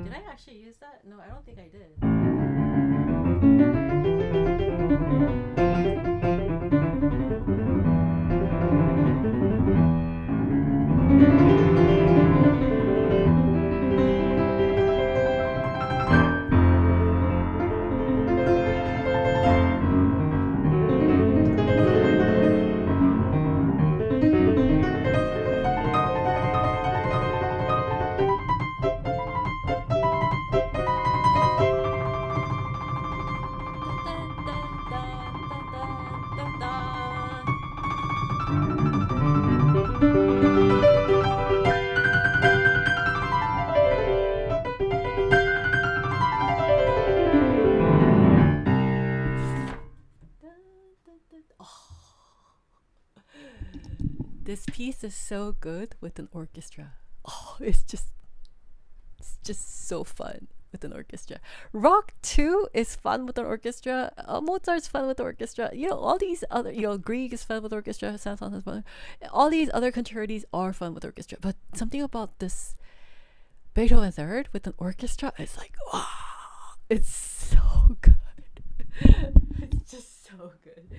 Did I actually use that? No, I don't think I did. This piece is so good with an orchestra. Oh, it's just so fun with an orchestra. Rock 2 is fun with an orchestra. Mozart's fun with the orchestra. You know, all these other, Grieg is fun with orchestra. Saint-Saëns is fun. All these other concertis are fun with orchestra. But something about this Beethoven Third with an orchestra is like, wow, it's so good. It's just so good.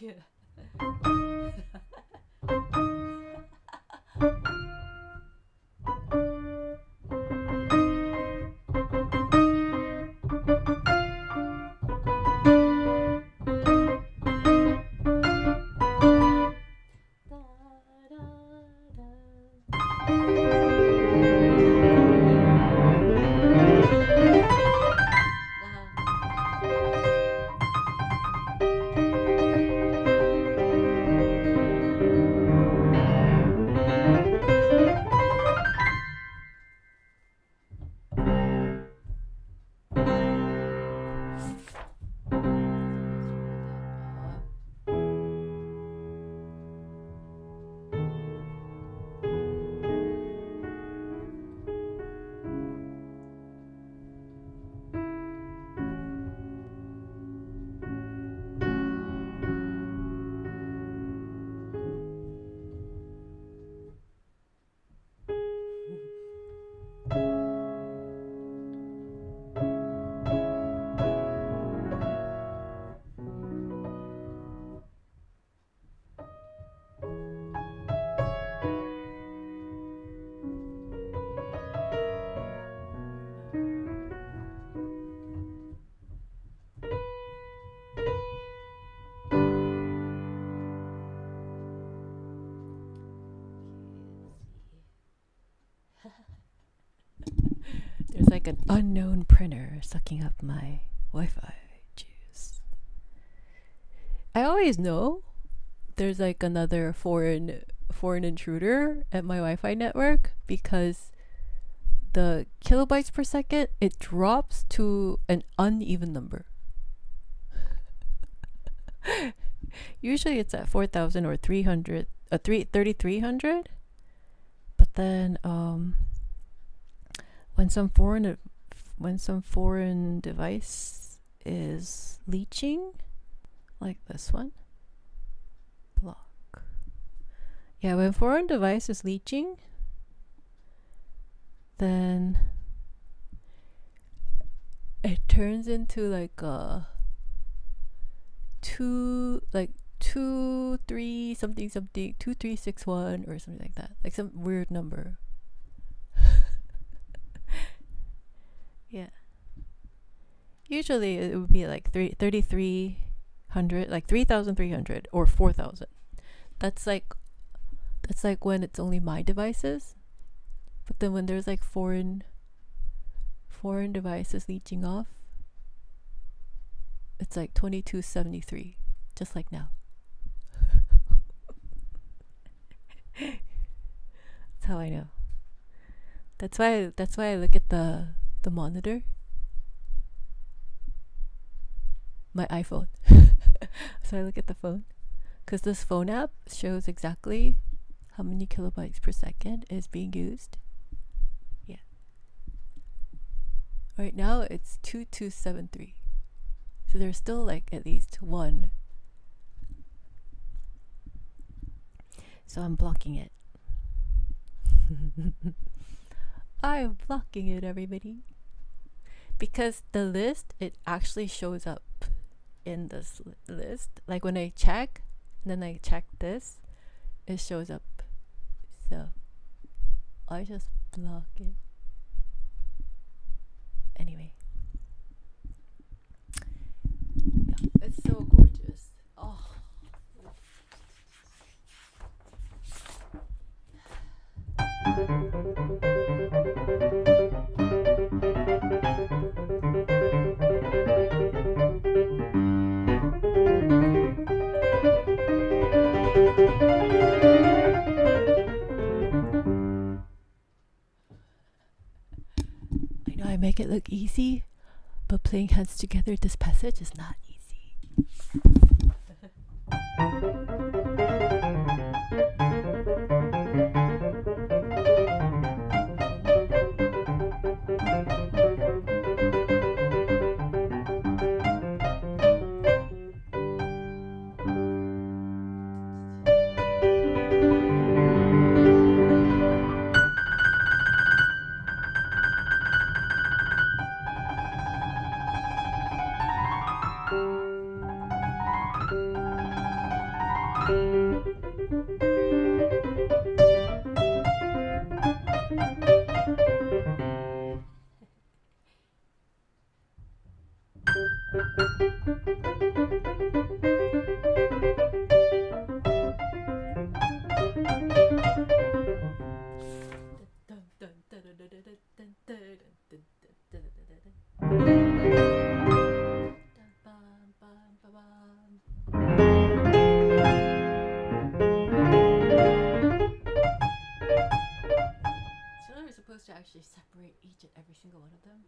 Yeah. There's like an unknown printer sucking up my Wi-Fi juice. I always know there's like another foreign intruder at my Wi-Fi network because the kilobytes per second, it drops to an uneven number. Usually it's at 4,000 or 300, 3,300. But then when some foreign device is leeching, like this one, block. Yeah, when foreign device is leeching, then it turns into like a 23 something 2361 or something like that, like some weird number. Yeah, usually it would be like 3,300, like 3,300 or 4,000. That's like when it's only my devices. But then when there's like foreign devices leeching off, it's like 2273, just like now. That's how I know. That's why I look at the monitor. My iPhone. So I look at the phone, because this phone app shows exactly how many kilobytes per second is being used. Yeah. Right now it's 2273. So there's still like at least one. So I'm blocking it. I'm blocking it, everybody. Because the list, it actually shows up in this list. Like when I check, and then I check this, it shows up. So I just block it. Anyway. Yeah, it's so gorgeous. Oh. I know I make it look easy, but playing hands together this passage is not easy. opposed to actually separate each and every single one of them.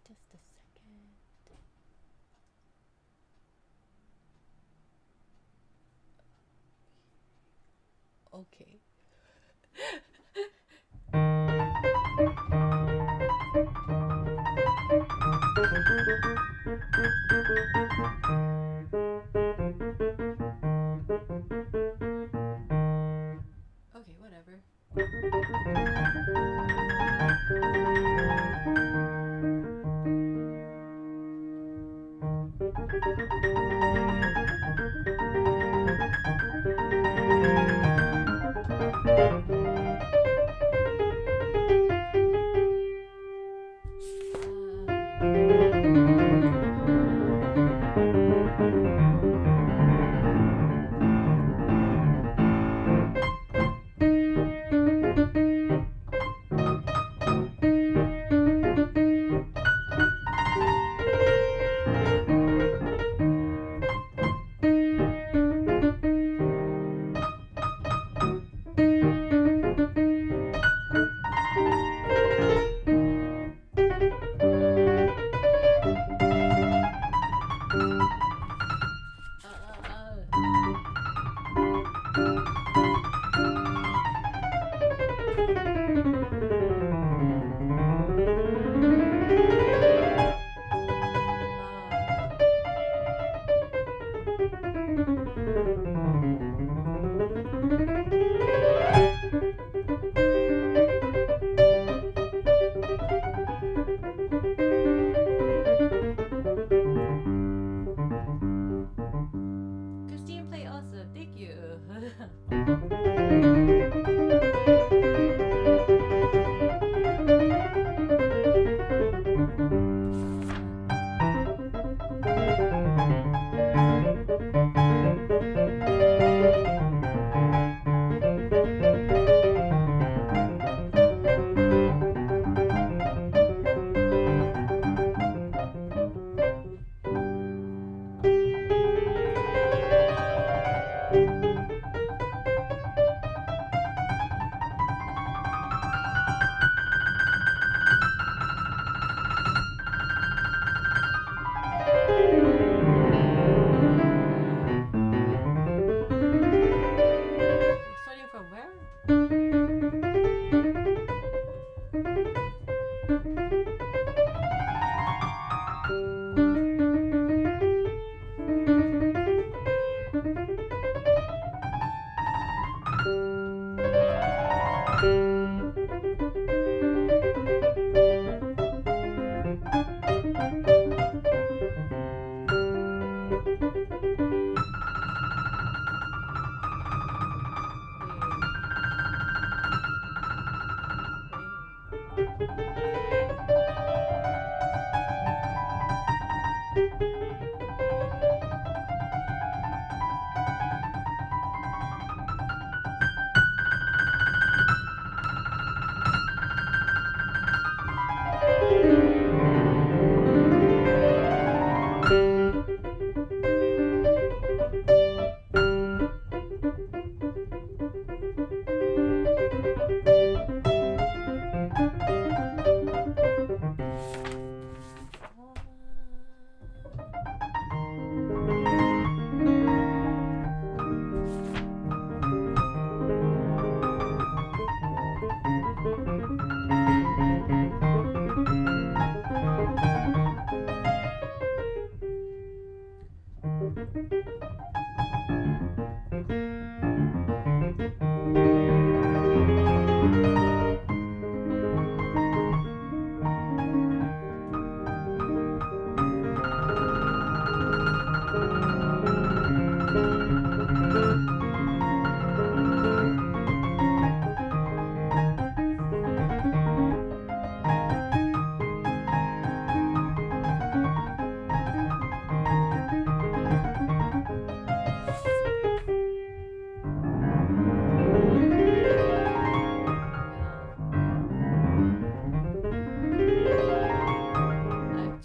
Just a second. Okay. Okay, whatever.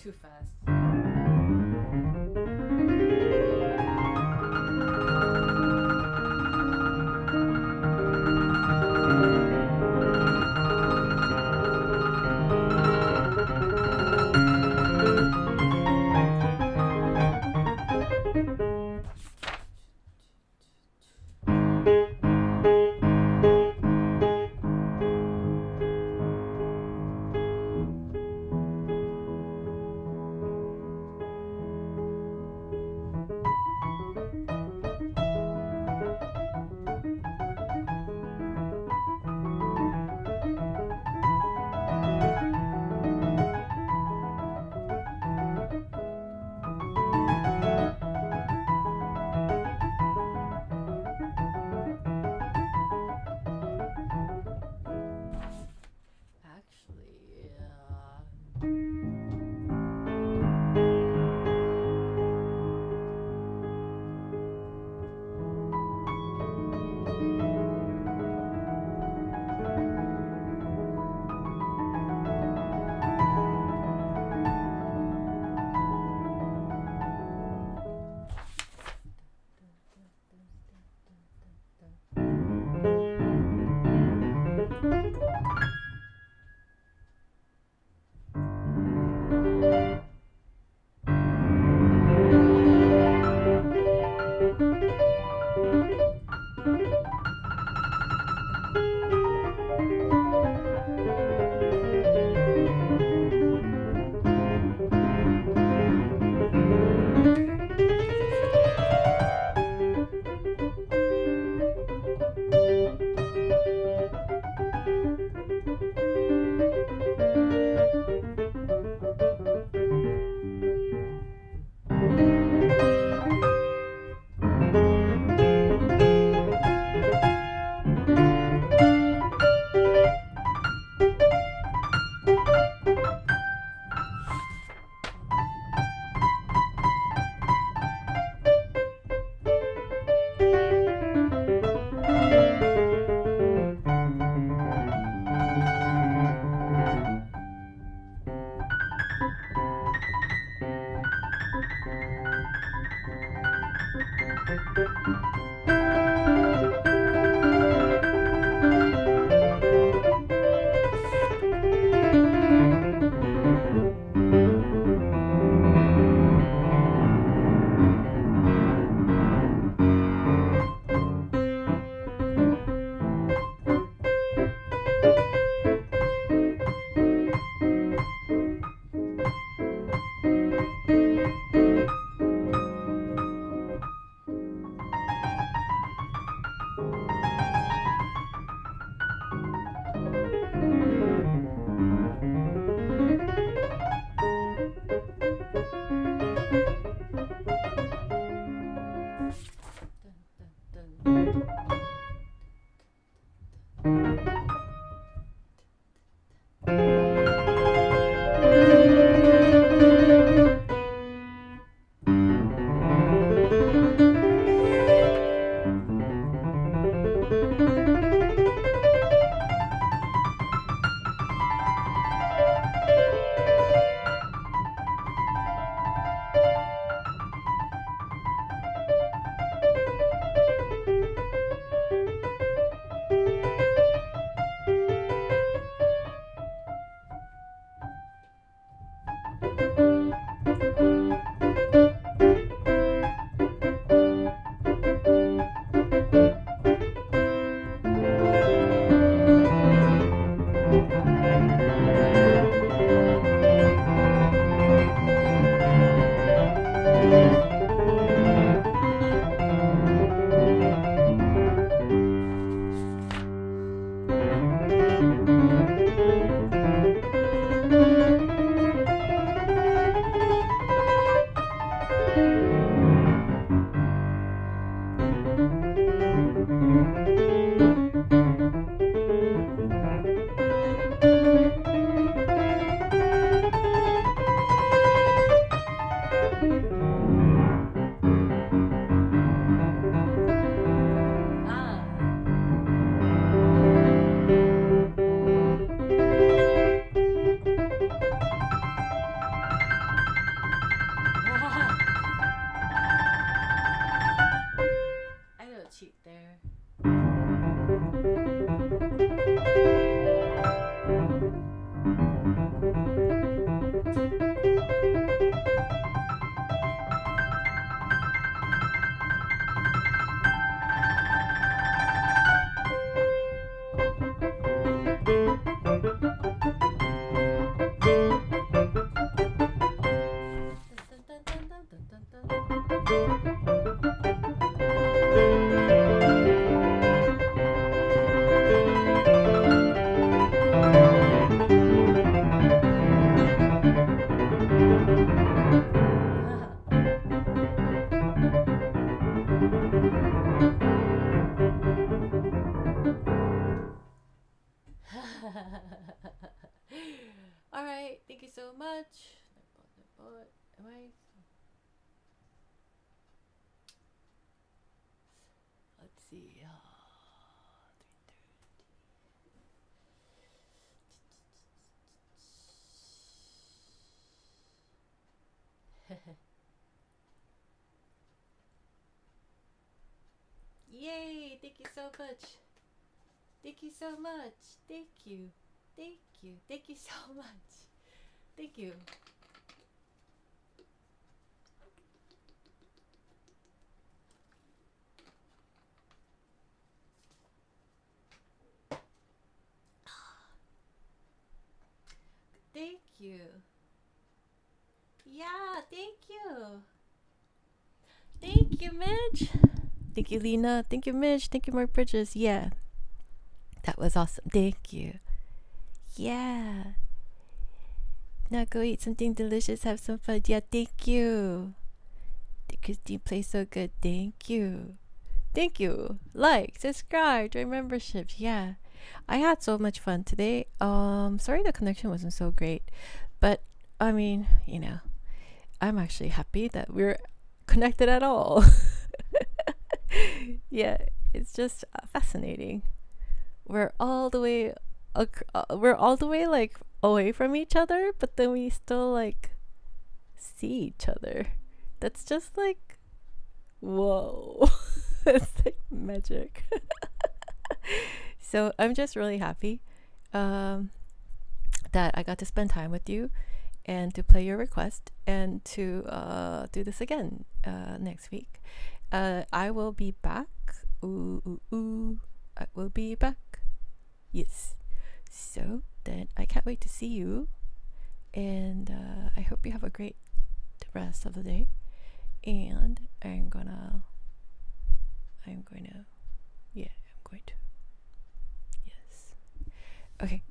Too fast. I don't cheat there. All right, thank you so much. Am I? Let's see. Yay! Thank you so much. Thank you so much. Thank you. Thank you. Thank you so much. Thank you. Thank you. Yeah, thank you. Thank you, Mitch. Thank you, Lena. Thank you, Mitch. Thank you, Mark Bridges. Yeah. That was awesome. Thank you. Yeah. Now go eat something delicious. Have some fun. Yeah, thank you. Christine plays so good. Thank you. Thank you. Like, subscribe, join memberships. Yeah. I had so much fun today. Sorry the connection wasn't so great. But I mean, you know, I'm actually happy that we're connected at all. Yeah, it's just fascinating. We're all the way like away from each other, but then we still like see each other. That's just like, whoa. It's like magic. So I'm just really happy that I got to spend time with you and to play your request and to do this again next week. I will be back. I will be back. Yes. So then I can't wait to see you. And I hope you have a great rest of the day. And I'm going to. Yes. Okay.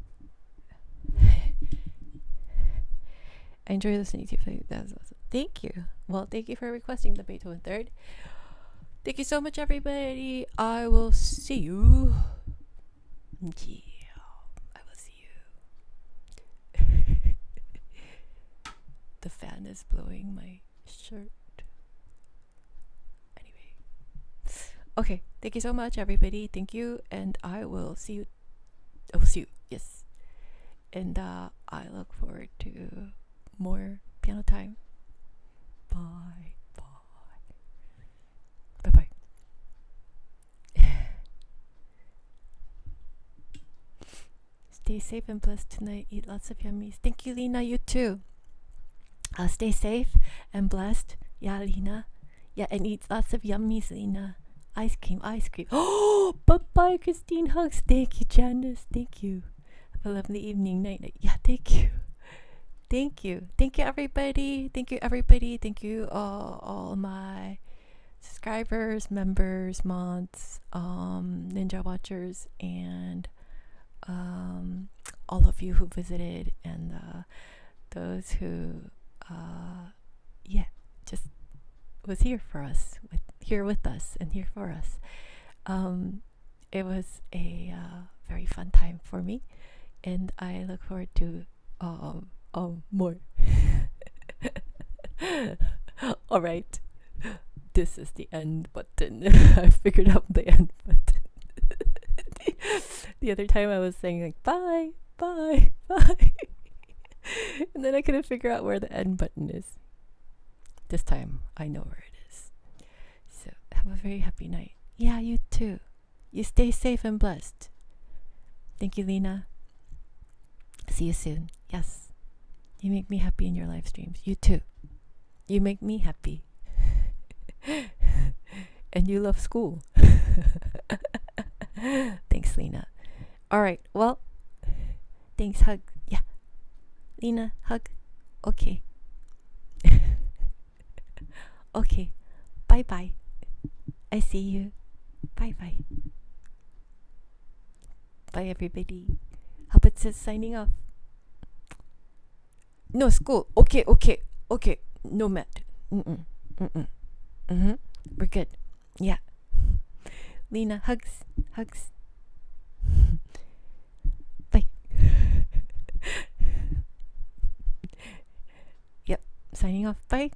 I enjoy listening to you. That's awesome. Thank you. Well, thank you for requesting the Beethoven Third. Thank you so much, everybody. I will see you. Yeah, I will see you. The fan is blowing my shirt. Anyway. Okay, thank you so much, everybody. Thank you, and I will see you. I will see you. Yes. And I look forward to more piano time. Bye. Bye. Stay safe and blessed tonight. Eat lots of yummies. Thank you, Lena. You too. Stay safe and blessed. Yeah, Lena. Yeah, and eat lots of yummies, Lena. Ice cream. Oh, bye-bye, Christine. Hugs. Thank you, Janice. Thank you. Have a lovely evening, night. Yeah, thank you. Thank you, everybody. Thank you, all my subscribers, members, mods, ninja watchers, and all of you who visited, and those who just was here for us, here with us and here for us. It was a very fun time for me, and I look forward to more. Alright. This is the end button. I figured out the end button. The other time I was saying like bye, bye, bye. And then I couldn't figure out where the end button is. This time I know where it is. So have a very happy night. Yeah, you too. You stay safe and blessed. Thank you, Lena. See you soon. Yes. You make me happy in your live streams. You too. You make me happy. And you love school. Thanks, Lena. Alright, well, thanks, hug. Yeah. Lena, hug. Okay. Okay. Bye-bye. I see you. Bye-bye. Bye, everybody. Hubbard says signing off. No, school. Okay. No mat. We're good. Yeah. Lena, hugs. Bye. Yep. Signing off. Bye.